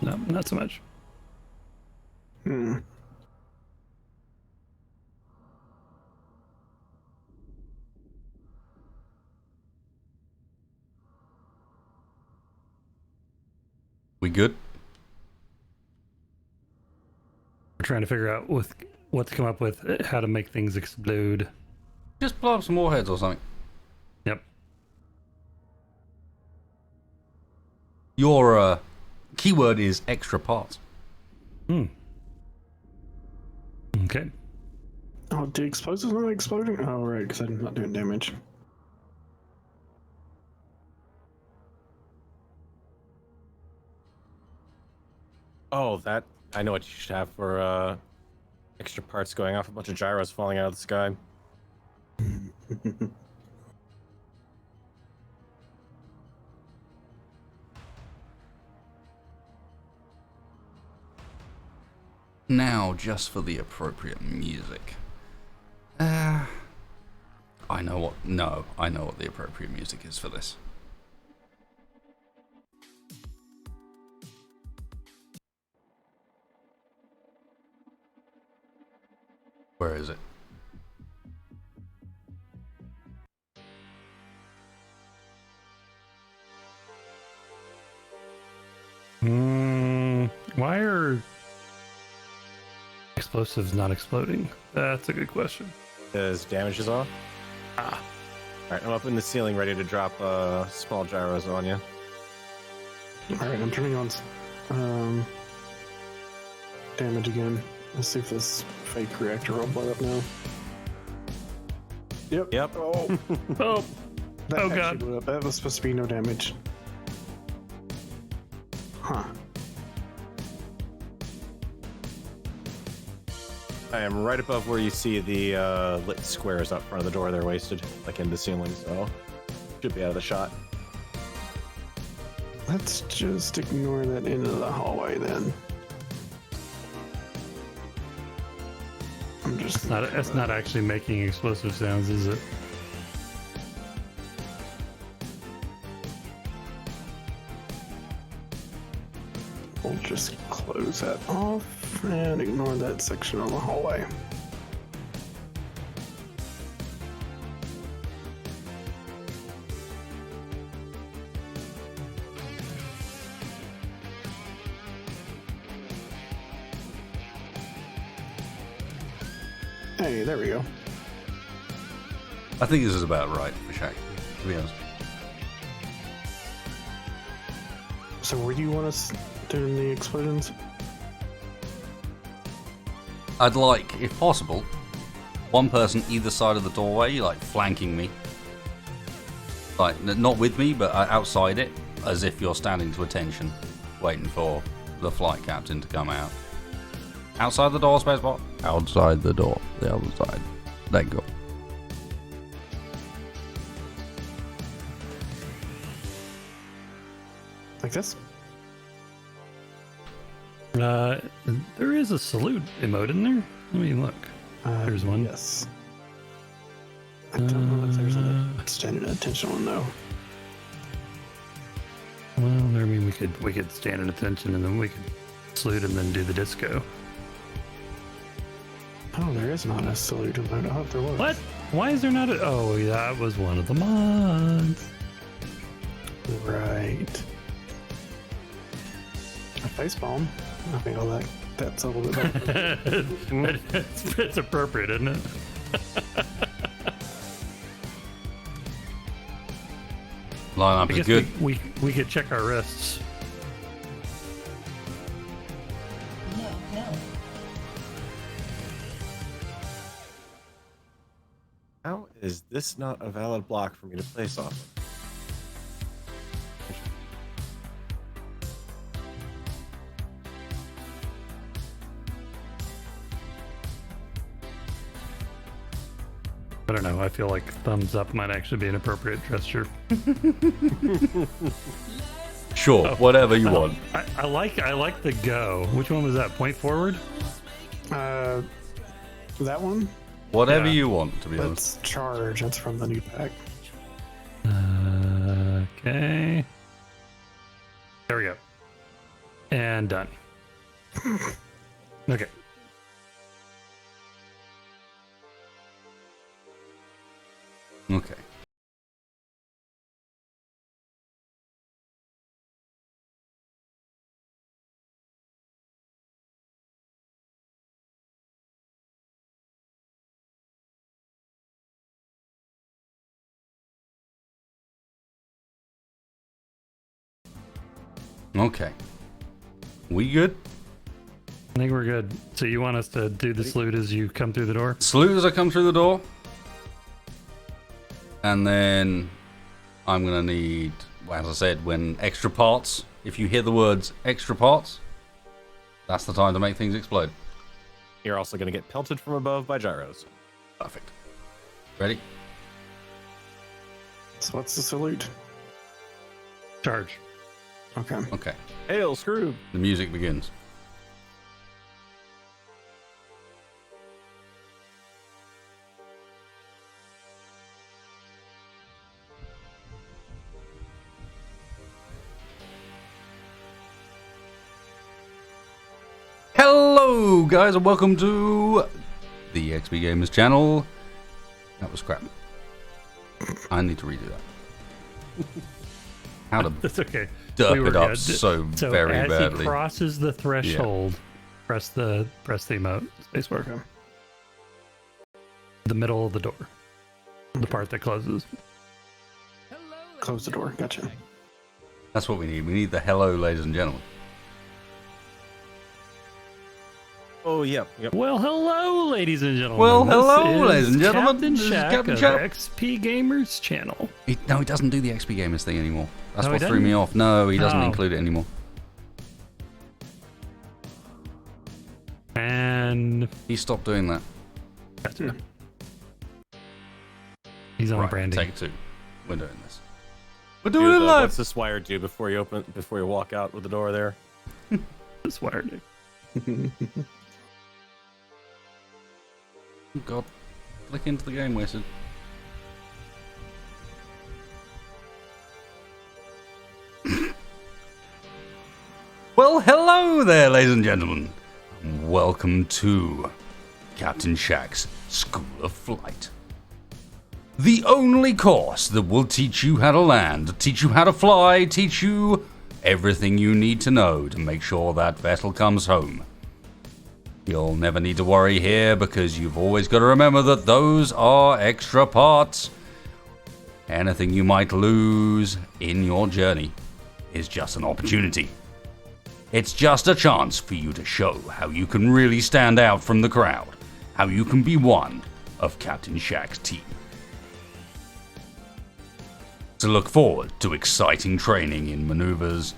No, not so much. We good? We're trying to figure out what to come up with, how to make things explode. Just blow up some warheads or something. Yep. Your keyword is extra parts. Okay. Oh, the explosives not exploding? Oh, right, because I'm not doing damage. Oh, that I know what you should have for extra parts going off. A bunch of gyros falling out of the sky. Now, just for the appropriate music. I know what. No, I know what the appropriate music is for this. Where is it? Why are explosives not exploding? That's a good question. Because damage is off. Ah. Alright, I'm up in the ceiling ready to drop small gyros on you. Alright, I'm turning on damage again. Let's see if this fake reactor will blow up now. Yep. Oh. Oh, That Oh, actually God. blew up. That was supposed to be no damage. Huh. I am right above where you see the lit squares out front of the door. They're wasted, like in the ceiling, so should be out of the shot. Let's just ignore that into the hallway then. I'm just it's not actually making explosive sounds, is it? We'll just close that off and ignore that section of the hallway. Hey, there we go. I think this is about right for Shaq, to be honest. So where do you want us doing the explosions? I'd like, if possible, one person either side of the doorway, like flanking me. Like, not with me, but outside it. as if you're standing to attention, waiting for the flight captain to come out. Outside the door, spacebar. Outside the door. The other side. Let go. Like this? There is a salute emote in there. Let me look. There's one. Yes. I don't know if there's an extended attention one though. Well, I mean, we could stand at attention and then we could salute and then do the disco. Oh, there is not a salute emote. I hope there was. What? Why is there not a? Oh, that was one of the mods. Right. A face palm. I think all that's a little bit better. It's appropriate, isn't it? Line up I is guess good. we could check our wrists. No. How is this not a valid block for me to place off of? I don't know. I feel like thumbs up might actually be an appropriate gesture. Sure, whatever you want. I like the go. Which one was that? Point forward? That one? Whatever Yeah. you want, to be honest. That's charge. That's from the new pack. Okay. There we go. And done. Okay. Okay. Okay. We good? I think we're good. So you want us to do the salute as you come through the door? Salute as I come through the door. And then I'm going to need, well, as I said, when extra parts, if you hear the words extra parts, that's the time to make things explode. You're also going to get pelted from above by gyros. Perfect. Ready? So what's the salute? Charge. Okay. Okay. Hail, Scroob! The music begins. Hello, guys, and welcome to the XP Gamers channel. That was crap. I need to redo that. How to That's okay. derp were it up good. so very as badly. he crosses the threshold, press the emote. Spacebar. Okay. The middle of the door. The part that closes. Close the door. Gotcha. That's what we need. We need the hello, ladies and gentlemen. Oh, yep. Well, hello, ladies and gentlemen. Well, This hello, is ladies and gentlemen. Captain This is Shack Captain of Shack. XP Gamers channel. No, he doesn't do the XP Gamers thing anymore. That's Oh, what he threw me doesn't? off. No, he doesn't Oh. include it anymore. And He stopped doing that. gotcha. He's on Right, branding. take 2. We're doing this. We're Do doing it the, live. what's this wire do before you walk out with the door there? This wire dude. Oh, God. Click into the game, Wizard. Well, hello there, ladies and gentlemen. Welcome to Captain Shack's School of Flight. The only course that will teach you how to land, teach you how to fly, teach you everything you need to know to make sure that vessel comes home. You'll never need to worry here because you've always got to remember that those are extra parts. Anything you might lose in your journey is just an opportunity. It's just a chance for you to show how you can really stand out from the crowd, how you can be one of Captain Shack's team. to look forward to exciting training in maneuvers.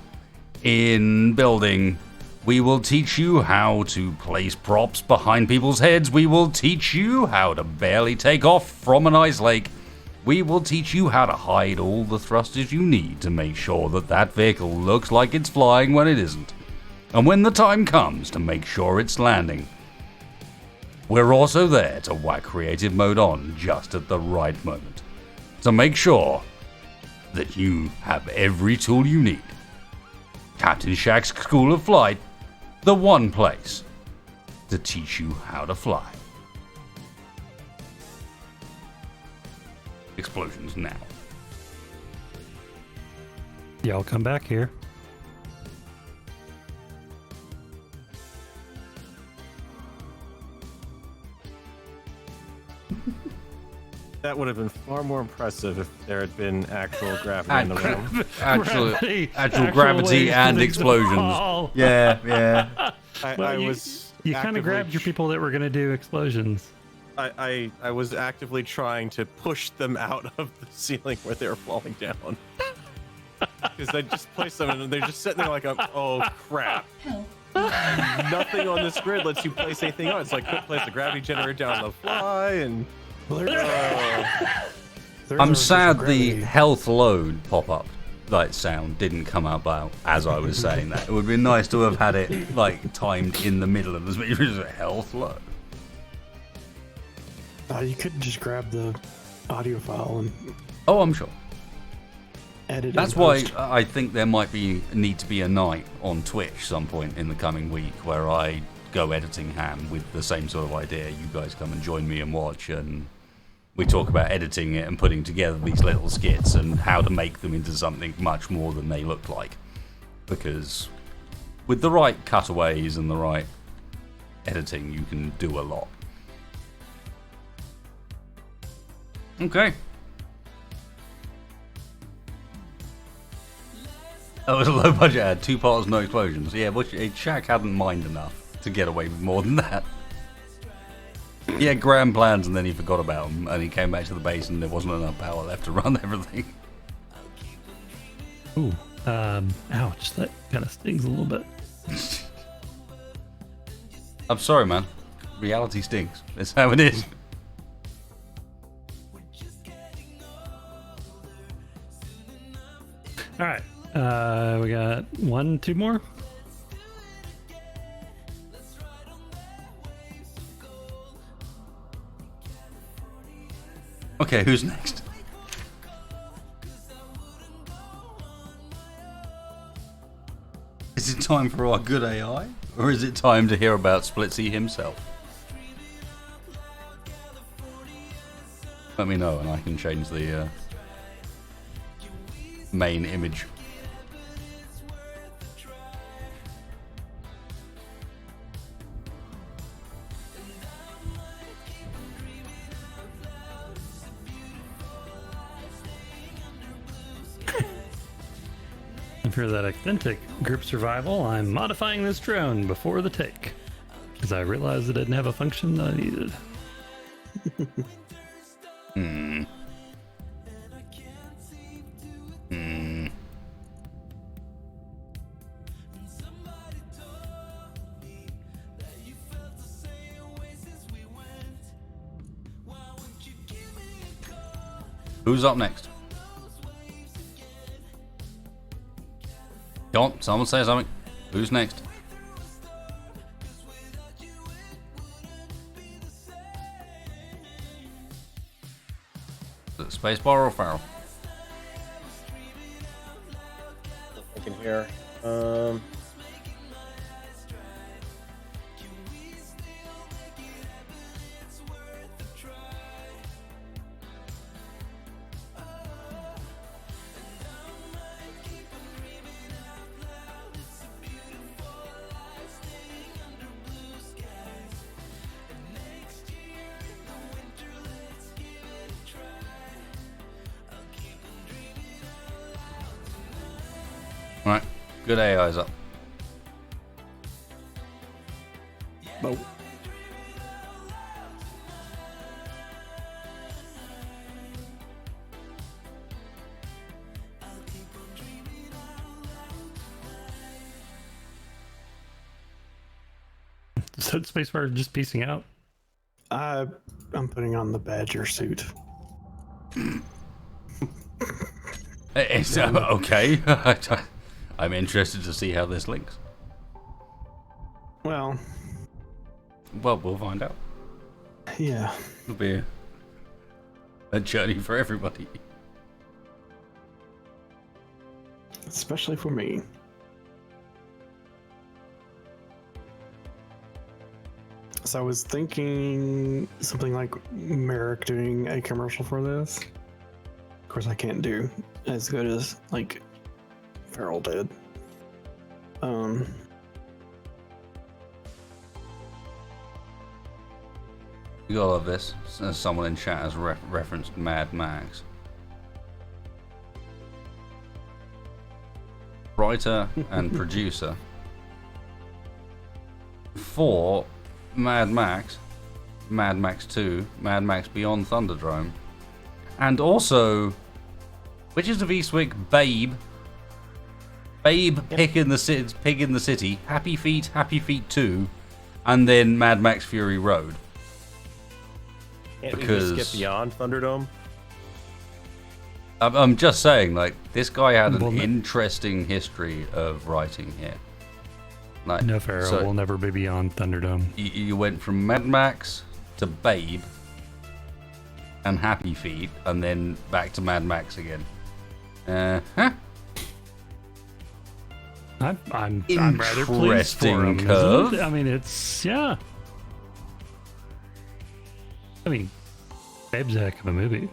In building, we will teach you how to place props behind people's heads. We will teach you how to barely take off from an ice lake. We will teach you how to hide all the thrusters you need to make sure that that vehicle looks like it's flying when it isn't. And when the time comes to make sure it's landing, we're also there to whack creative mode on just at the right moment, to make sure that you have every tool you need. Captain Shaq's School of Flight, the one place to teach you how to fly. Explosions now. Y'all come back here. That would have been far more impressive if there had been actual gravity in the room. Actual gravity and explosions. Yeah. You kind of grabbed your people that were going to do explosions. I was actively trying to push them out of the ceiling where they were falling down. Because I just placed them and they're just sitting there like, oh crap. Nothing on this grid lets you place anything on. It's like, couldn't place the gravity generator down on the fly and... I'm sad the health load pop-up sound didn't come up out as I was saying that. It would be nice to have had it timed in the middle of the health load. You could just grab the audio file and Oh, I'm sure. edit it. That's why I think there might need to be a night on Twitch some point in the coming week where I go editing ham with the same sort of idea. You guys come and join me and watch, and we talk about editing it and putting together these little skits and how to make them into something much more than they look like. Because with the right cutaways and the right editing, you can do a lot. Okay. That was a low budget ad, 2 parts, no explosions. Yeah, but Shaq hadn't mined enough to get away with more than that. He had grand plans and then he forgot about them, and he came back to the base and there wasn't enough power left to run everything. Ooh, ouch, that kind of stings a little bit. I'm sorry, man. Reality stings. That's how it is. All right, we got 2 more. Okay, who's next? Is it time for our good AI? Or is it time to hear about Splitsy himself? Let me know and I can change the main image. And for that authentic group survival, I'm modifying this drone before the take, because I realized it didn't have a function that I needed. Who's up next? Go on, someone say something. Who's next? Is it Spacebar or Farrell? I can hear. Right, good AI's up. Nope. spacebar just piecing out? I'm putting on the Badger suit. It's okay. I'm interested to see how this links. Well, we'll find out. yeah. It'll be a journey for everybody. Especially for me. So I was thinking something like Merrick doing a commercial for this. Of course, I can't do as good as like Farrell did. You gotta love this. Someone in chat has referenced Mad Max. Writer and producer for Mad Max, Mad Max 2, Mad Max Beyond Thunderdome, and also Witches of Eastwick, Babe, Pig in the City, Happy Feet 2, and then Mad Max Fury Road. Can't we just skip beyond Thunderdome? I'm just saying, like, this guy had an interesting history of writing here. Like, No, Pharaoh will never be beyond Thunderdome. You went from Mad Max to Babe and Happy Feet, and then back to Mad Max again. I'm rather pleased for him. Curve. I mean, it's yeah. I mean, Babe's a heck of a movie.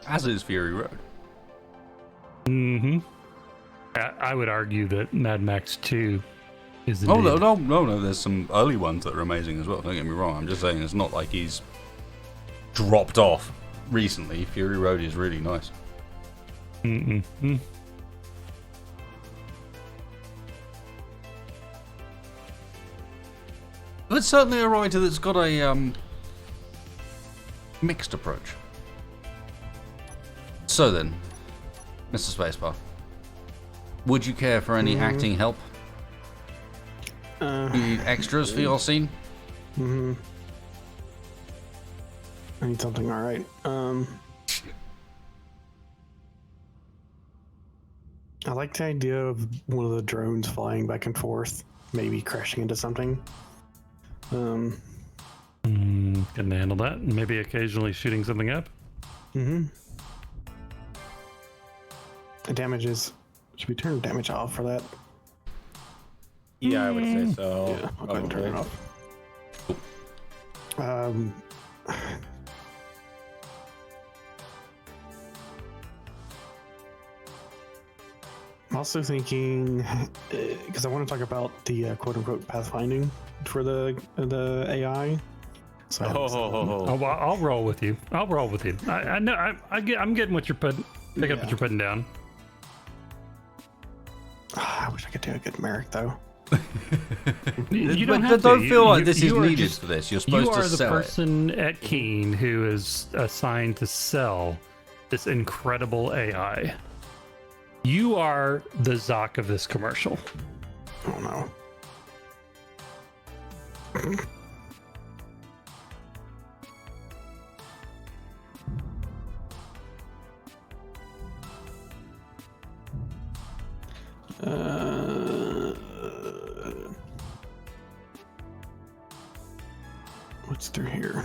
As is Fury Road. Mm-hmm. I would argue that Mad Max 2 is Oh, indeed... no. There's some early ones that are amazing as well. Don't get me wrong. I'm just saying it's not like he's dropped off recently. Fury Road is really nice. Mm-mm. But it's certainly a writer that's got a mixed approach. So then, Mr. Spacebar, would you care for any acting help? You need extras for your scene? I need something alright. I like the idea of one of the drones flying back and forth, maybe crashing into something. Couldn't handle that. And maybe occasionally shooting something up. The damage is... Should we turn damage off for that? Yeah, I would say so. Yeah, I'll go ahead and turn it off. I'm also thinking, because I want to talk about the quote-unquote pathfinding for the AI. So Oh, well, I'll roll with you. I know. I'm getting what you're putting. Pick up what you're putting down. I wish I could do a good Merrick though. You don't have to. Don't feel like this is you are needed just- for this. You're supposed You to are the sell it. person at Keen who is assigned to sell this incredible AI. You are the Zoc of this commercial. Oh no. What's through here?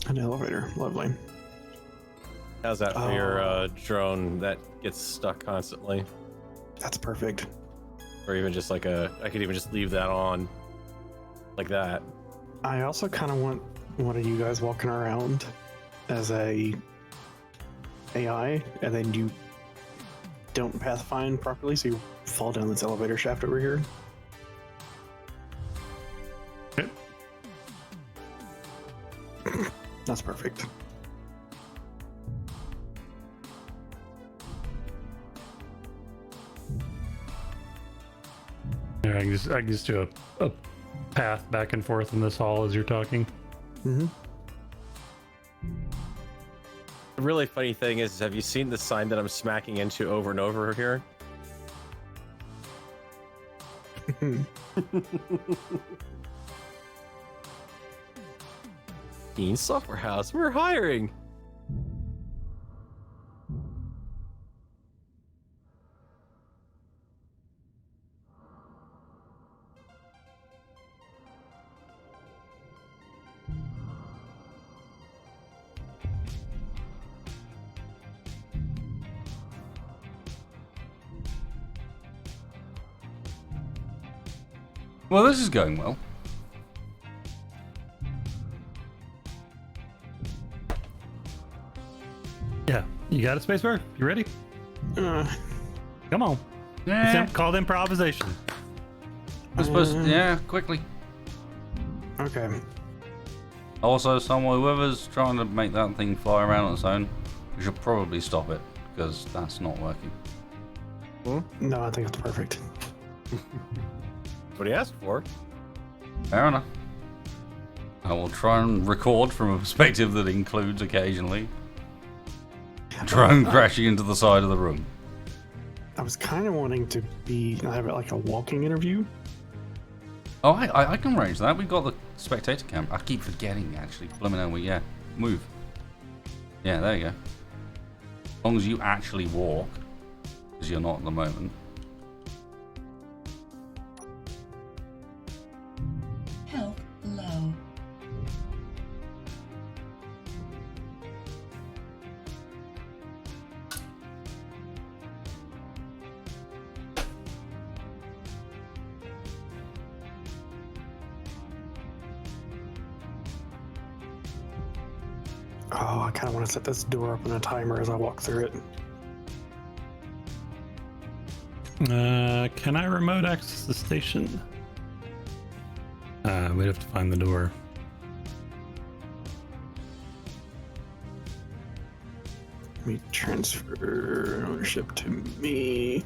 An elevator, lovely. How's that for your drone that gets stuck constantly? That's perfect. Or even just like I could even just leave that on like that. I also kind of want one of you guys walking around as a AI, and then you don't pathfind properly, so you fall down this elevator shaft over here. Okay. That's perfect. Yeah, I can just do a path back and forth in this hall as you're talking. Mm-hmm. The really funny thing is, have you seen the sign that I'm smacking into over and over here? Keen Software House, we're hiring. Well, this is going well. Yeah, you got a spacebar? You ready? Uh, Come on. Yeah. It's called improvisation. I suppose. Yeah, quickly. okay. Also, whoever's trying to make that thing fly around on its own, we should probably stop it because that's not working. No, I think it's perfect. That's what he asked for. Fair enough. I will try and record from a perspective that includes occasionally drone crashing into the side of the room. I was kind of wanting to have it like a walking interview. Oh, I can arrange that. We've got the spectator cam. I keep forgetting, actually. Blooming hell, yeah. Move. Yeah, there you go. As long as you actually walk, because you're not at the moment. Health low. Oh, I kind of want to set this door up on a timer as I walk through it. Can I remote access the station? We'd have to find the door. Let me transfer ownership to me.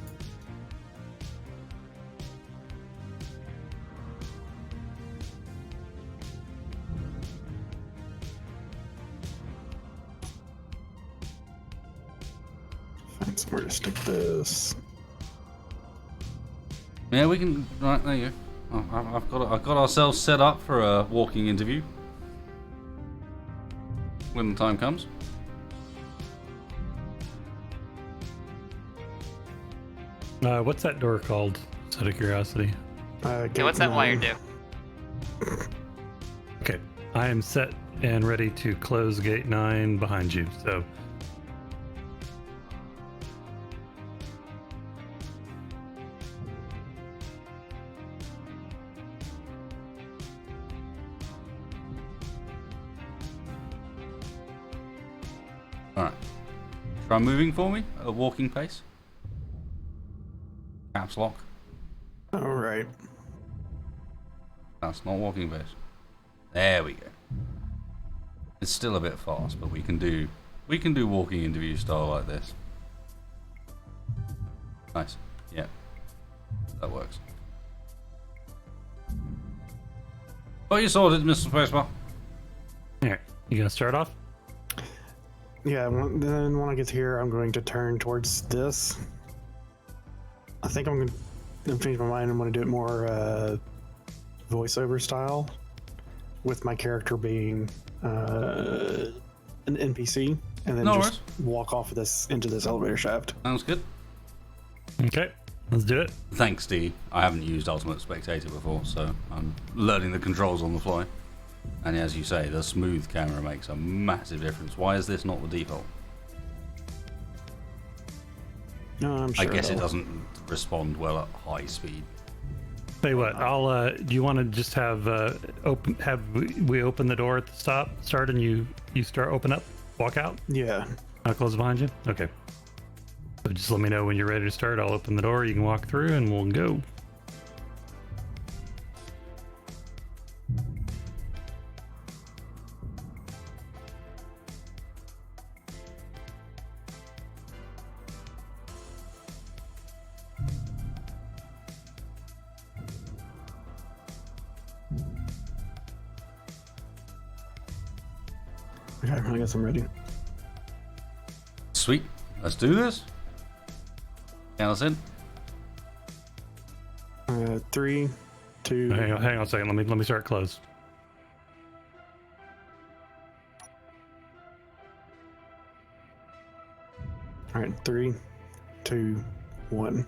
Find somewhere to stick this. Yeah, we can. Right, there you go. Oh, I've got ourselves set up for a walking interview when the time comes. What's that door called? Just out of curiosity. Okay, what's that wire do? Okay, I am set and ready to close gate 9 behind you. So, Alright. Try moving for me at a walking pace. Caps lock. All right. That's not walking pace. There we go. It's still a bit fast, but we can do walking interview style like this. Nice. Yeah. That works. Oh, you sorted, Mr. Spacebar. alright, you gonna start off? Yeah, then when I get here, I'm going to turn towards this. I think I'm going to change my mind. I'm going to do it more voiceover style, with my character being an NPC, and then No just walk off of this into this elevator shaft. Sounds good. Okay, let's do it. Thanks, D. I haven't used Ultimate Spectator before, so I'm learning the controls on the fly. And as you say, the smooth camera makes a massive difference. Why is this not the default? No, I'm sure. I guess it doesn't respond well at high speed. Tell you what, I'll. Do you want to just have we open the door at the start, and you start open up, walk out? Yeah. I'll close it behind you. Okay. So just let me know when you're ready to start. I'll open the door. You can walk through, and we'll go. Okay, I guess I'm ready. Sweet. Let's do this. Count us in. 3, 2. Hang on a second. Let me start close. All right, 3, 2, 1.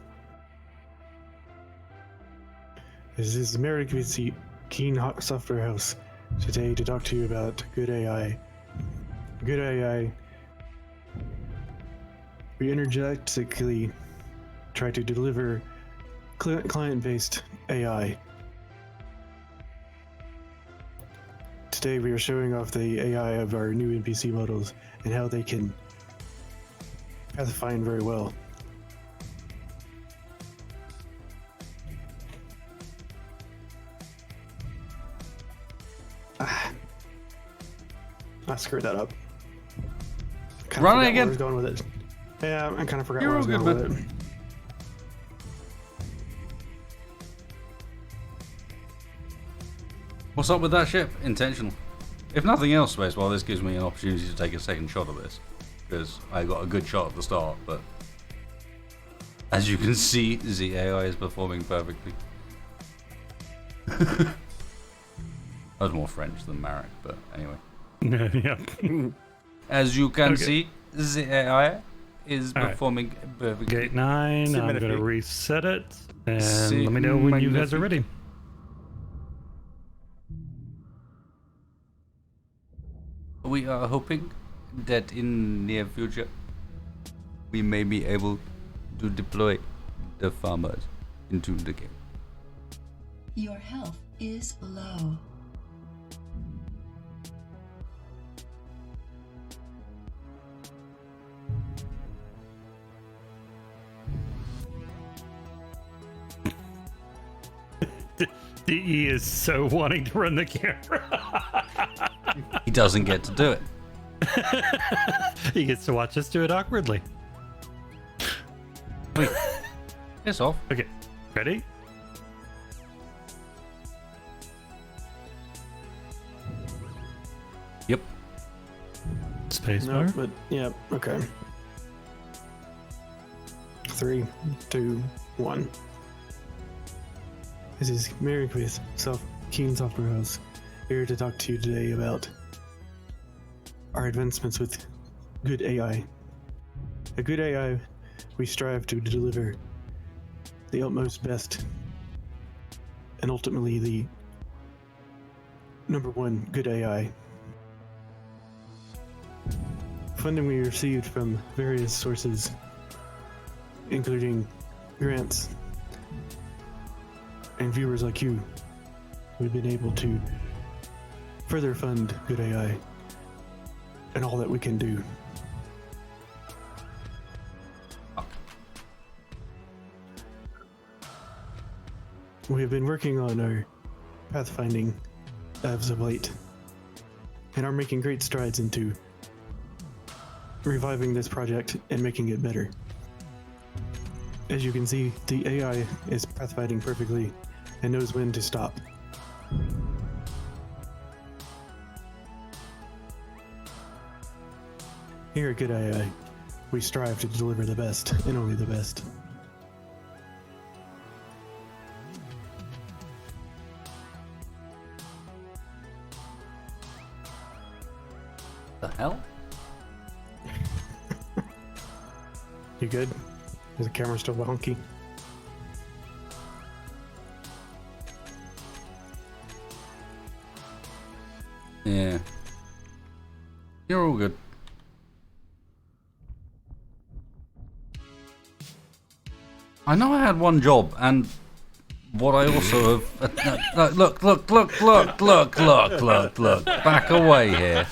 This is American VC Keen Hot Software House today to talk to you about good AI. Good AI. We energetically try to deliver client-based AI. Today we are showing off the AI of our new NPC models and how they can pathfind very well. I screwed that up. Run it again. Where I was going with it. Yeah, I kind of forgot You're where I was all going good, with it. What's up with that ship? Intentional. If nothing else, Spaceball, this gives me an opportunity to take a second shot of this. Because I got a good shot at the start, but as you can see, the AI is performing perfectly. That was more French than Marek, but anyway. Yeah. As you can see, the AI is All right. performing perfectly. Gate 9. I'm going to reset it. And let me know when you guys are ready. We are hoping that in near future we may be able to deploy the farmers into the game. Your health is low. DE is so wanting to run the camera. He doesn't get to do it. He gets to watch us do it awkwardly. Wait, it's off. Okay, ready? Yep. Spacebar. No, but yeah, okay. 3, 2, 1. This is Merrick with Keen Software House, here to talk to you today about our advancements with good AI. A good AI, we strive to deliver the utmost best and ultimately the number one good AI. Funding we received from various sources, including grants and viewers like you, we've been able to further fund good AI and all that we can do. We have been working on our pathfinding as of late and are making great strides into reviving this project and making it better. As you can see, the AI is pathfinding perfectly and knows when to stop. Here at Good AI, we strive to deliver the best and only the best. The hell? You good? Is the camera still wonky? Yeah. You're all good. I know I had one job, and what I also have... look. Back away here.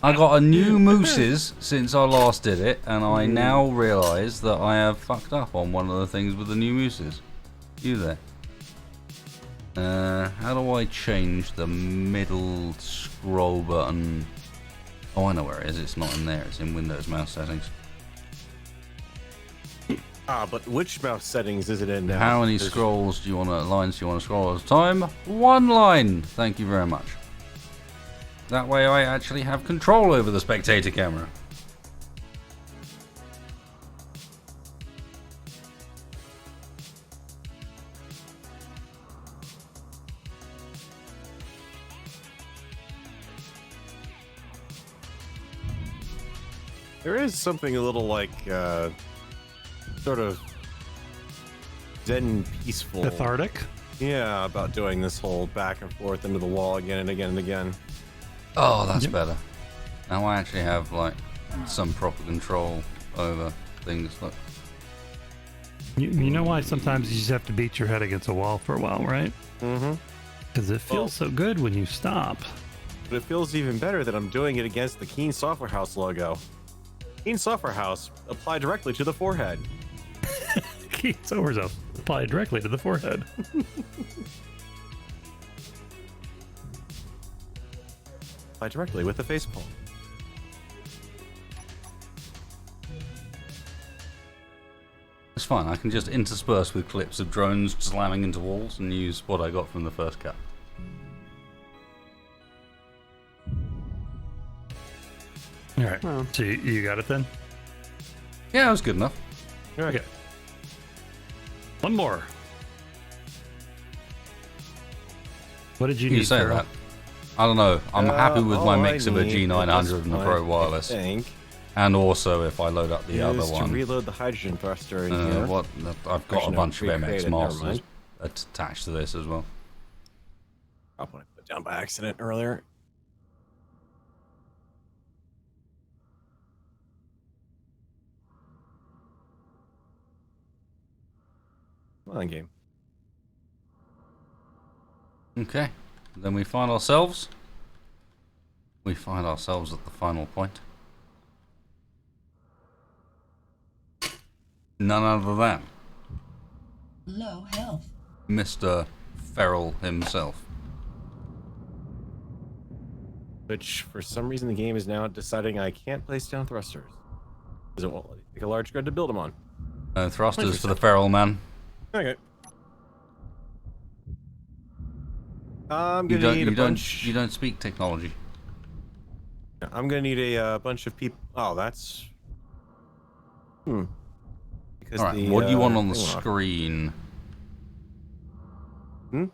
I got a new mooses since I last did it, and I now realise that I have fucked up on one of the things with the new mooses. You there. How do I change the middle scroll button? Oh, I know where it is. It's not in there. It's in Windows mouse settings. But which mouse settings is it in now? How many scrolls do you want to, lines do you want to scroll at a time? One line. Thank you very much. That way I actually have control over the spectator camera. There is something a little like sort of zen peaceful. Cathartic? Yeah, about doing this whole back and forth into the wall again and again and again. Oh, that's better. Now I actually have like some proper control over things. Like You know why sometimes you just have to beat your head against a wall for a while, right? Mm-hmm. Because it feels so good when you stop. But it feels even better that I'm doing it against the Keen Software House logo. Keen Software House, apply directly to the forehead. Keen Software House, apply directly to the forehead. Apply directly with the facepalm. it's fine. I can just intersperse with clips of drones slamming into walls and use what I got from the first cut. All right. So you got it then? Yeah, that was good enough. Okay. One more. What did you You need, say Carol? that. I don't know. I'm happy with my all mix I of a need G900 and a at Pro this point, Wireless. I think, And also if I load up the other is to one. reload the hydrogen throster in here. What? I've got Actually, a no, bunch of recreate MX it, never Masters mind. attached to this as well. I'll put it down by accident earlier. Come on, game. Okay. Then we find ourselves. We find ourselves at the final point. None other than Low health. Mr. Feral himself. Which, for some reason, the game is now deciding I can't place down thrusters. Because it won't let me pick a large grid to build them on. Thrusters for the Feral man. Okay. I'm gonna need a bunch. You don't speak technology. I'm gonna need a bunch of people. Oh, that's. Because All right. the, What do you want on the thing went off. screen? Hmm?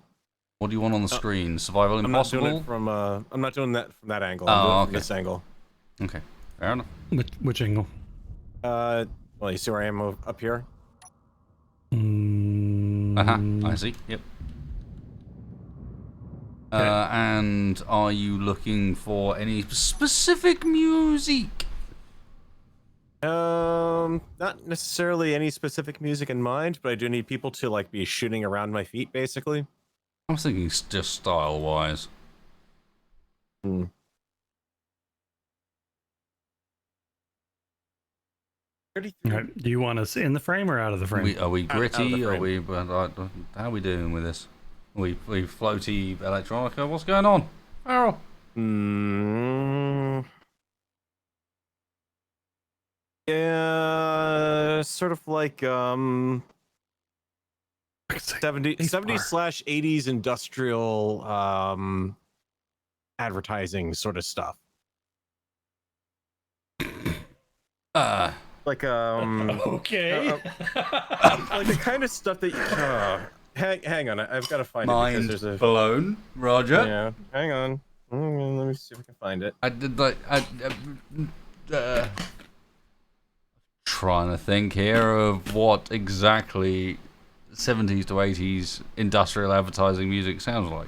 What do you want on the screen? Survival I'm not Impossible? doing it from. I'm not doing that from that angle. Oh, I'm doing it okay. from this angle. Okay. Fair enough. Which angle? Well, you see where I am up here. I see. Yep. And are you looking for any specific music? Not necessarily any specific music in mind, but I do need people to like be shooting around my feet, basically. I'm thinking just style-wise. Hmm. All right. Do you want us in the frame or out of the frame? Are we Out of the gritty? Are frame. we? How are we doing with this? We floaty electronica? What's going on? Errol. Yeah, sort of like 70 slash 80s industrial advertising sort of stuff. Like Okay. like the kind of stuff that hang on, I've got to find it Mind because there's a blown, Roger. yeah. Hang on, let me see if I can find it. I did like trying to think here of what exactly 70s to 80s industrial advertising music sounds like.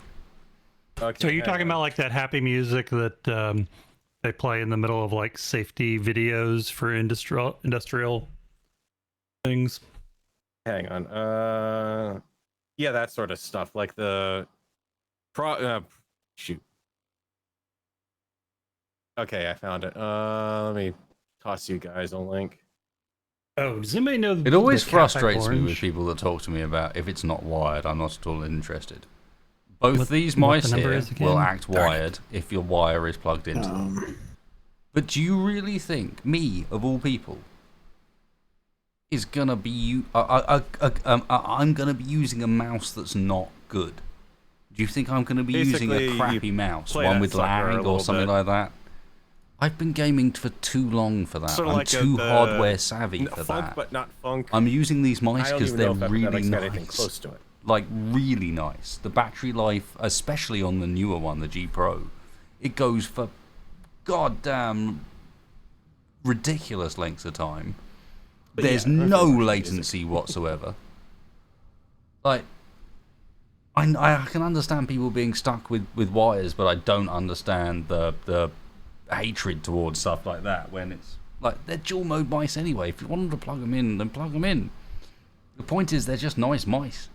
Okay, So you're hang talking on. about like that happy music that they play in the middle of like safety videos for industrial things? Hang on. Yeah, that sort of stuff, like the shoot. Okay, I found it. Let me toss you guys a link. Oh, does anybody know? It always the Cat Back frustrates me with Orange? people that talk to me about if it's not wired, I'm not at all interested. Both What- these what mice the number here is again? will act wired if your wire is plugged into them. But do you really think me, of all people, is gonna be I'm gonna be using a mouse that's not good? Do you think I'm gonna be using Basically, a you crappy mouse, play one that with sucker a lag little or something bit. like that? I've been gaming for too long for that. Sort of I'm like too the hardware savvy for funk, that. but not funk. I'm using these mice I don't because even they're know if really that makes anything nice. close to it. Like really nice. The battery life, especially on the newer one, the G Pro, it goes for goddamn ridiculous lengths of time. But There's yeah, no latency whatsoever. Like, I can understand people being stuck with wires, but I don't understand the hatred towards stuff like that when it's like they're dual mode mice anyway. If you want them to plug them in, then plug them in. The point is they're just nice mice.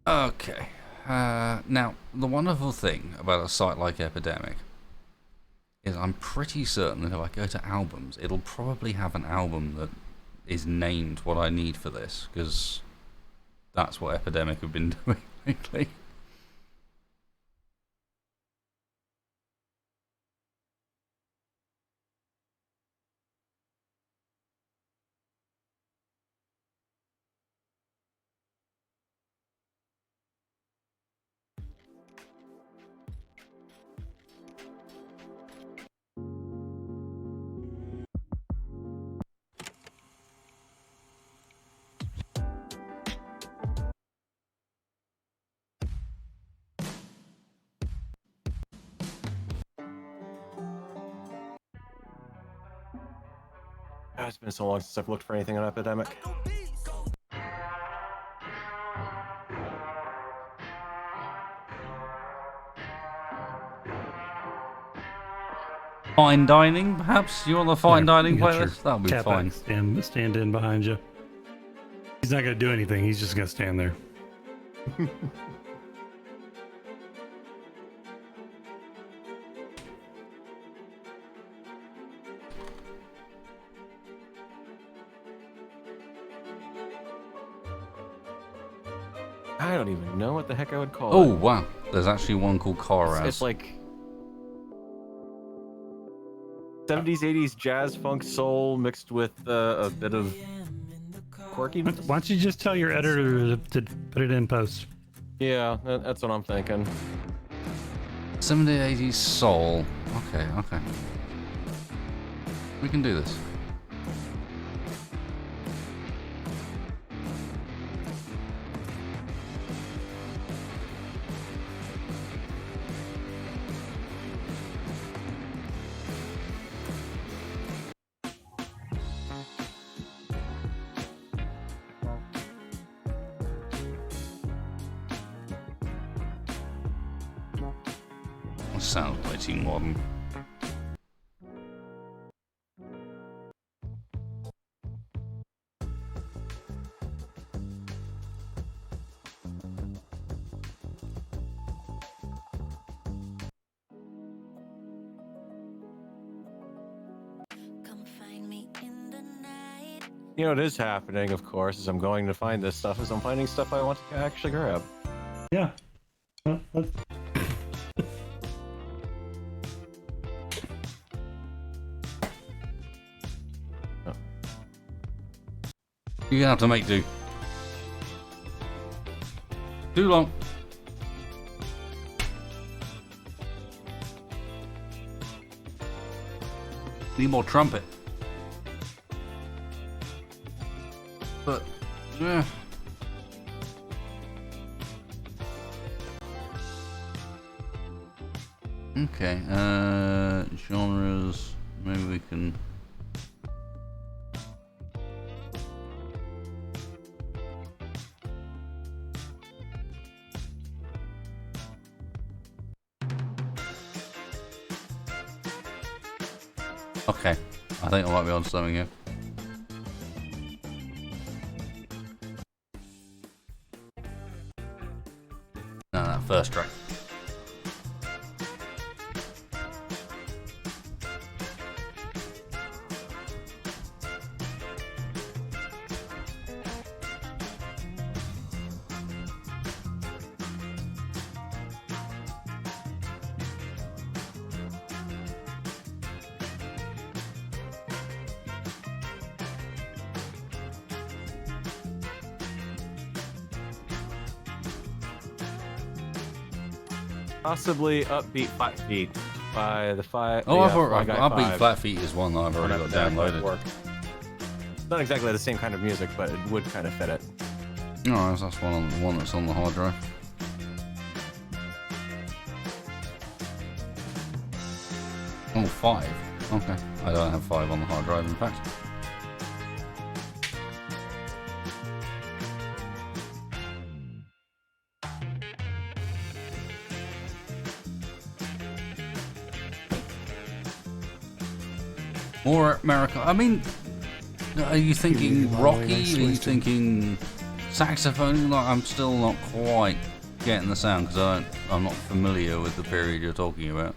Okay. Now, the wonderful thing about a site like Epidemic is I'm pretty certain that if I go to albums, it'll probably have an album that is named what I need for this, because that's what Epidemic have been doing lately. God, it's been so long since I've looked for anything on Epidemic. Fine dining, perhaps? You on the fine dining playlist? That'll be Cat fine. back stand in behind you. He's not going to do anything. He's just going to stand there. I don't even know what the heck I would call Oh, it. wow. There's actually one called Coraz. It's like 70s, 80s jazz, funk, soul mixed with a bit of quirkiness. Why don't you just tell your editor to put it in post? Yeah, that's what I'm thinking. 70s, 80s soul. Okay. We can do this. Sounds way too modern. You know what is happening, of course, is I'm going to find this stuff, is I'm finding stuff I want to actually grab. Yeah. You're gonna have to make do. Too long. Need more trumpet. But, yeah. Okay, genres, maybe we can... Okay, I think I might be on something here. No, that first track. Possibly upbeat 5 feet. by the five. Oh, yeah, I beat Flat Feet is one that I've already got downloaded. It's not exactly the same kind of music, but it would kind of fit it. No, that's one that's on the hard drive. Oh, 5. Okay. I don't have 5 on the hard drive, in fact. More America. I mean, are you thinking Rocky? Are you thinking saxophone? Like, I'm still not quite getting the sound because I'm not familiar with the period you're talking about.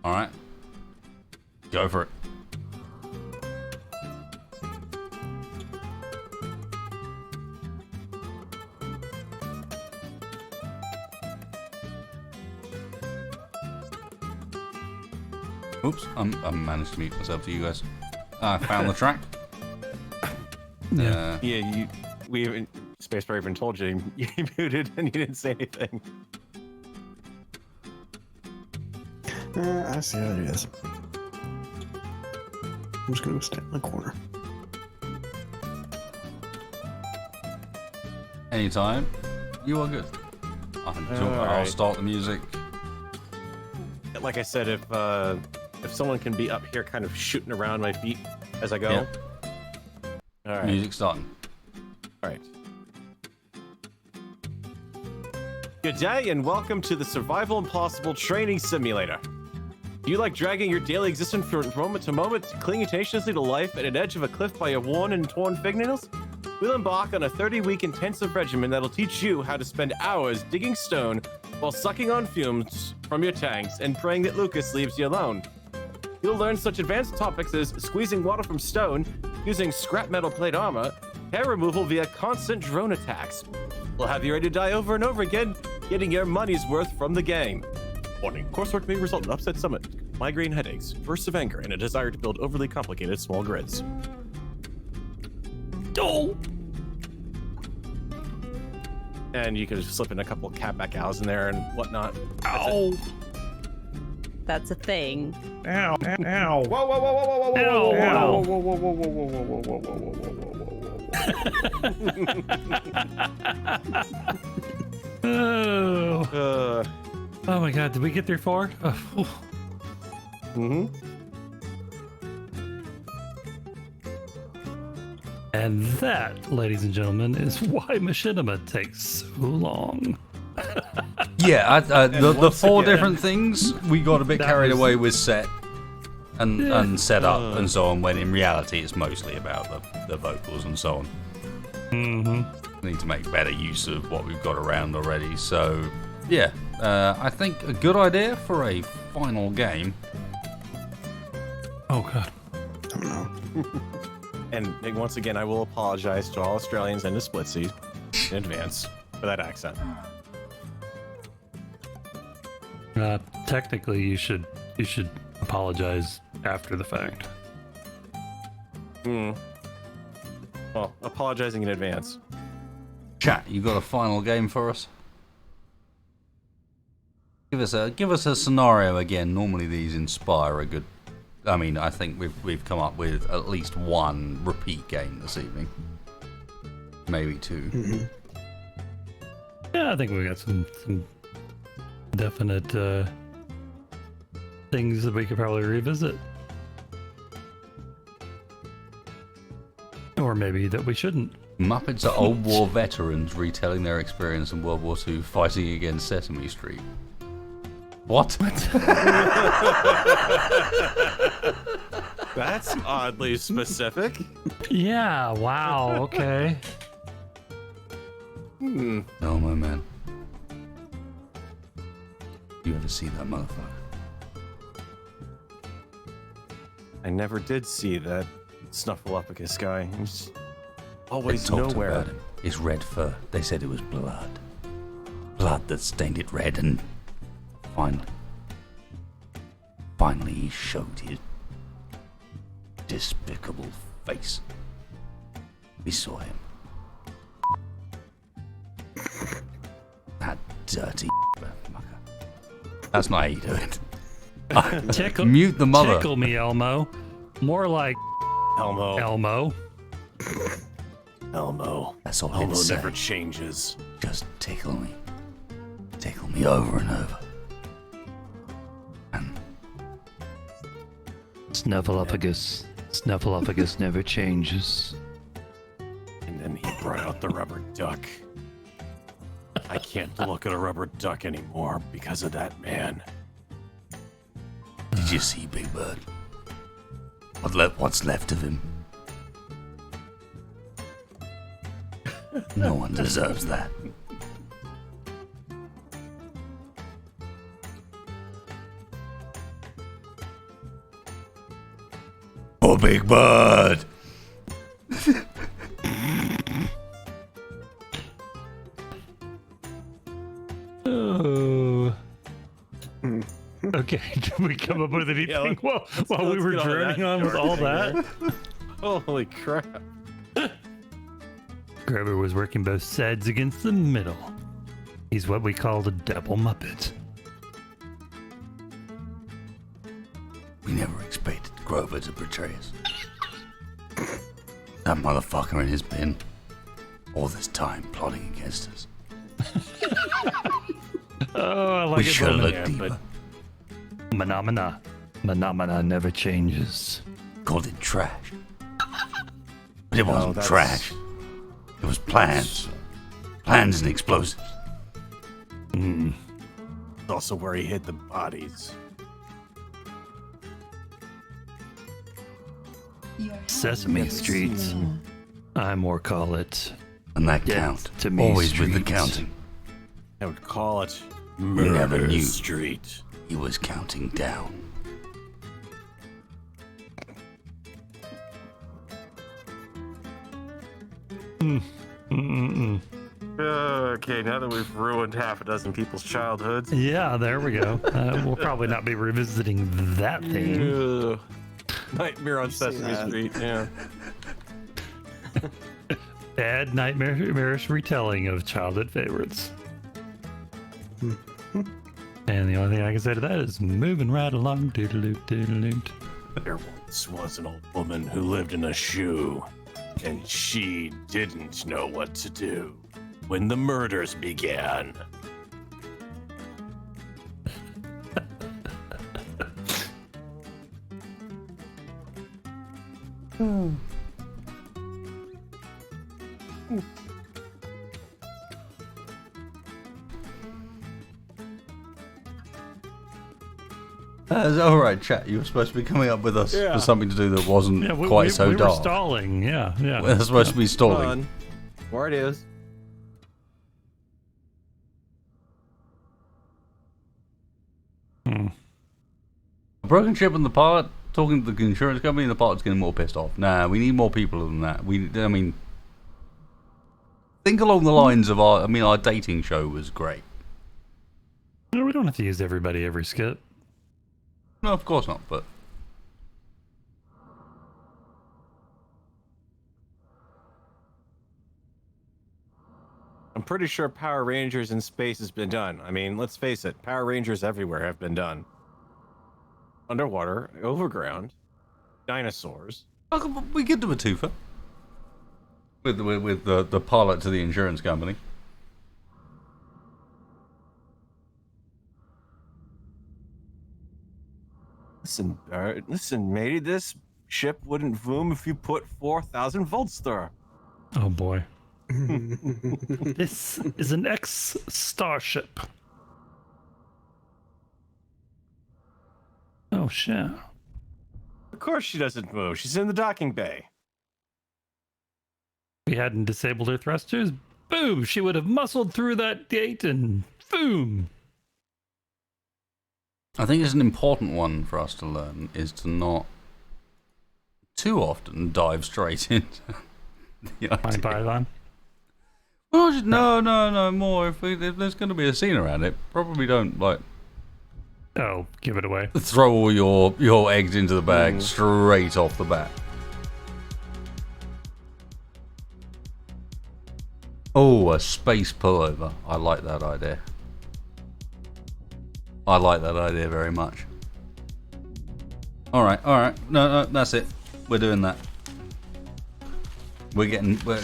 Alright. Go for it. Oops, I managed to mute myself to you guys. I found the track. Yeah. We haven't, Spacebar even told you you muted and you didn't say anything. I see how it is. I'm just gonna go stand in the corner. Anytime. You are good. I'll start the music. Like I said, if someone can be up here kind of shooting around my feet as I go. Yeah. All right. Music starting. All right. Good day and welcome to the Survival Impossible Training Simulator. Do you like dragging your daily existence from moment to moment, clinging tenaciously to life at an edge of a cliff by your worn and torn fingernails? We'll embark on a 30-week intensive regimen that'll teach you how to spend hours digging stone while sucking on fumes from your tanks and praying that Lucas leaves you alone. You'll learn such advanced topics as squeezing water from stone, using scrap metal plate armor, hair removal via constant drone attacks. We'll have you ready to die over and over again, getting your money's worth from the game. Warning, coursework may result in upset stomach, migraine headaches, bursts of anger, and a desire to build overly complicated small grids. Oh! And you can just slip in a couple of catback owls in there and whatnot. Ow! That's a thing. Ow! Ow! Whoa, whoa, whoa, whoa, whoa, whoa, Ow! whoa, Whoa! whoa, whoa, whoa, whoa, whoa, whoa, whoa, whoa, whoa, whoa. Oh my god, did we get through 4? Mm-hmm. And that, ladies and gentlemen, is why Machinima takes so long. Yeah, the 4 again, different things we got a bit carried away with set and set up and so on, when in reality it's mostly about the vocals and so on. Mm-hmm. We need to make better use of what we've got around already. So, yeah, I think a good idea for a final game. Oh god. I don't know. And once again, I will apologize to all Australians and to Splitsy in advance for that accent. Technically, you should apologize after the fact. Well, apologizing in advance. Chat, you got a final game for us? Give us a scenario again. Normally these inspire a good. I mean, I think we've come up with at least one repeat game this evening, maybe 2. Mm-hmm. Yeah, I think we got some definite things that we could probably revisit, or maybe that we shouldn't. Muppets are old war veterans retelling their experience in World War II fighting against Sesame Street. What? That's oddly specific. Yeah, wow, okay. Oh, my man. You ever see that motherfucker? I never did see that Snuffleupagus guy. He's They always talked nowhere. about him. His red fur. They said it was blood. Blood that stained it red, and finally he showed his despicable face. We saw him. That dirty mucker. That's not how you do it. Mute the mother. Tickle me, Elmo. More like Elmo. Elmo. Elmo. That's all Elmo he'd say. never changes. Just tickle me. Tickle me over and over. And Snuffleupagus. Snuffleupagus never changes. And then he brought out the rubber duck. I can't look at a rubber duck anymore because of that man. did you see Big Bird? What's left of him? No one deserves that. Oh, Big Bird! Oh. Okay, did we come up with anything while we were droning on with all that? Holy crap. Grover was working both sides against the middle. He's what we call a double Muppet. We never expected Grover to betray us. That motherfucker in his bin. All this time plotting against us. Oh, I like We it. should have when- looked deeper. Phenomena. Phenomena never changes. Called it trash. But it wasn't that's- trash. It was plans. Plans and explosives. Also where he hid the bodies. Sesame Street. I more call it. And that Death count. to me Always with the streets. counting. I would call it We Murder never knew. Street. He was counting down. Okay, now that we've ruined half a dozen people's childhoods. Yeah, there we go. We'll probably not be revisiting that theme. Ugh. Nightmare on Sesame that. Street, yeah. Bad nightmarish retelling of childhood favorites. And the only thing I can say to that is moving right along. Doodaloot, doodaloot. There once was an old woman who lived in a shoe, and she didn't know what to do when the murders began. Alright, chat. You were supposed to be coming up with us for something to do that wasn't Yeah, quite so we were dark. stalling. Yeah, yeah. We're supposed to be stalling. Fun. Where it is. A broken ship and the pilot talking to the insurance company, and the pilot's getting more pissed off. Nah, we need more people than that. Think along the lines of our dating show was great. No, we don't have to use everybody every skit. No, of course not, but I'm pretty sure Power Rangers in space has been done. I mean, let's face it, Power Rangers everywhere have been done. Underwater, overground, dinosaurs. we could do a twofer. With the pilot to the insurance company. Listen, Bert, listen, matey, this ship wouldn't boom if you put 4,000 volts there. Oh boy. This is an X-Starship. Oh shit. Of course she doesn't move. She's in the docking bay. If we hadn't disabled her thrusters, boom, she would have muscled through that gate and boom. I think it's an important one for us to learn is to not too often dive straight into the Mind idea. Python? Well, no, more. If there's going to be a scene around it, probably don't like Oh, give it away. throw all your eggs into the bag straight off the bat. Oh, a space pullover. I like that idea. I like that idea very much. All right. No, that's it. We're doing that.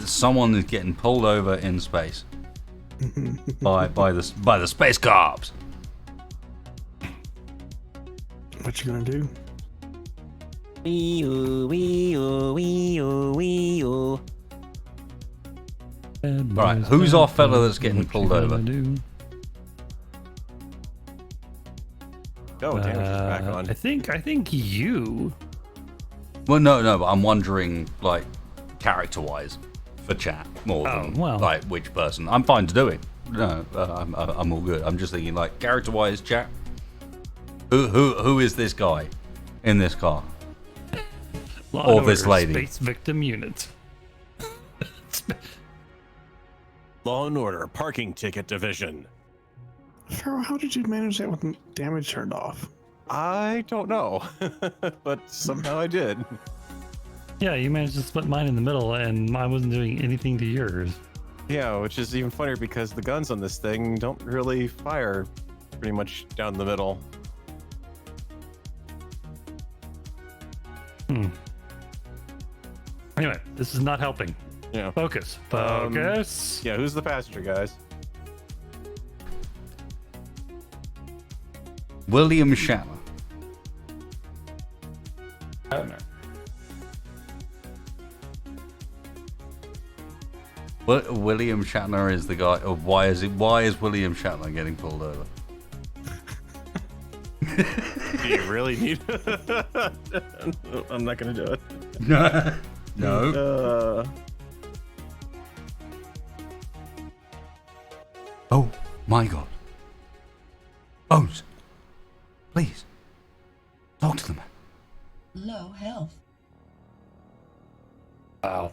Someone is getting pulled over in space by the space cops. What you gonna do? Right, who's our fella that's getting pulled over? Oh, damn, she's back on. I think you. Well, no, but I'm wondering, like, character-wise, for chat more than like which person. I'm fine to do it. No, I'm all good. I'm just thinking, like, character-wise, chat. Who is this guy in this car? Law or and this Order, lady? Space Victim Unit. Law and Order Parking Ticket Division. Pharaoh, how did you manage that with damage turned off? I don't know, but somehow I did. Yeah, you managed to split mine in the middle, and mine wasn't doing anything to yours. Yeah, which is even funnier because the guns on this thing don't really fire pretty much down the middle. Anyway, this is not helping. Yeah. Focus. Yeah, who's the passenger, guys? William Shatner. William Shatner is the guy. Or why is William Shatner getting pulled over? Do you really need? I'm not gonna do it. No. Oh my God. Bones, please talk to them. Low health. Wow.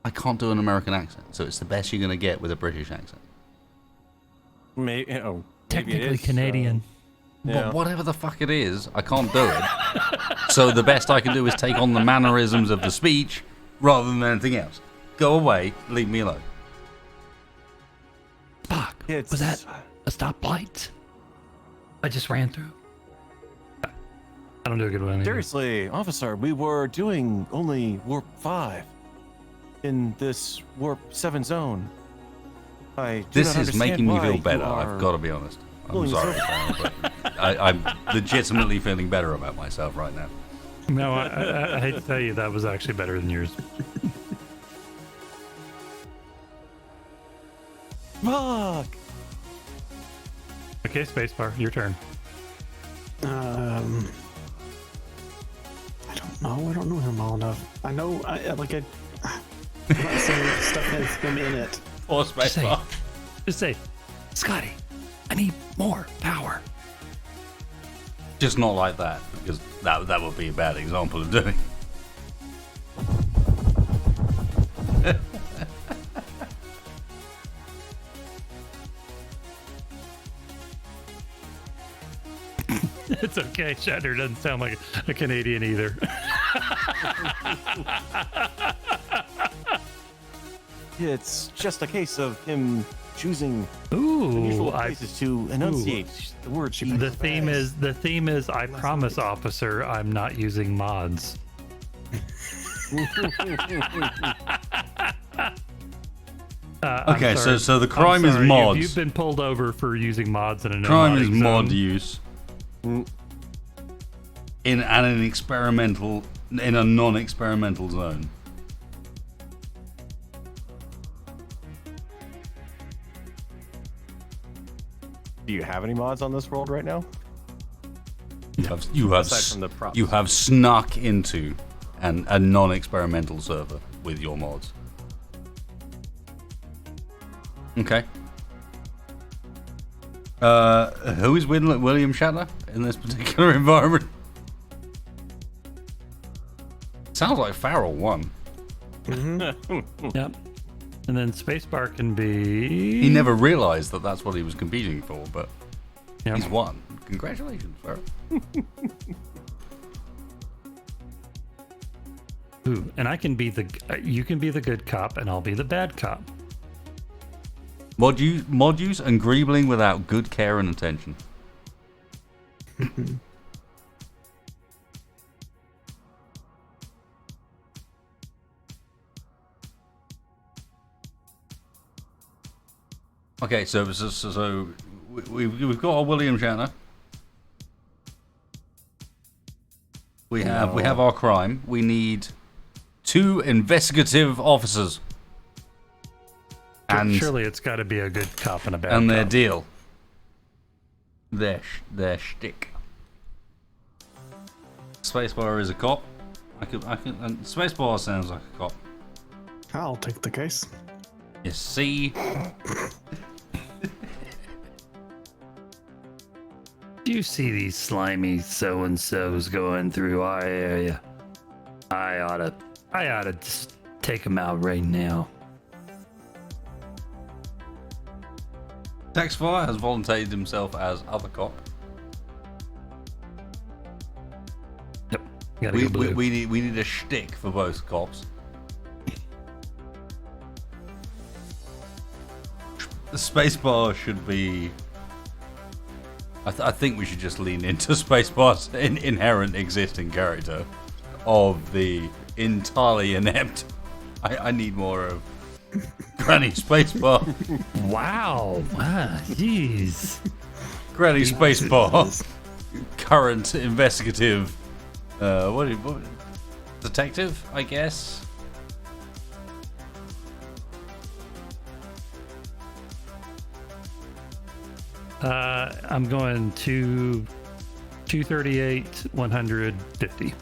I can't do an American accent, so it's the best you're gonna get with a British accent. Maybe, maybe Technically it is, Canadian. But whatever the fuck it is, I can't do it. So the best I can do is take on the mannerisms of the speech rather than anything else. Go away, leave me alone. Fuck. Was that a stoplight? I just ran through. I don't do a good one either. Seriously, officer, we were doing only warp 5 in this warp 7 zone. This is making me feel better, I've got to be honest. I'm sorry, but I'm legitimately feeling better about myself right now. No, I hate to tell you, that was actually better than yours. Fuck! Okay, spacebar, your turn. I don't know. I don't know him well enough. I know. I'm not saying stuff has been in it. Or spacebar. Just say, Scotty, I need more power. Just not like that, because that would be a bad example of doing. It's okay. Shatner doesn't sound like a Canadian either. It's just a case of him choosing unusual places to enunciate the word. The theme is I promise, officer, I'm not using mods. Okay, so the crime is mods. You've been pulled over for using mods in a crime is zone. mod use in a non-experimental zone. Do you have any mods on this world right now? Aside from the props. You have snuck into a non-experimental server with your mods. Okay. Who is William Shatner in this particular environment? Sounds like Farrell won. Yep. And then spacebar can be. He never realized that that's what he was competing for, but Yep. he's won. Congratulations, Farrell. Ooh, and I can be you can be the good cop, and I'll be the bad cop. Mod use and greebling without good care and attention. Okay, so we've got our William Shatner. We have our crime. We need 2 investigative officers. And surely it's got to be a good cop and a bad and their cop. deal. Their shtick. Spacebar is a cop. And Spacebar sounds like a cop. I'll take the case. You see? Do you see these slimy so-and-sos going through our area? I oughta just take them out right now. Taxfire has volunteered himself as other cop. Yep. Gotta go blue. We need a shtick for both cops. The spacebar should be. I think we should just lean into Spacebar's inherent existing character of the entirely inept. I need more of Granny Spacebar. Wow. Jeez. Granny Spacebar. Current investigative. What? Detective, I guess. I'm going to 238, 150.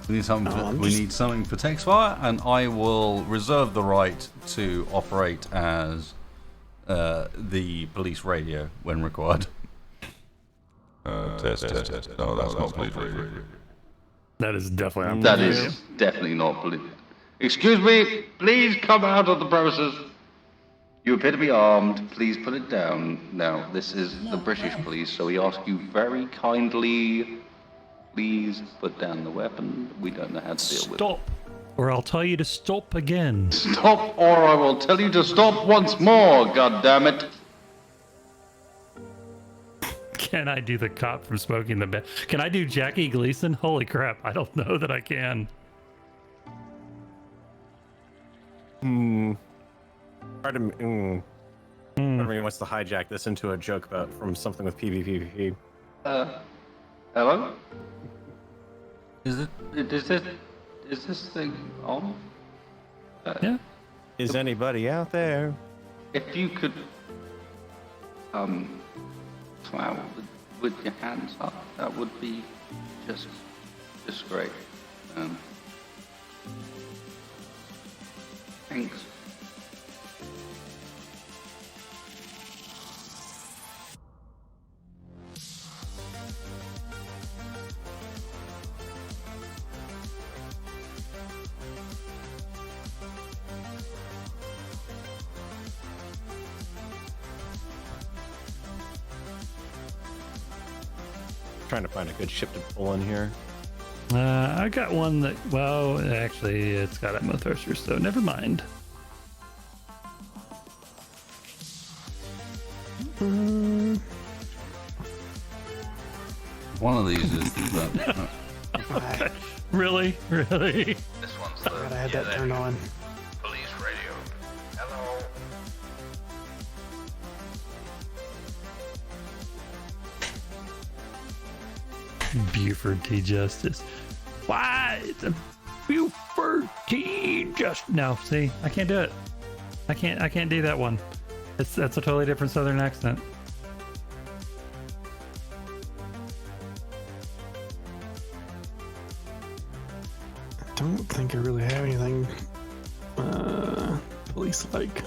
We need something. We need something for Taxfire, and I will reserve the right to operate as the police radio when required. Test. No, that's not police radio. That is definitely That is definitely not police. Excuse me, please come out of the premises. You appear to be armed. Please put it down. Now, this is the British police, so we ask you very kindly, please put down the weapon. We don't know how to deal with it. Stop, or I'll tell you to stop again. Stop, or I will tell you to stop once more, goddammit. Can I do the cop from Smoking the Bandit? Can I do Jackie Gleason? Holy crap, I don't know that I can. Part of me wants to hijack this into a joke about from something with PvP. Hello? Is it? Is this thing on? Yeah. Is anybody out there? If you could, flower with your hands up, that would be just great. Thanks. Trying to find a good ship to pull in here. I got one that, well, actually, it's got Atmo thrusters, so never mind. One of these is. Okay. Really? This one's the I had that turned on. police radio. Hello. Buford T. Justice. Why? It's a Buford T. Justice. No, see, I can't do it. I can't do that one. That's a totally different Southern accent. don't think I really have anything police-like.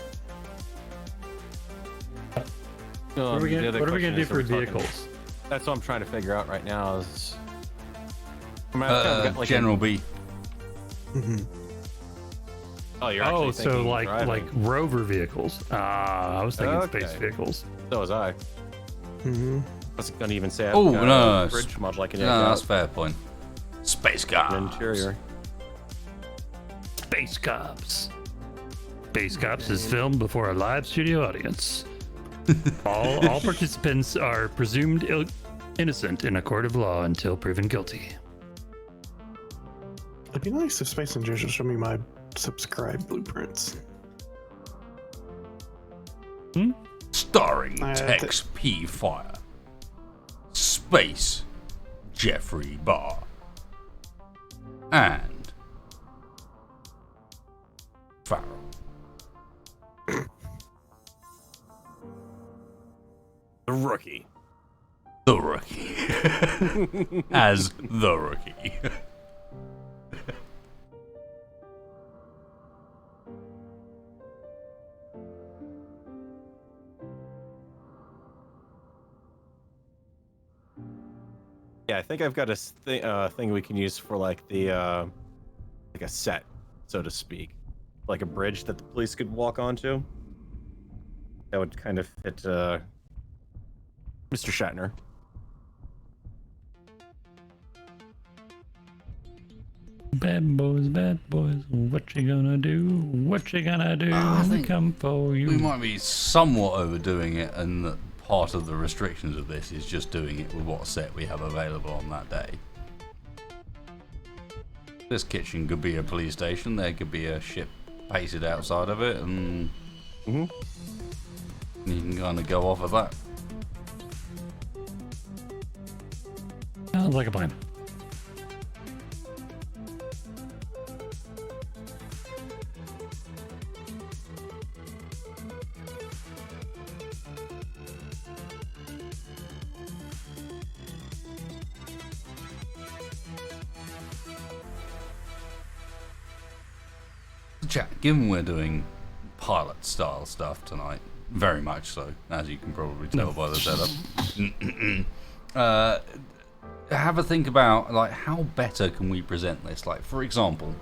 What are we gonna do for vehicles? That's what I'm trying to figure out right now. Is General B. Oh, you're actually so thinking like driving. rover vehicles. I was thinking space Okay. vehicles. So was I. I wasn't gonna even say. Oh no, bridge mod like an no, that's a fair point. Space Cops. interior. Space Cops. Space Cops is filmed before a live studio audience. All participants are presumed innocent in a court of law until proven guilty. It'd be nice if Space Ninjas would show me my subscribe blueprints. Starring Tex P. Fire. Space Jeffrey Barr. And Farrell. The rookie. The Rookie. As the Rookie. Yeah, I think I've got a thing we can use for like the like a set, so to speak, like a bridge that the police could walk onto. That would kind of fit Mr. Shatner. Bad boys, what you gonna do? What you gonna do I when we think come for you? We might be somewhat overdoing it, and that part of the restrictions of this is just doing it with what set we have available on that day. This kitchen could be a police station, there could be a ship pasted outside of it, and you can kind of go off of that. Sounds like a plan. Chat, given we're doing pilot style stuff tonight, very much so, as you can probably tell by the setup, have a think about like how better can we present this. Like, for example,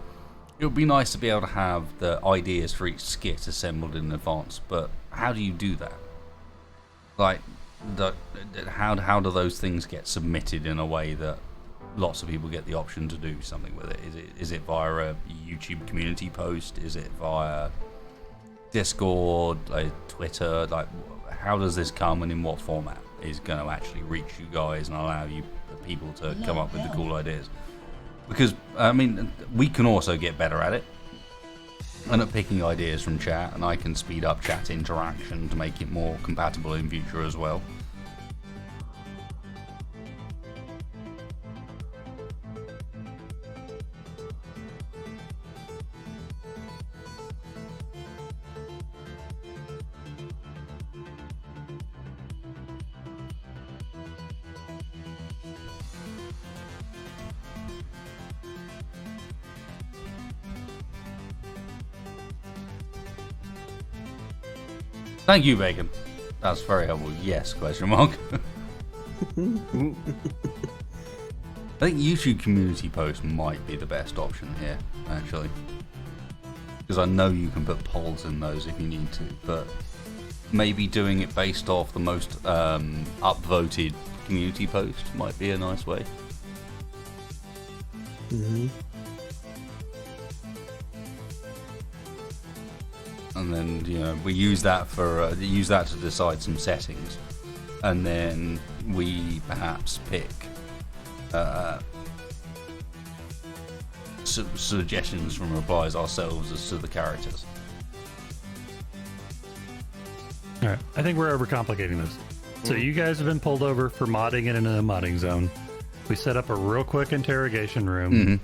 it would be nice to be able to have the ideas for each skit assembled in advance, but how do you do that? Like, how do those things get submitted in a way that lots of people get the option to do something with it? Is it via a YouTube community post? Is it via Discord, like Twitter? Like, how does this come, and in what format is going to actually reach you guys and allow you people to come up with the cool ideas? Because I mean, we can also get better at it and at picking ideas from chat, and I can speed up chat interaction to make it more compatible in future as well. Thank you, Bacon. That's very helpful. Yes, question mark. I think YouTube community post might be the best option here, actually. Because I know you can put polls in those if you need to, but maybe doing it based off the most upvoted community post might be a nice way. And then, you know, we use that for to decide some settings, and then we perhaps pick suggestions from replies ourselves as to the characters. All right, I think we're overcomplicating this. So you guys have been pulled over for modding it into a modding zone. We set up a real quick interrogation room.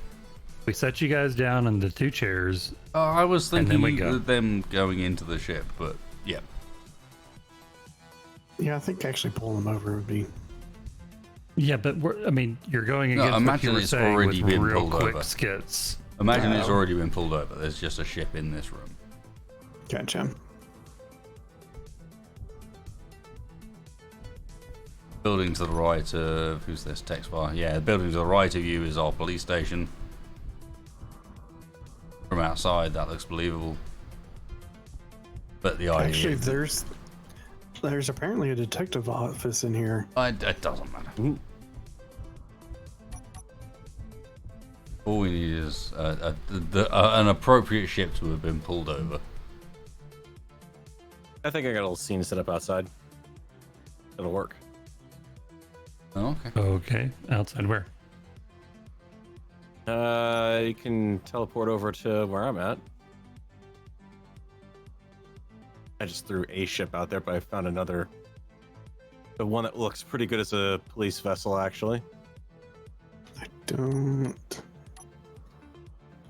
We set you guys down on the two chairs. I was thinking of them going into the ship, but yeah. Yeah, I think actually pulling them over would be. Yeah, but I mean, you're going against what you were saying with real quick skits. Imagine it's already been pulled over. There's just a ship in this room. Gotcha. Building to the right of... Who's this? Text bar. Yeah, the building to the right of you is our police station. From outside, that looks believable. But the idea... Actually, there's apparently a detective office in here. It doesn't matter. All we need is an appropriate ship to have been pulled over. I think I got a little scene set up outside. It'll work. Oh, okay. Okay. Outside where? You can teleport over to where I'm at. I just threw a ship out there, but I found another. The one that looks pretty good as a police vessel, actually. I don't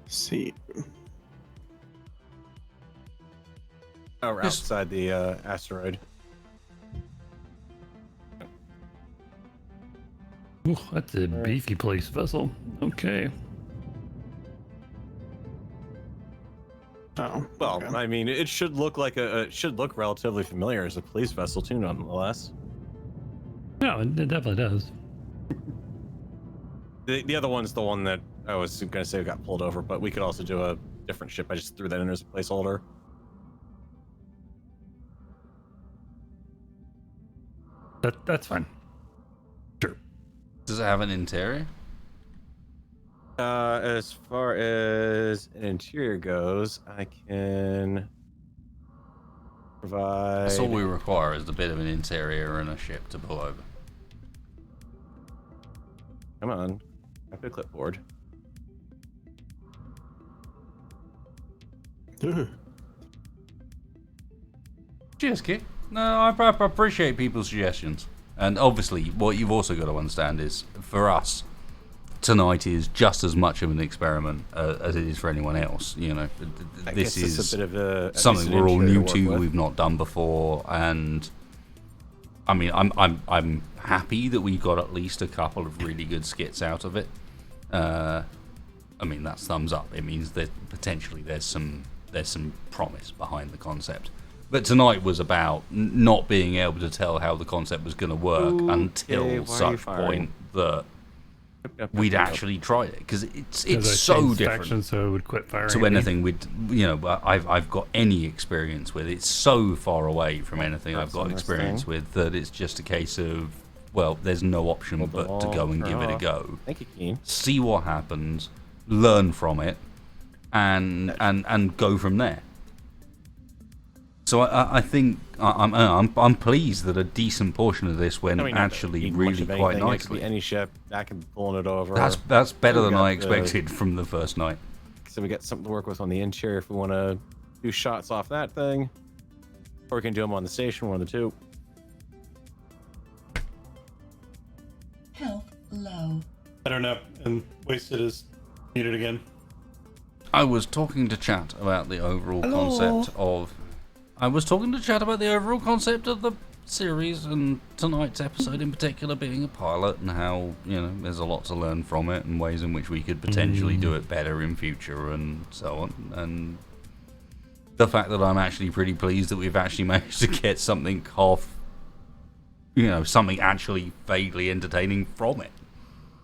see. Oh, outside the asteroid. Ooh, that's a beefy police vessel. Okay. Oh, well, okay. I mean, it should look like it should look relatively familiar as a police vessel too, nonetheless. No, it definitely does. The other one's the one that I was gonna say got pulled over, but we could also do a different ship. I just threw that in as a placeholder. That's fine. Sure. Does it have an interior? As far as an interior goes, I can provide. That's all we require is a bit of an interior and a ship to pull over. Come on, I put a clipboard. Cheers, kid. No, I appreciate people's suggestions. And obviously, what you've also got to understand is, for us, tonight is just as much of an experiment as it is for anyone else. You know, this is a bit of something we're all new to. We've not done before, and I mean, I'm happy that we got at least a couple of really good skits out of it. I mean, that's thumbs up. It means that potentially there's some promise behind the concept. But tonight was about not being able to tell how the concept was going to work until such point that we'd actually tried it, because it's so different. So it would quit firing to anything I've got any experience with. It's so far away from anything I've got experience with that it's just a case of, well, there's no option but to go and give it a go. Thank you, Keen. See what happens, learn from it, and go from there. So I think I'm pleased that a decent portion of this went actually really quite nicely. Any ship, I can pulling it over. That's better than I expected from the first night. So we got something to work with on the interior if we want to do shots off that thing, or we can do them on the station, one of the two. Health low. I don't know. And wasted is muted again. I was talking to chat about the overall concept of. I was talking to chat about the overall concept of the series, and tonight's episode in particular being a pilot, and how, you know, there's a lot to learn from it and ways in which we could potentially do it better in future and so on. And the fact that I'm actually pretty pleased that we've actually managed to get something something actually vaguely entertaining from it.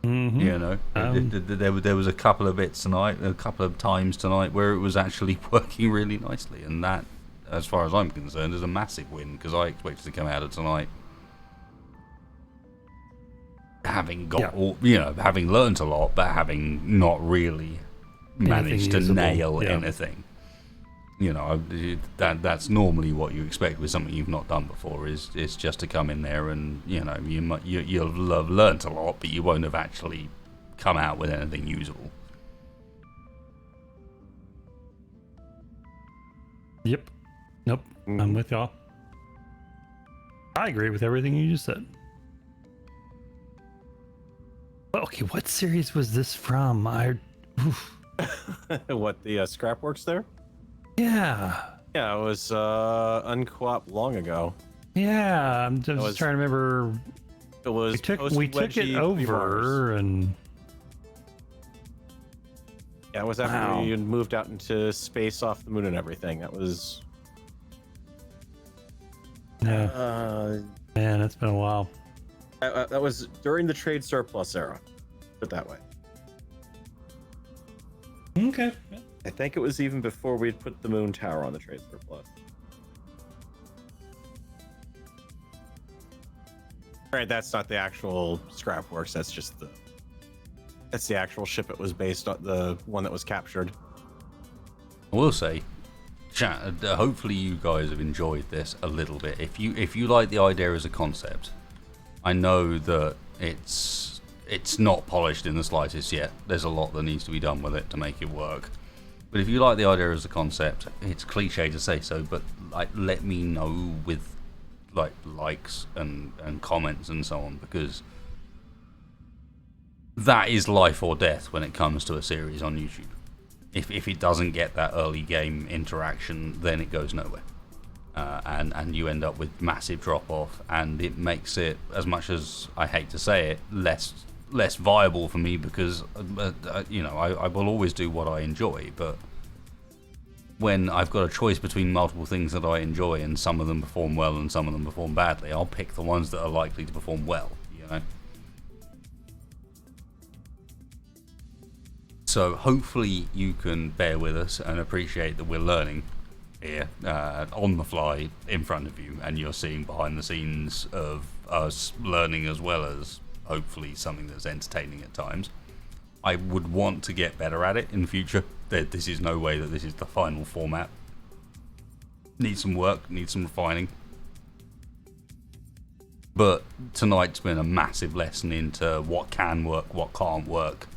You know, there was a couple of bits tonight, a couple of times tonight where it was actually working really nicely, and that, as far as I'm concerned, is a massive win, because I expected to come out of tonight having got having learnt a lot, but having not really managed to nail anything. You know, that's normally what you expect with something you've not done before. Is just to come in there and you'll have learnt a lot, but you won't have actually come out with anything usable. Yep. Nope. I'm with y'all. I agree with everything you just said. Okay, what series was this from? What, the Scrapworks there? Yeah. Yeah, it was unco-op long ago. Yeah, I'm just trying to remember. It was we took it over, and Yeah, it was after we moved out into space off the moon and everything. That was. Yeah. Man, it's been a while. That was during the trade surplus era. Put it that way. Okay. I think it was even before we'd put the moon tower on the trade surplus. Right, that's not the actual Scrapworks. That's just the actual ship it was based on, the one that was captured. I will say, chat, hopefully you guys have enjoyed this a little bit. If you like the idea as a concept, I know that it's not polished in the slightest yet. There's a lot that needs to be done with it to make it work. But if you like the idea as a concept, it's cliche to say so, but like, let me know with likes and comments and so on, because that is life or death when it comes to a series on YouTube. If it doesn't get that early game interaction, then it goes nowhere, and you end up with massive drop off, and it makes it, as much as I hate to say it, less viable for me, because I will always do what I enjoy, but when I've got a choice between multiple things that I enjoy and some of them perform well and some of them perform badly, I'll pick the ones that are likely to perform well, you know. So hopefully you can bear with us and appreciate that we're learning here on the fly in front of you, and you're seeing behind the scenes of us learning, as well as hopefully something that's entertaining at times. I would want to get better at it in the future. This is no way that this is the final format. Needs some work, needs some refining. But tonight's been a massive lesson into what can work, what can't work.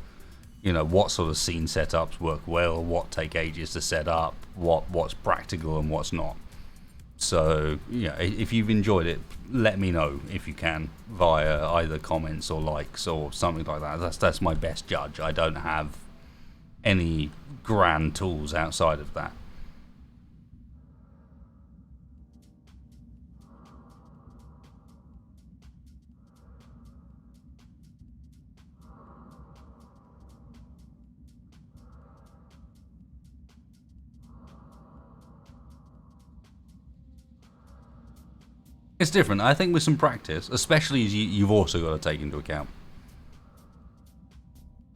You know, what sort of scene setups work well, what take ages to set up, what's practical and what's not. So, yeah, if you've enjoyed it, let me know if you can via either comments or likes or something like that. That's my best judge. I don't have any grand tools outside of that. It's different. I think with some practice, especially as you've also got to take into account.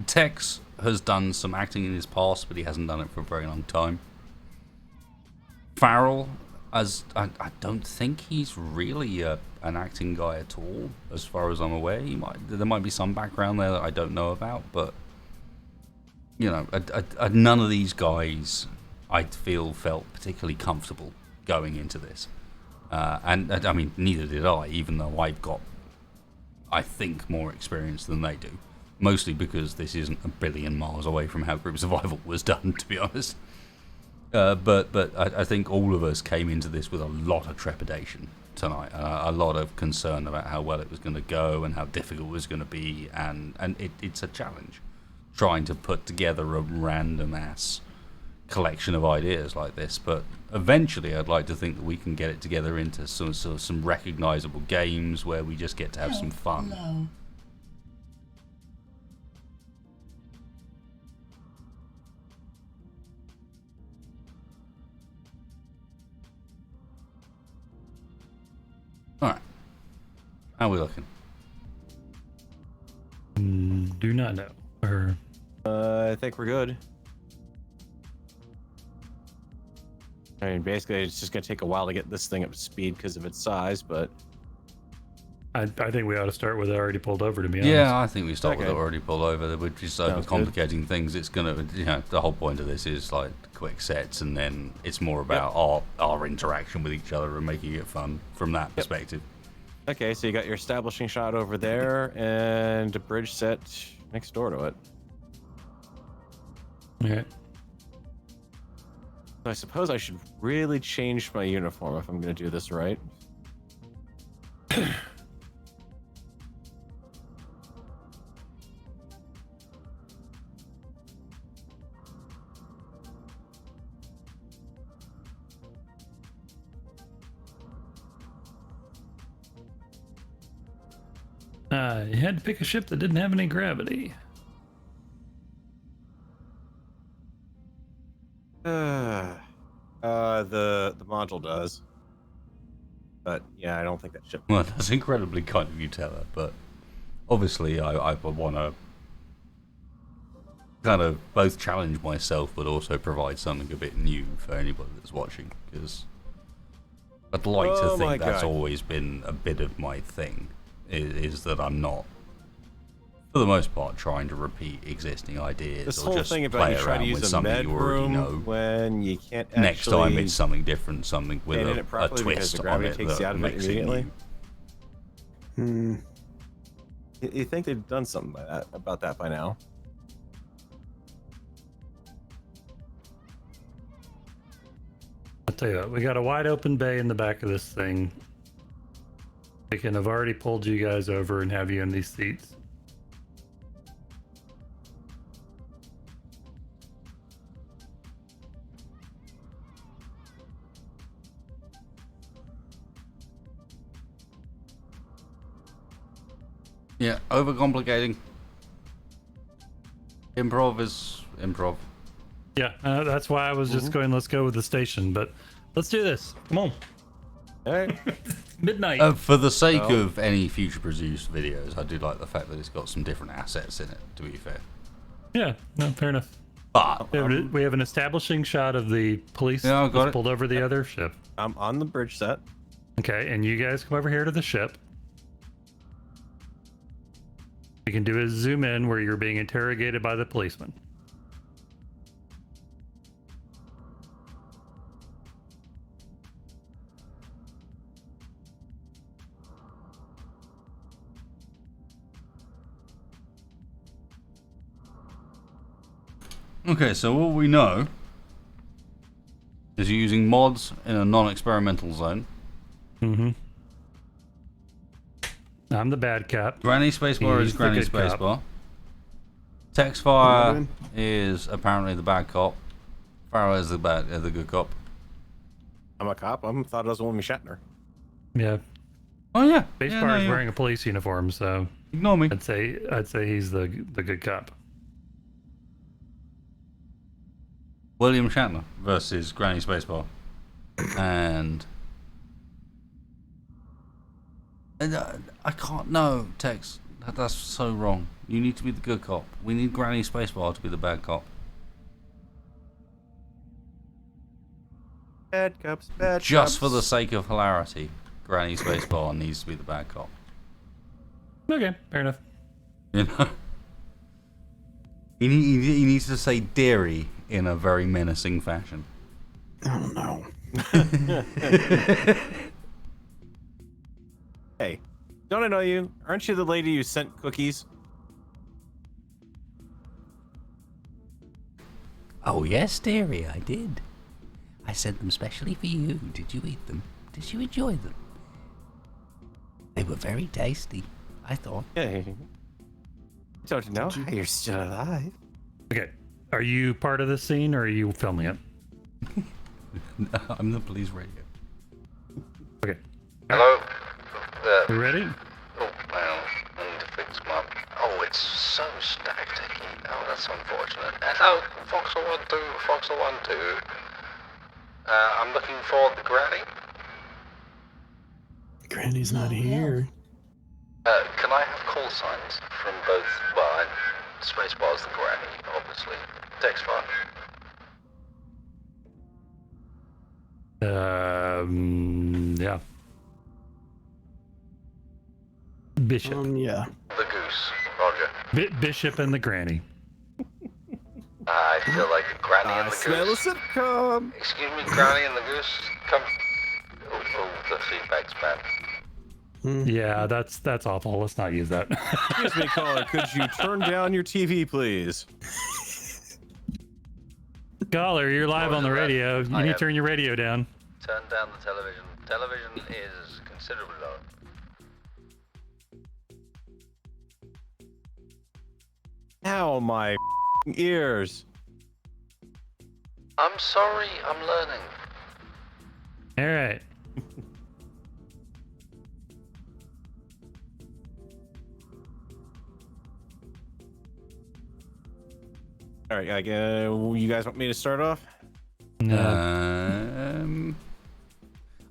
Tex has done some acting in his past, but he hasn't done it for a very long time. Farrell, I don't think he's really an acting guy at all, as far as I'm aware. There might be some background there that I don't know about, but you know, none of these guys I felt particularly comfortable going into this. And I mean, neither did I, even though I've got, I think, more experience than they do. Mostly because this isn't a billion miles away from how group survival was done, to be honest. But I think all of us came into this with a lot of trepidation tonight, a lot of concern about how well it was going to go and how difficult it was going to be, and it's a challenge trying to put together a random ass collection of ideas like this. But eventually I'd like to think that we can get it together into some recognizable games where we just get to have some fun. Low. Alright. How are we looking? Do not know. Or I think we're good. I mean, basically, it's just going to take a while to get this thing up to speed because of its size, but... I think we ought to start with it already pulled over, to be honest. Yeah, I think we start with Okay. it already pulled over. We're just overcomplicating things. It's going to, you know, the whole point of this is like quick sets, and then it's more about our interaction with each other and making it fun from that perspective. Okay, so you got your establishing shot over there and a bridge set next door to it. Okay. So I suppose I should really change my uniform if I'm going to do this right. You had to pick a ship that didn't have any gravity. The module does. But yeah, I don't think that ship. Well, that's incredibly kind of you, Teller, but obviously I want to kind of both challenge myself but also provide something a bit new for anybody that's watching, because I'd like to think that's always been a bit of my thing, is that I'm not, for the most part, trying to repeat existing ideas This or whole just thing about play you try to around with use a something med you already room know. when you can't actually Next time it's something different, something with paint a it properly because twist the gravity on it takes that you out of it makes it immediately. new. You think they've done something about that by now? I'll tell you what, we got a wide open bay in the back of this thing. We can have already pulled you guys over and have you in these seats. Yeah, overcomplicating. Improv is improv. Yeah, that's why I was just going, let's go with the station, but let's do this. Come on. All right. Midnight. For the sake of any future produced videos, I do like the fact that it's got some different assets in it, to be fair. Yeah, no, fair enough. But We have an establishing shot of the police Yeah, I got that's it. pulled over the other ship. I'm on the bridge set. Okay, and you guys come over here to the ship. We can do a zoom in where you're being interrogated by the policeman. okay, so all we know is you're using mods in a non-experimental zone. Mm-hmm. I'm the bad cop. Granny spacebar He's is the Granny good cop. spacebar. Textfire is apparently the bad cop. Farrow is the good cop. I'm a cop. I thought it was William Shatner. Yeah. Oh yeah, Spacebar is wearing a police uniform, so ignore me. I'd say he's the good cop. William Shatner versus Granny Spacebar. And I can't. No, Tex. That's so wrong. You need to be the good cop. We need Granny Spacebar to be the bad cop. Bad cops, bad Just cops. for the sake of hilarity, Granny Spacebar needs to be the bad cop. Okay, fair enough. You know? He needs to say dairy in a very menacing fashion. Oh no. Hey, don't I know you? Aren't you the lady who sent cookies? Oh yes, dearie, I did. I sent them specially for you. Did you eat them? Did you enjoy them? They were very tasty, I thought. Hey, don't know how you're still alive. Okay, are you part of this scene or are you filming it? No, I'm the police radio. Okay. Hello? You ready? Oh, well, I need to fix my... Oh, it's so stacked. Oh, that's unfortunate. Hello, Foxel 1-2, Foxel 1-2. I'm looking for the Granny. Granny's not here. Can I have call signs from both... Well, Spacebar's the Granny, obviously. Text file. Yeah. Bishop. Yeah. The Goose, Roger. Bishop and the Granny. I feel like the Granny and the Smell a Goose. sitcom. Excuse me, Granny and the Goose. Come. Oh, the feedback's bad. Yeah, that's awful. Let's not use that. Excuse me, caller. Could you turn down your TV, please? Caller, you're live on the radio. You need to turn your radio down. Turn down the television. Television is considerably low. Ow, my ears. I'm sorry, I'm learning. All right. All right, you guys want me to start off?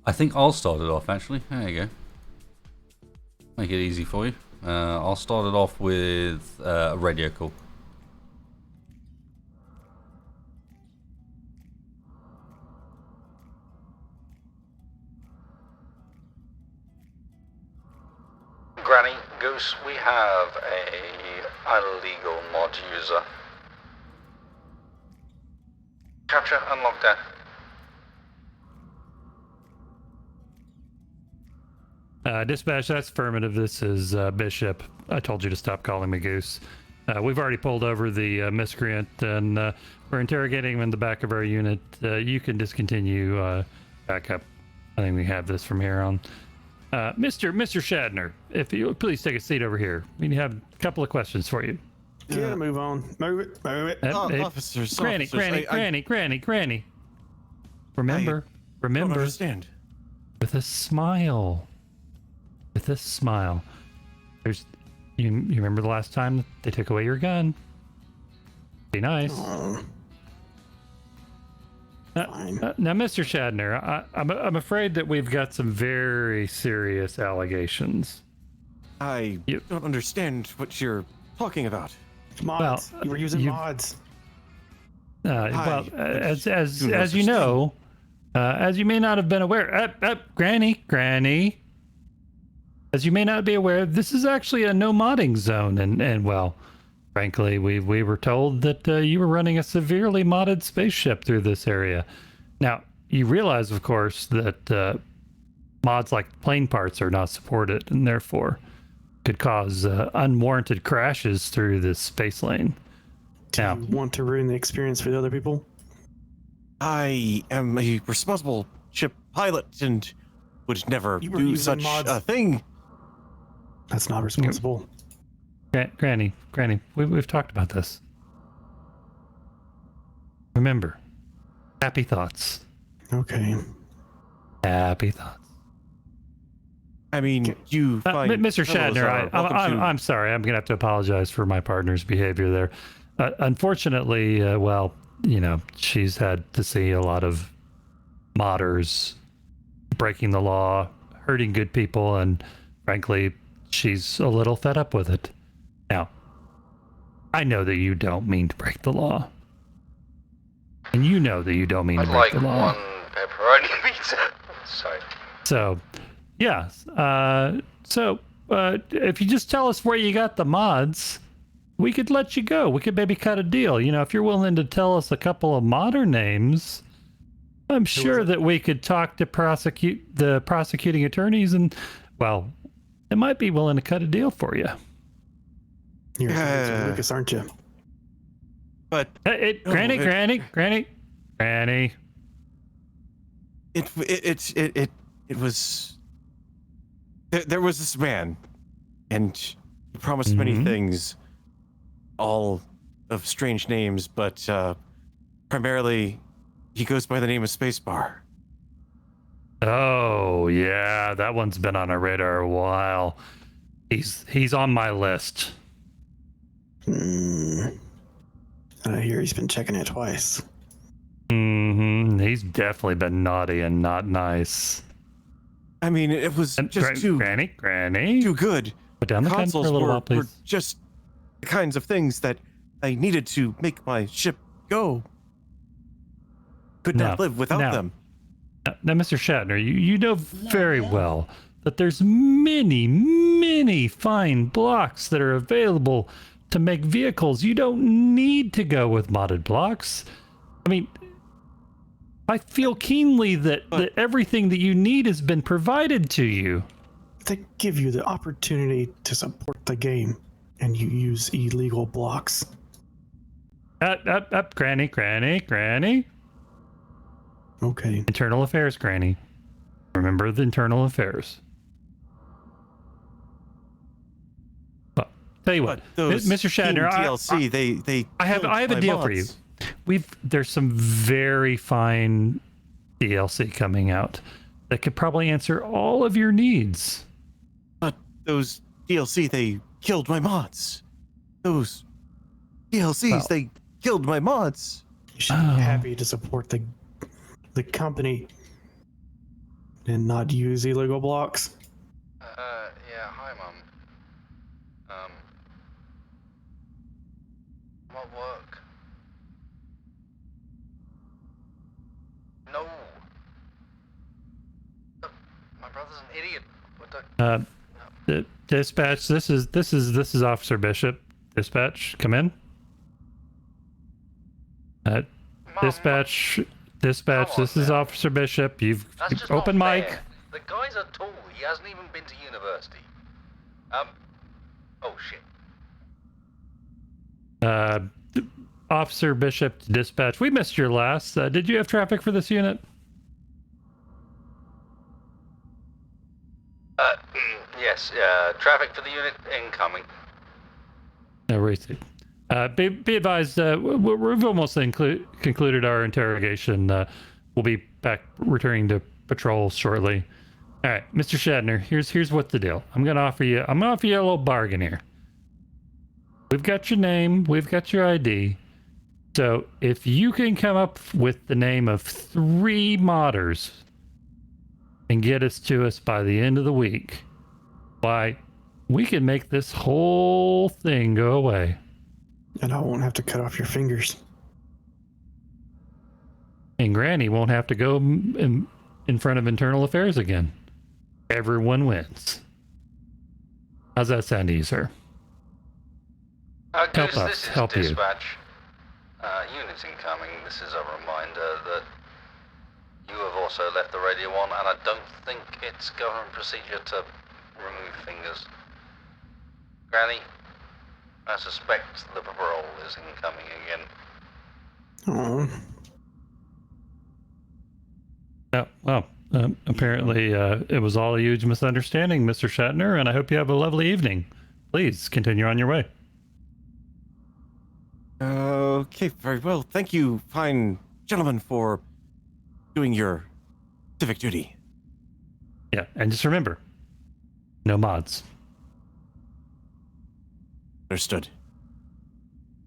I think I'll start it off, actually. There you go. Make it easy for you. I'll start it off with a radio call. Granny, Goose, we have a illegal mod user. Capture and lockdown. Dispatch, that's affirmative. This is Bishop. I told you to stop calling me Goose. We've already pulled over the miscreant, and we're interrogating him in the back of our unit. You can discontinue backup. I think we have this from here on. Mr. Shadner, if you please take a seat over here. We have a couple of questions for you. Yeah, move on. Move it. Officers, Granny. Remember. Don't understand. With a smile. There's you remember the last time they took away your gun? Be nice. Now, Mr. Shadner, I'm afraid that we've got some very serious allegations. I don't understand what you're talking about. Mods. You were using mods. As you know, as you may not have been aware, Granny. As you may not be aware, this is actually a no modding zone, and well, frankly, we were told that you were running a severely modded spaceship through this area. Now, you realize, of course, that mods like plane parts are not supported, and therefore could cause unwarranted crashes through this space lane. Do you want to ruin the experience for the other people? I am a responsible ship pilot and would never do such a thing. That's not responsible. Granny, we've talked about this. Remember, happy thoughts. Okay. Happy thoughts. I mean, you find Mr. Shadner, I'm sorry. I'm going to have to apologize for my partner's behavior there. Unfortunately, well, you know, she's had to see a lot of modders breaking the law, hurting good people, and frankly, she's a little fed up with it. Now, I know that you don't mean to break the law. And you know that you don't mean to break the law. I'd like one pepperoni pizza. Sorry. So, yeah. If you just tell us where you got the mods, we could let you go. We could maybe cut a deal. You know, if you're willing to tell us a couple of modder names, I'm sure that we could talk to the prosecuting attorneys and, well, they might be willing to cut a deal for you. You're Lucas, aren't you? But Granny. It was. There was this man, and he promised many things, all of strange names, but primarily he goes by the name of Spacebar. Oh yeah, that one's been on our radar a while. He's on my list. I hear he's been checking it twice. He's definitely been naughty and not nice. I mean, it was just Granny. Too good. Put down the gun for a little while, please. Were just the kinds of things that I needed to make my ship go. Could not live without them. Now, Mr. Shatner, you know very well that there's many fine blocks that are available to make vehicles. You don't need to go with modded blocks. I mean, I feel keenly that everything that you need has been provided to you. They give you the opportunity to support the game, and you use illegal blocks. Up, Granny. Okay. Internal affairs, Granny. Remember the internal affairs. Well, tell you what, Mr. Shatner, DLC, I have a deal for you. There's some very fine DLC coming out that could probably answer all of your needs. But those DLC, they killed my mods. Those DLCs, they killed my mods. You should be happy to support the the company and not use illegal blocks? Yeah, hi, Mum. I'm at work. No. Look, my brother's an idiot. What the... Dispatch, this is Officer Bishop. Dispatch, come in. Mom, Dispatch, this is Officer Bishop. You've That's just open not mic. fair. The guy's a tool. He hasn't even been to university. Oh shit. Officer Bishop to dispatch. We missed your last. Did you have traffic for this unit? Yes, traffic for the unit incoming. No, be advised, we've almost concluded our interrogation. We'll be back returning to patrol shortly. All right, Mr. Shatner, here's what the deal. I'm gonna offer you a little bargain here. We've got your name, we've got your ID. So if you can come up with the name of 3 modders and get us to us by the end of the week, why, we can make this whole thing go away. And I won't have to cut off your fingers. And Granny won't have to go in front of internal affairs again. Everyone wins. How's that sound to you, sir? Goose, Help us, this is help you. dispatch. Units incoming. This is a reminder that you have also left the radio on, and I don't think it's government procedure to remove fingers. Granny, I suspect the parole is incoming again. Oh. Yeah, well, apparently it was all a huge misunderstanding, Mr. Shatner, and I hope you have a lovely evening. Please continue on your way. Okay, very well. Thank you, fine gentlemen, for doing your civic duty. Yeah, and just remember, no mods. Understood.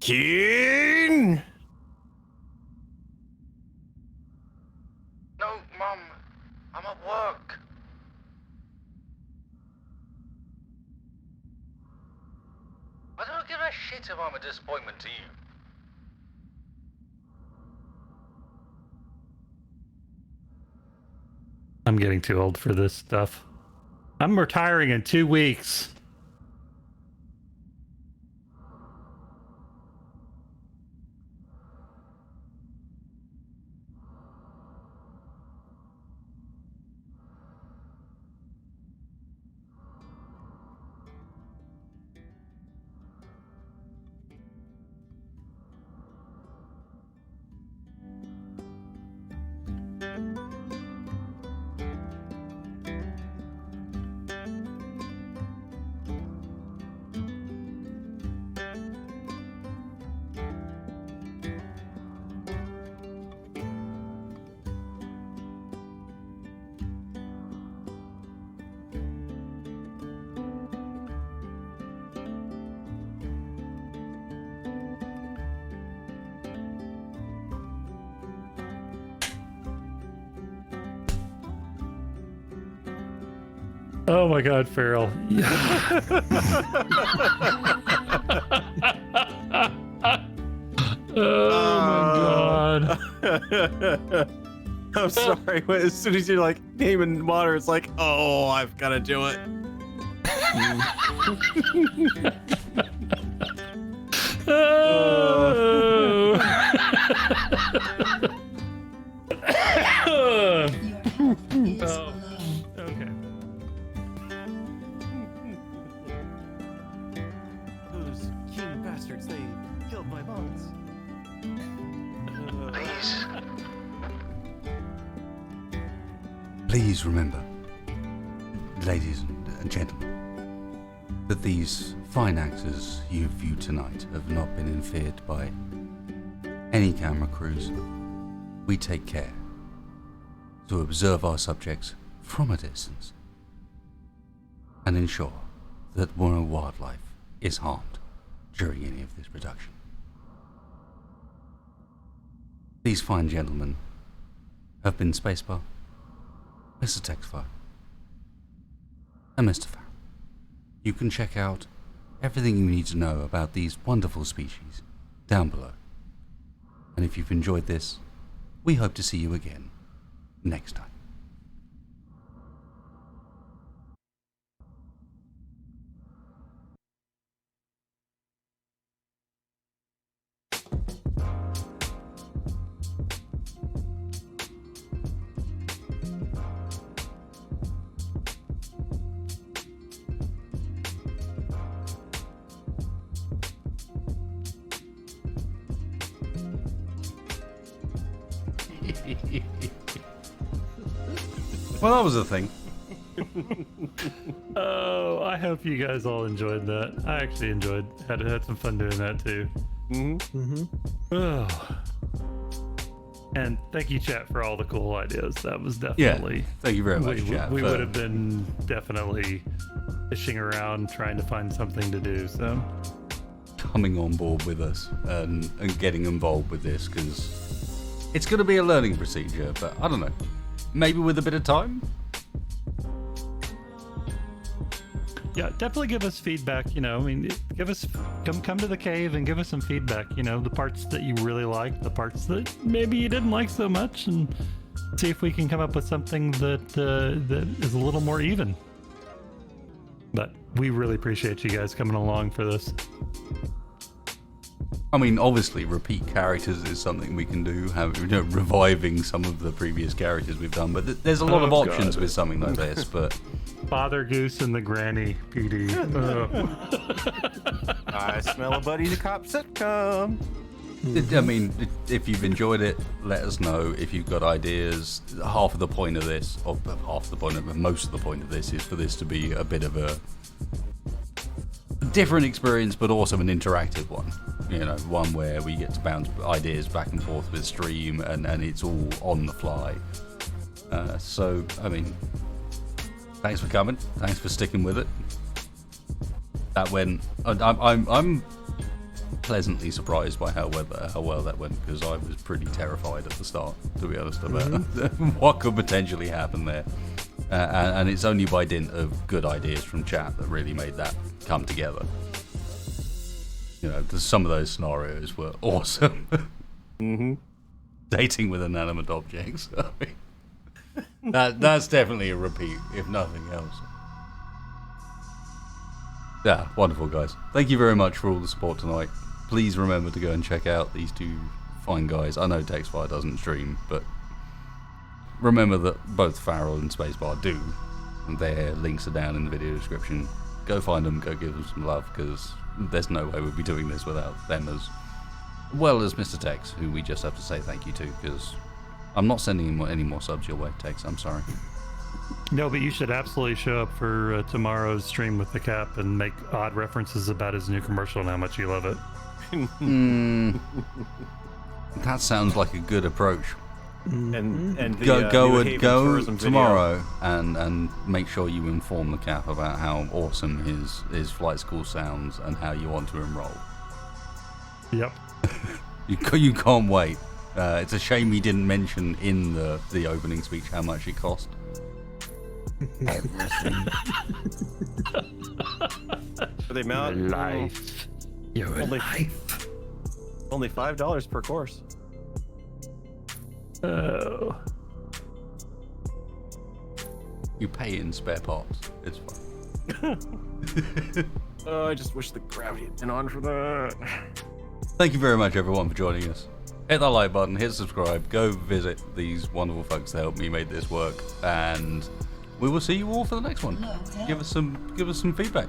Keen! No, Mum. I'm at work. I don't give a shit if I'm a disappointment to you. I'm getting too old for this stuff. I'm retiring in 2 weeks. Oh my God, Farrell. Oh my God. I'm sorry. As soon as you're like naming water, it's like, oh, I've got to do it. Oh. Oh. Okay. Those keen bastards, they killed my mods. Please. Please remember, ladies and gentlemen, that these fine actors you viewed tonight have not been interfered by any camera crews. We take care to observe our subjects from a distance and ensure that no wildlife is harmed during any of this production. These fine gentlemen have been Spacebar, Mr. Texfire, and Mr. Farrell. You can check out everything you need to know about these wonderful species down below. And if you've enjoyed this, we hope to see you again next time. Well, that was a thing. Oh, I hope you guys all enjoyed that. I actually had some fun doing that too. Oh. And thank you, chat, for all the cool ideas. That was definitely. Thank you very much, chat. We would have been definitely fishing around trying to find something to do. So coming on board with us and getting involved with this, because it's going to be a learning procedure. But I don't know. Maybe with a bit of time. Yeah, definitely give us feedback. I mean, give us come to the cave and give us some feedback. The parts that you really liked, the parts that maybe you didn't like so much, and see if we can come up with something that that is a little more even. But we really appreciate you guys coming along for this. I mean, obviously, repeat characters is something we can do, reviving some of the previous characters we've done, but there's a lot of options with something like this, but... Father Goose and the Granny PD. I smell a Buddy the Cop sitcom. I mean, if you've enjoyed it, let us know. If you've got ideas, most of the point of this is for this to be a bit of a different experience, but also an interactive one. One where we get to bounce ideas back and forth with stream, and it's all on the fly. So, I mean, thanks for coming. Thanks for sticking with it. That went. I'm pleasantly surprised by how well that went, because I was pretty terrified at the start, to be honest, about what could potentially happen there. And it's only by dint of good ideas from chat that really made that come together. Some of those scenarios were awesome. Dating with inanimate objects. I mean, that's definitely a repeat, if nothing else. Yeah, wonderful, guys. Thank you very much for all the support tonight. Please remember to go and check out these two fine guys. I know Texfire doesn't stream, but remember that both Farrell and Spacebar do. And their links are down in the video description. Go find them, go give them some love, because there's no way we'd be doing this without them, as well as Mr. Tex, who we just have to say thank you to, because I'm not sending him any more subs your way, Tex. I'm sorry. No, but you should absolutely show up for tomorrow's stream with the Cap and make odd references about his new commercial and how much you love it. That sounds like a good approach. And the, go tomorrow and make sure you inform the Cap about how awesome his flight school sounds and how you want to enroll. Yep. You can't wait. It's a shame he didn't mention in the opening speech how much it cost. Everything. For the amount, your life. Your life. Only $5 per course. Oh. You pay in spare parts. It's fine. Oh, I just wish the gravity had been on for that. Thank you very much, everyone, for joining us. Hit that like button, hit subscribe, go visit these wonderful folks that helped me make this work, and we will see you all for the next one. Give us some feedback.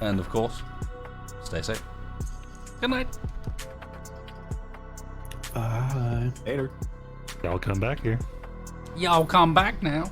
And of course, stay safe. Good night. Bye. Later. Y'all come back here. Y'all come back now.